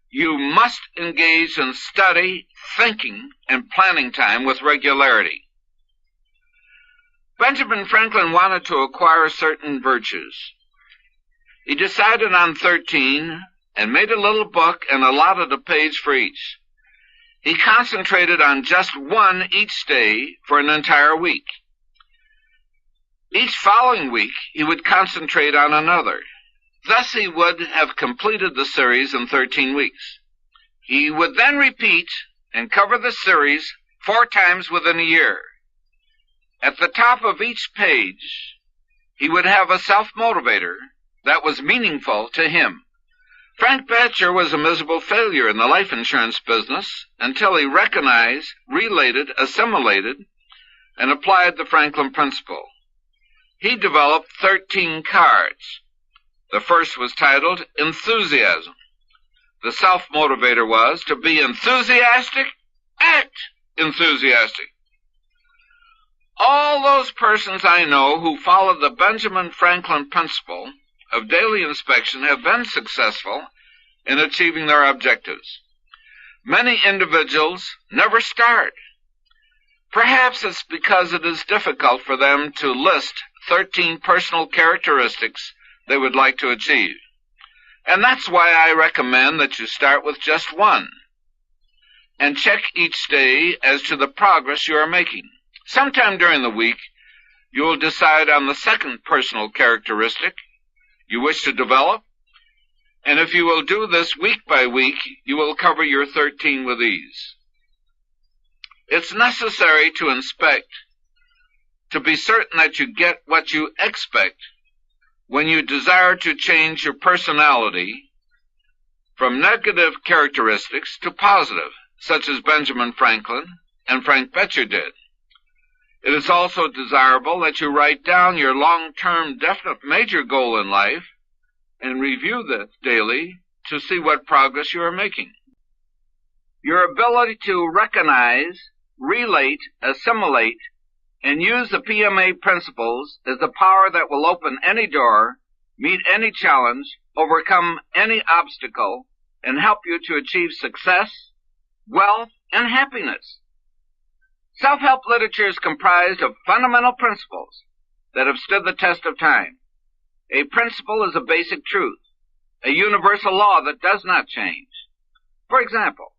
You must engage in study, thinking, and planning time with regularity. Benjamin Franklin wanted to acquire certain virtues. He decided on 13 and made a little book and allotted a page for each. He concentrated on just one each day for an entire week. Each following week, he would concentrate on another. Thus, he would have completed the series in 13 weeks. He would then repeat and cover the series 4 times within a year. At the top of each page, he would have a self-motivator that was meaningful to him. Frank Bettcher was a miserable failure in the life insurance business until he recognized, related, assimilated, and applied the Franklin principle. He developed 13 cards. The first was titled Enthusiasm. The self-motivator was to be enthusiastic, act enthusiastic. All those persons I know who followed the Benjamin Franklin principle of daily inspection have been successful in achieving their objectives. Many individuals never start. Perhaps it's because it is difficult for them to list 13 personal characteristics they would like to achieve. And that's why I recommend that you start with just one and check each day as to the progress you are making. Sometime during the week, you will decide on the second personal characteristic you wish to develop, and if you will do this week by week, you will cover your 13 with ease. It's necessary to inspect to be certain that you get what you expect when you desire to change your personality from negative characteristics to positive, such as Benjamin Franklin and Frank Bettcher did. It is also desirable that you write down your long-term definite major goal in life and review this daily to see what progress you are making. Your ability to recognize, relate, assimilate, and use the PMA principles is the power that will open any door, meet any challenge, overcome any obstacle, and help you to achieve success, wealth, and happiness. Self-help literature is comprised of fundamental principles that have stood the test of time. A principle is a basic truth, a universal law that does not change. For example,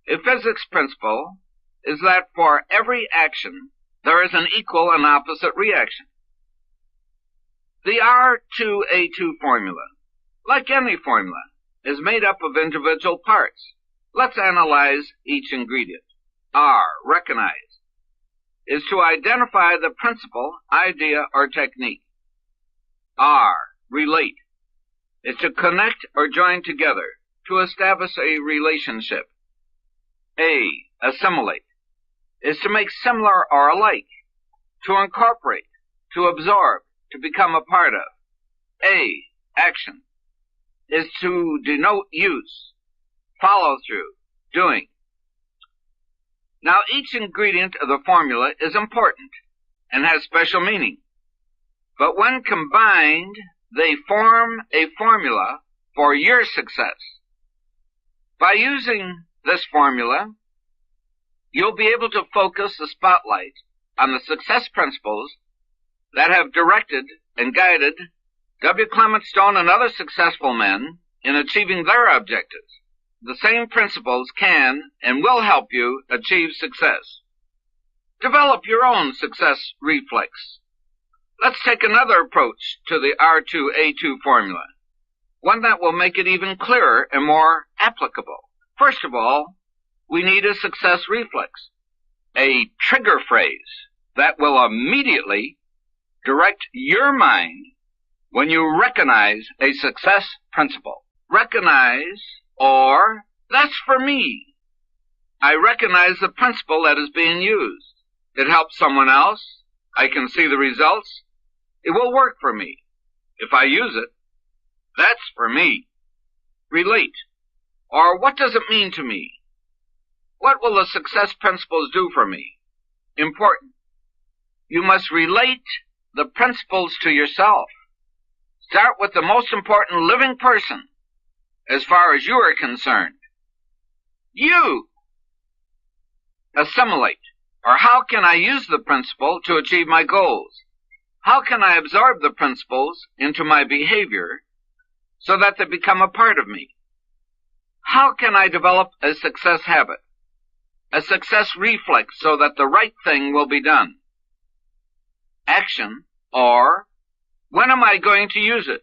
a physics principle is that for every action, there is an equal and opposite reaction. The R2A2 formula, like any formula, is made up of individual parts. Let's analyze each ingredient. R, recognize, is to identify the principle, idea, or technique. R, relate, is to connect or join together, to establish a relationship. A, assimilate, is to make similar or alike, to incorporate, to absorb, to become a part of. A, action, is to denote use, follow through, doing. Now, each ingredient of the formula is important and has special meaning. But when combined, they form a formula for your success. By using this formula, you'll be able to focus the spotlight on the success principles that have directed and guided W. Clement Stone and other successful men in achieving their objectives. The same principles can and will help you achieve success. Develop your own success reflex. Let's take another approach to the R2A2 formula, one that will make it even clearer and more applicable. First of all, we need a success reflex, a trigger phrase that will immediately direct your mind when you recognize a success principle. Recognize, or that's for me. I recognize the principle that is being used. It helps someone else. I can see the results. It will work for me. If I use it, that's for me. Relate, or what does it mean to me? What will the success principles do for me? Important. You must relate the principles to yourself. Start with the most important living person as far as you are concerned. You. Assimilate, or how can I use the principle to achieve my goals? How can I absorb the principles into my behavior so that they become a part of me? How can I develop a success habit, a success reflex so that the right thing will be done? Action, or when am I going to use it?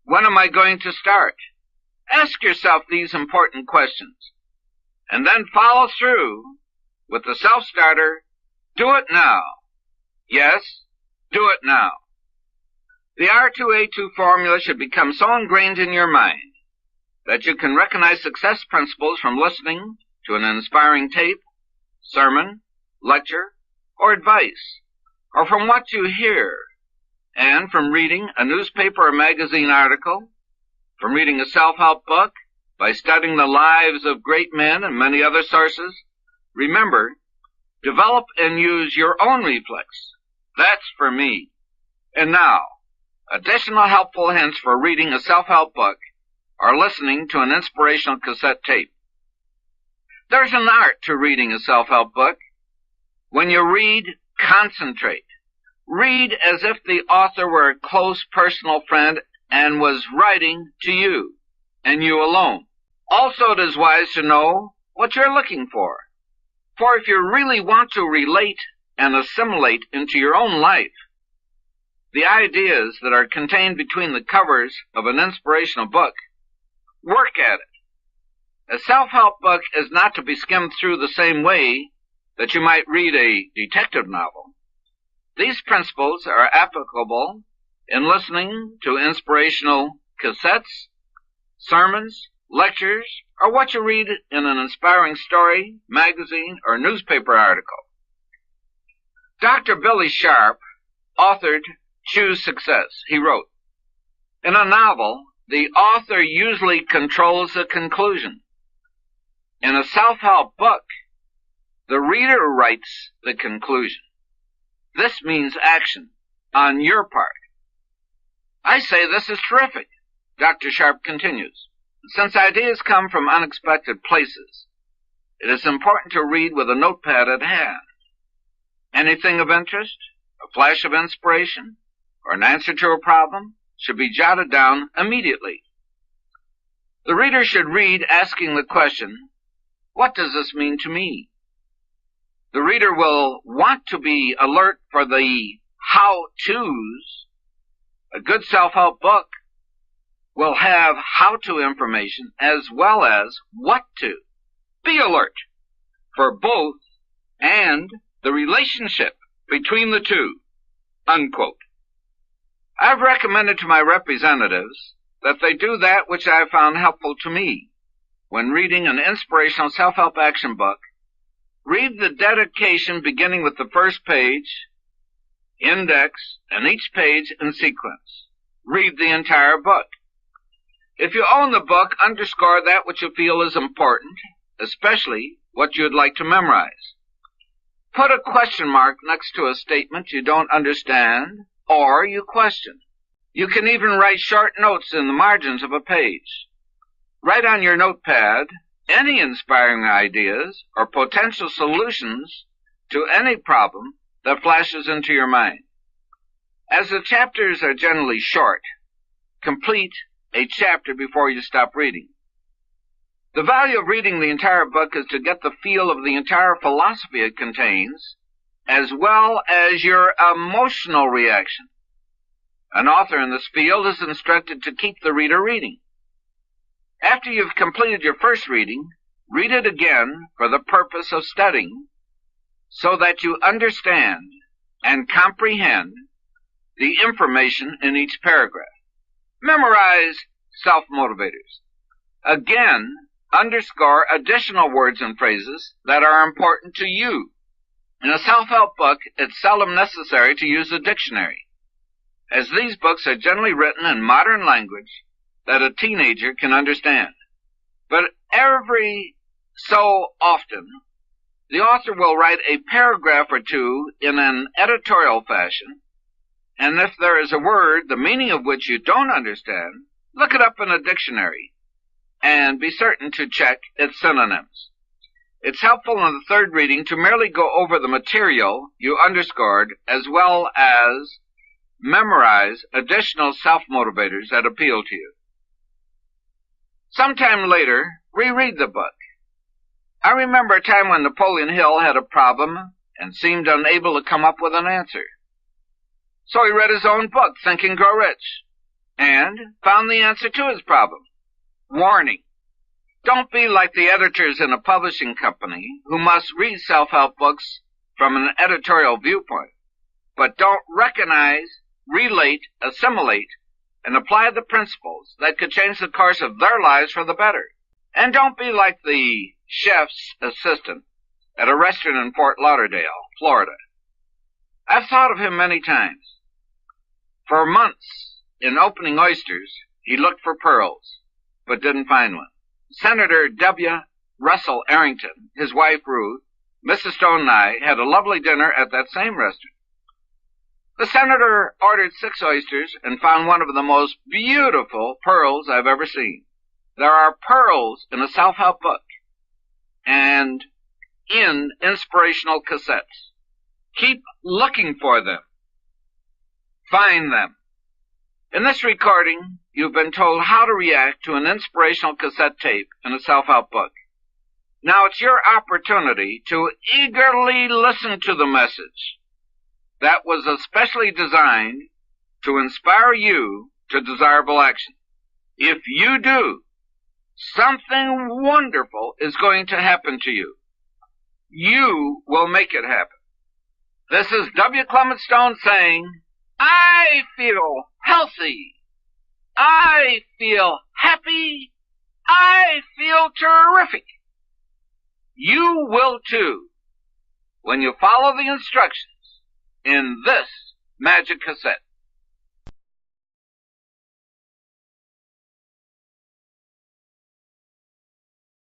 When am I going to start? Ask yourself these important questions, and then follow through with the self-starter. Do it now. Yes, do it now. The R2A2 formula should become so ingrained in your mind that you can recognize success principles from listening to an inspiring tape, sermon, lecture, or advice, or from what you hear, and from reading a newspaper or magazine article, from reading a self-help book, by studying the lives of great men and many other sources. Remember, develop and use your own reflex. That's for me. And now, additional helpful hints for reading a self-help book or listening to an inspirational cassette tape. There's an art to reading a self-help book. When you read, concentrate. Read as if the author were a close personal friend and was writing to you, and you alone. Also, it is wise to know what you're looking for. For if you really want to relate and assimilate into your own life the ideas that are contained between the covers of an inspirational book, work at it. A self-help book is not to be skimmed through the same way that you might read a detective novel. These principles are applicable in listening to inspirational cassettes, sermons, lectures, or what you read in an inspiring story, magazine, or newspaper article. Dr. Billy Sharp authored Choose Success. He wrote, in a novel, the author usually controls the conclusion. In a self-help book, the reader writes the conclusion. This means action on your part. I say this is terrific, Dr. Sharp continues. Since ideas come from unexpected places, it is important to read with a notepad at hand. Anything of interest, a flash of inspiration, or an answer to a problem should be jotted down immediately. The reader should read asking the question, what does this mean to me? The reader will want to be alert for the how-tos. A good self-help book will have how-to information as well as what to. Be alert for both and the relationship between the two, unquote. I've recommended to my representatives that they do that which I have found helpful to me. When reading an inspirational self-help action book, read the dedication beginning with the first page, index, and each page in sequence. Read the entire book. If you own the book, underscore that which you feel is important, especially what you'd like to memorize. Put a question mark next to a statement you don't understand or you question. You can even write short notes in the margins of a page. Write on your notepad any inspiring ideas or potential solutions to any problem that flashes into your mind. As the chapters are generally short, complete a chapter before you stop reading. The value of reading the entire book is to get the feel of the entire philosophy it contains, as well as your emotional reaction. An author in this field is instructed to keep the reader reading. After you've completed your first reading, read it again for the purpose of studying, so that you understand and comprehend the information in each paragraph. Memorize self-motivators. Again, underscore additional words and phrases that are important to you. In a self-help book, it's seldom necessary to use a dictionary, as these books are generally written in modern language that a teenager can understand. But every so often, the author will write a paragraph or two in an editorial fashion, and if there is a word, the meaning of which you don't understand, look it up in a dictionary, and be certain to check its synonyms. It's helpful in the third reading to merely go over the material you underscored, as well as memorize additional self-motivators that appeal to you. Sometime later, reread the book. I remember a time when Napoleon Hill had a problem and seemed unable to come up with an answer. So he read his own book, Think and Grow Rich, and found the answer to his problem. Warning: don't be like the editors in a publishing company who must read self-help books from an editorial viewpoint, but don't recognize, relate, assimilate, and apply the principles that could change the course of their lives for the better. And don't be like the chef's assistant at a restaurant in Fort Lauderdale, Florida. I've thought of him many times. For months, in opening oysters, he looked for pearls, but didn't find one. Senator W. Russell Arrington, his wife Ruth, Mrs. Stone and I had a lovely dinner at that same restaurant. The senator ordered 6 oysters and found one of the most beautiful pearls I've ever seen. There are pearls in a self-help book and in inspirational cassettes. Keep looking for them. Find them. In this recording, you've been told how to react to an inspirational cassette tape in a self-help book. Now it's your opportunity to eagerly listen to the message that was especially designed to inspire you to desirable action. If you do, something wonderful is going to happen to you. You will make it happen. This is W. Clement Stone saying, I feel healthy. I feel happy. I feel terrific. You will too, when you follow the instructions in this magic cassette.